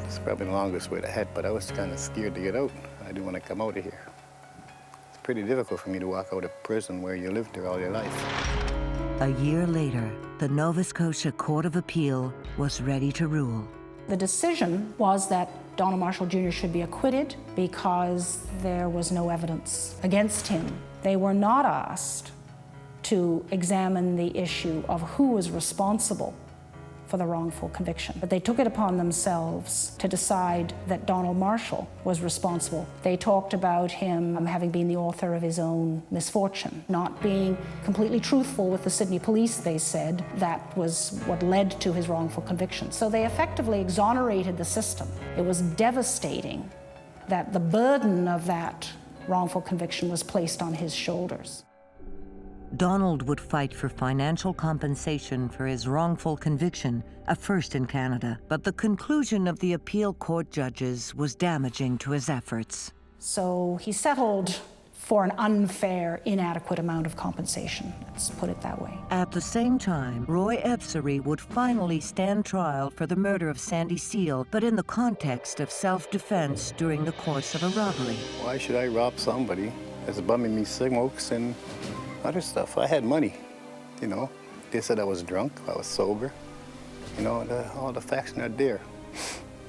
Speaker 20: It's probably the longest way to head, but I was kind of scared to get out. I didn't want to come out of here. It's pretty difficult for me to walk out of prison where you lived there all your life.
Speaker 1: A year later, the Nova Scotia Court of Appeal was ready to rule.
Speaker 14: The decision was that Donald Marshall Jr. should be acquitted because there was no evidence against him. They were not asked to examine the issue of who was responsible for the wrongful conviction. But they took it upon themselves to decide that Donald Marshall was responsible. They talked about him having been the author of his own misfortune, not being completely truthful with the Sydney police, they said. That was what led to his wrongful conviction. So they effectively exonerated the system. It was devastating that the burden of that wrongful conviction was placed on his shoulders.
Speaker 1: Donald would fight for financial compensation for his wrongful conviction, a first in Canada, but the conclusion of the appeal court judges was damaging to his efforts.
Speaker 14: So he settled for an unfair, inadequate amount of compensation, let's put it that way.
Speaker 1: At the same time, Roy Ebsery would finally stand trial for the murder of Sandy Seal, but in the context of self-defense during the course of a robbery.
Speaker 20: Why should I rob somebody that's bumming me smokes and other stuff? I had money, you know. They said I was drunk, I was sober. You know, all the facts are there.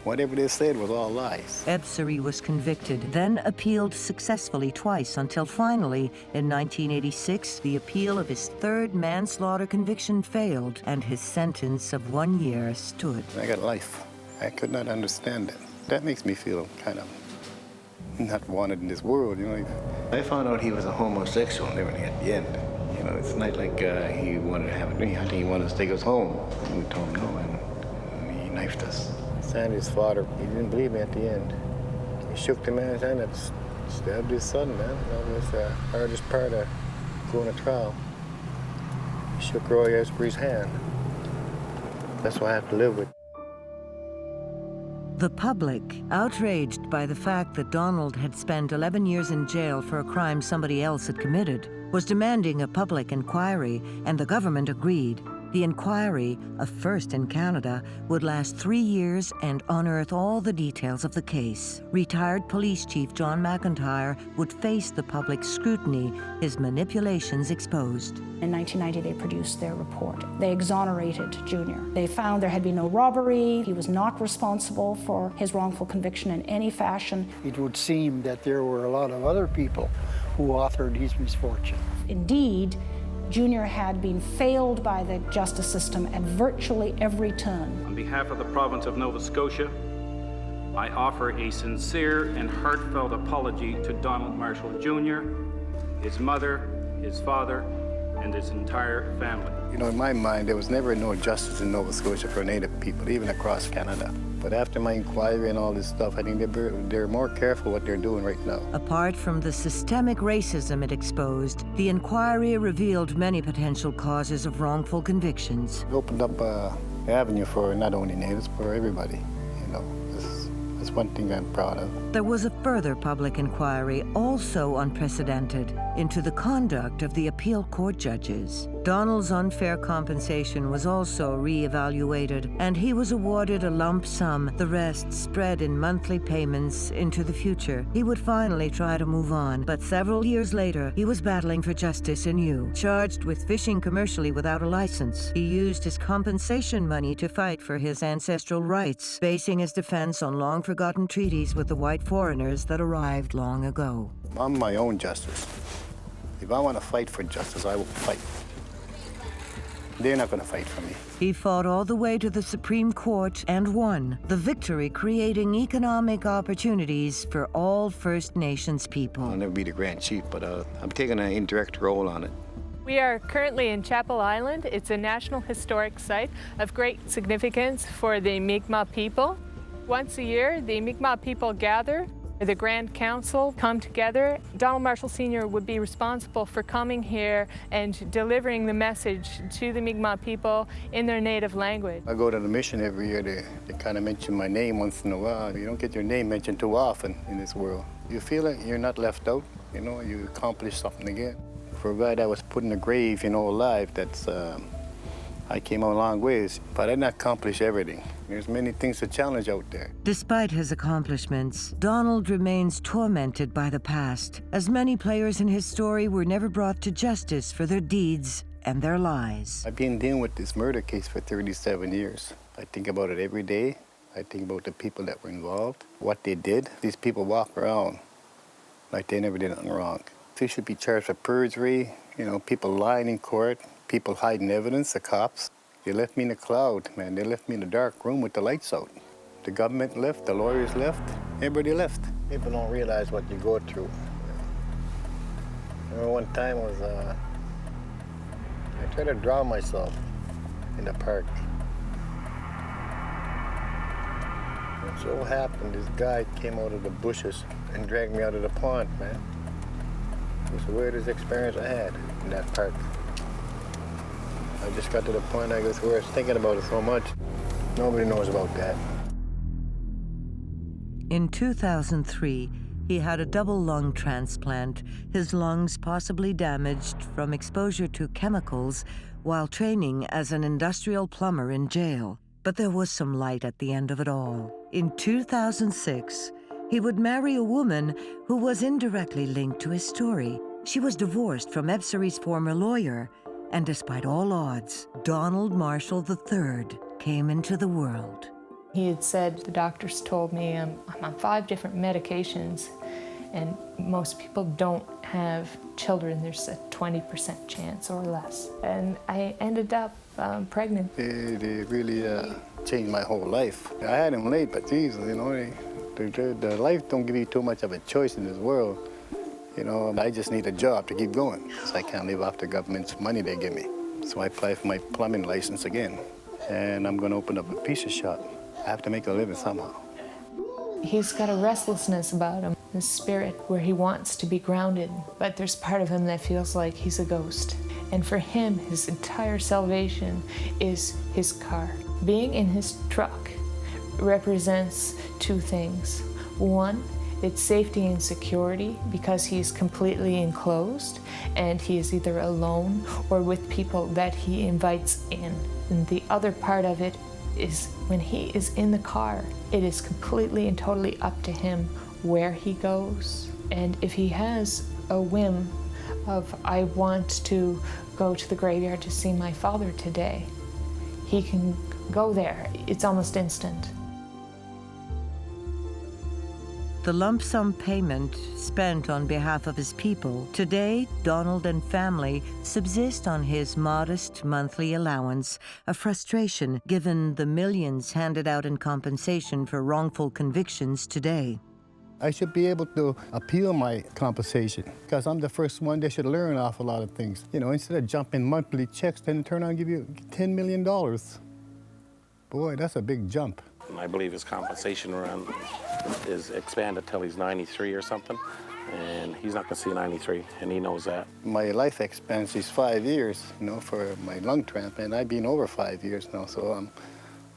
Speaker 20: Whatever they said was all lies.
Speaker 1: Ebsery was convicted, then appealed successfully twice until finally, in 1986, the appeal of his third manslaughter conviction failed and his sentence of 1 year stood.
Speaker 20: I got life. I could not understand it. That makes me feel kind of not wanted in this world, you know.
Speaker 19: I found out he was a homosexual and everything at the end. You know, it's not like he wanted to have me. I think he wanted to take us home. And we told him no, and he knifed us.
Speaker 20: Sandy's father, he didn't believe me at the end. He shook the man's hand and stabbed his son, man. That was the hardest part of going to trial. He shook Roy Esbury's hand. That's what I have to live with.
Speaker 1: The public, outraged by the fact that Donald had spent 11 years in jail for a crime somebody else had committed, was demanding a public inquiry, and the government agreed. The inquiry, a first in Canada, would last 3 years and unearth all the details of the case. Retired Police Chief John McIntyre would face the public scrutiny, his manipulations exposed.
Speaker 14: In 1990, they produced their report. They exonerated Junior. They found there had been no robbery. He was not responsible for his wrongful conviction in any fashion.
Speaker 17: It would seem that there were a lot of other people who authored his misfortune.
Speaker 14: Indeed, Junior had been failed by the justice system at virtually every turn.
Speaker 4: On behalf of the province of Nova Scotia, I offer a sincere and heartfelt apology to Donald Marshall Jr., his mother, his father, and his entire family.
Speaker 20: You know, in my mind, there was never no justice in Nova Scotia for Native people, even across Canada. But after my inquiry and all this stuff, I think they're more careful what they're doing right now.
Speaker 1: Apart from the systemic racism it exposed, the inquiry revealed many potential causes of wrongful convictions.
Speaker 20: It opened up an avenue for not only Natives, but for everybody. You know, that's one thing I'm proud of.
Speaker 1: There was a further public inquiry, also unprecedented, into the conduct of the appeal court judges. Donald's unfair compensation was also re-evaluated, and he was awarded a lump sum, the rest spread in monthly payments into the future. He would finally try to move on, but several years later, he was battling for justice anew. Charged with fishing commercially without a license, he used his compensation money to fight for his ancestral rights, basing his defense on long-forgotten treaties with the white foreigners that arrived long ago.
Speaker 20: I'm my own justice. If I want to fight for justice, I will fight. They're not going to fight for me.
Speaker 1: He fought all the way to the Supreme Court and won, the victory creating economic opportunities for all First Nations people.
Speaker 20: I'll never be the Grand Chief, but I'm taking an indirect role on it.
Speaker 5: We are currently in Chapel Island. It's a National Historic Site of great significance for the Mi'kmaq people. Once a year, the Mi'kmaq people gather. The Grand Council come together. Donald Marshall Sr. would be responsible for coming here and delivering the message to the Mi'kmaq people in their native language.
Speaker 20: I go to the mission every year. They kind of mention my name once in a while. You don't get your name mentioned too often in this world. You feel like you're not left out. You know, you accomplished something again. For a guy that was put in the grave, you know, alive, that's, I came a long ways, but I didn't accomplish everything. There's many things to challenge out there.
Speaker 1: Despite his accomplishments, Donald remains tormented by the past, as many players in his story were never brought to justice for their deeds and their lies.
Speaker 20: I've been dealing with this murder case for 37 years. I think about it every day. I think about the people that were involved, what they did. These people walk around like they never did nothing wrong. They should be charged for perjury, you know, people lying in court, people hiding evidence, the cops. They left me in a cloud, man. They left me in a dark room with the lights out. The government left, the lawyers left, everybody left. People don't realize what you go through. I remember one time I tried to drown myself in the park. It so happened, this guy came out of the bushes and dragged me out of the pond, man. It was the weirdest experience I had in that park. I just got to the point, I guess, where I was thinking about it so much. Nobody knows about that.
Speaker 1: In 2003, he had a double lung transplant, his lungs possibly damaged from exposure to chemicals while training as an industrial plumber in jail. But there was some light at the end of it all. In 2006, he would marry a woman who was indirectly linked to his story. She was divorced from Ebseri's former lawyer, and despite all odds, Donald Marshall III came into the world.
Speaker 5: He had said, the doctors told me I'm on 5 different medications, and most people don't have children. There's a 20% chance or less. And I ended up pregnant.
Speaker 20: They really changed my whole life. I had him late, but geez, you know, the life don't give you too much of a choice in this world. You know, I just need a job to keep going, because I can't live off the government's money they give me. So I applied for my plumbing license again, and I'm going to open up a pizza shop.
Speaker 13: I have to make a living somehow.
Speaker 5: He's got a restlessness about him, the spirit where he wants to be grounded, but there's part of him that feels like he's a ghost. And for him, his entire salvation is his car. Being in his truck represents two things. One, it's safety and security because he's completely enclosed and he is either alone or with people that he invites in. And the other part of it is when he is in the car, it is completely and totally up to him where he goes. And if he has a whim of, I want to go to the graveyard to see my father today, he can go there. It's almost instant.
Speaker 1: The lump sum payment spent on behalf of his people, today Donald and family subsist on his modest monthly allowance, a frustration given the millions handed out in compensation for wrongful convictions today.
Speaker 13: I should be able to appeal my compensation because I'm the first one. They should learn an awful lot of things. You know, instead of jumping monthly checks, then turn around and give you $10 million. Boy, that's a big jump.
Speaker 16: I believe his compensation run is expanded till he's 93 or something, and he's not gonna see 93, and he knows that.
Speaker 13: My life expectancy is 5 years, you know, for my lung transplant. I've been over 5 years now, so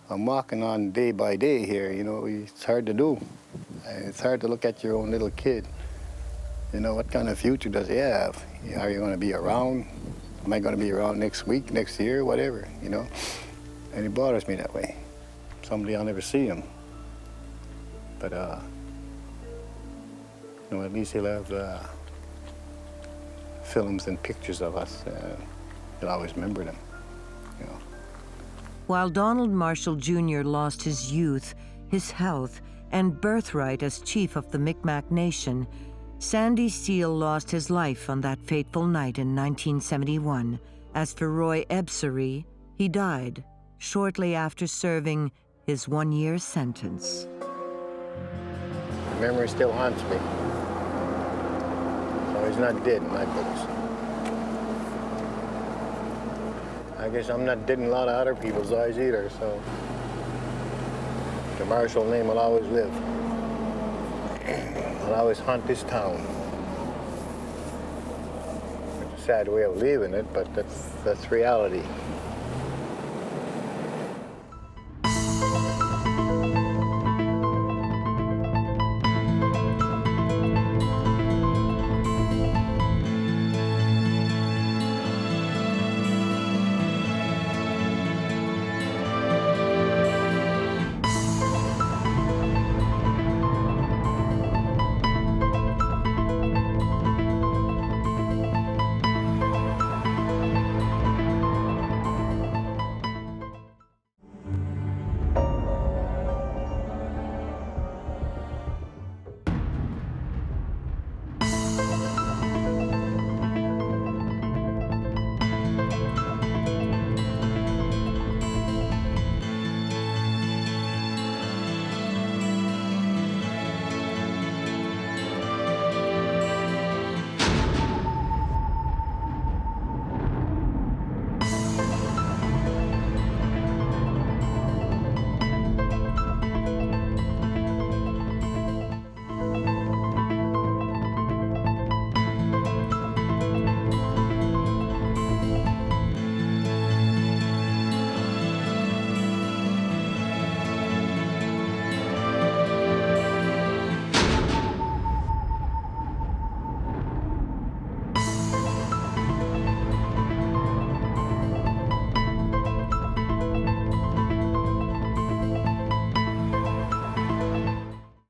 Speaker 13: I'm walking on day by day here. You know, it's hard to do. It's hard to look at your own little kid. You know, what kind of future does he have? Are you going to be around? Am I going to be around next week, next year, whatever, you know? And it bothers me that way. Someday I'll never see him. But, you know, at least he'll have films and pictures of us. He'll always remember them, you know.
Speaker 1: While Donald Marshall Jr. lost his youth, his health, and birthright as chief of the Mi'kmaq Nation, Sandy Steele lost his life on that fateful night in 1971. As for Roy Ebsary, he died shortly after serving his 1-year sentence.
Speaker 13: The memory still haunts me. So he's not dead in my books. I guess I'm not dead in a lot of other people's eyes either, so the Marshall name will always live. I'll always haunt this town. It's a sad way of leaving it, but that's reality.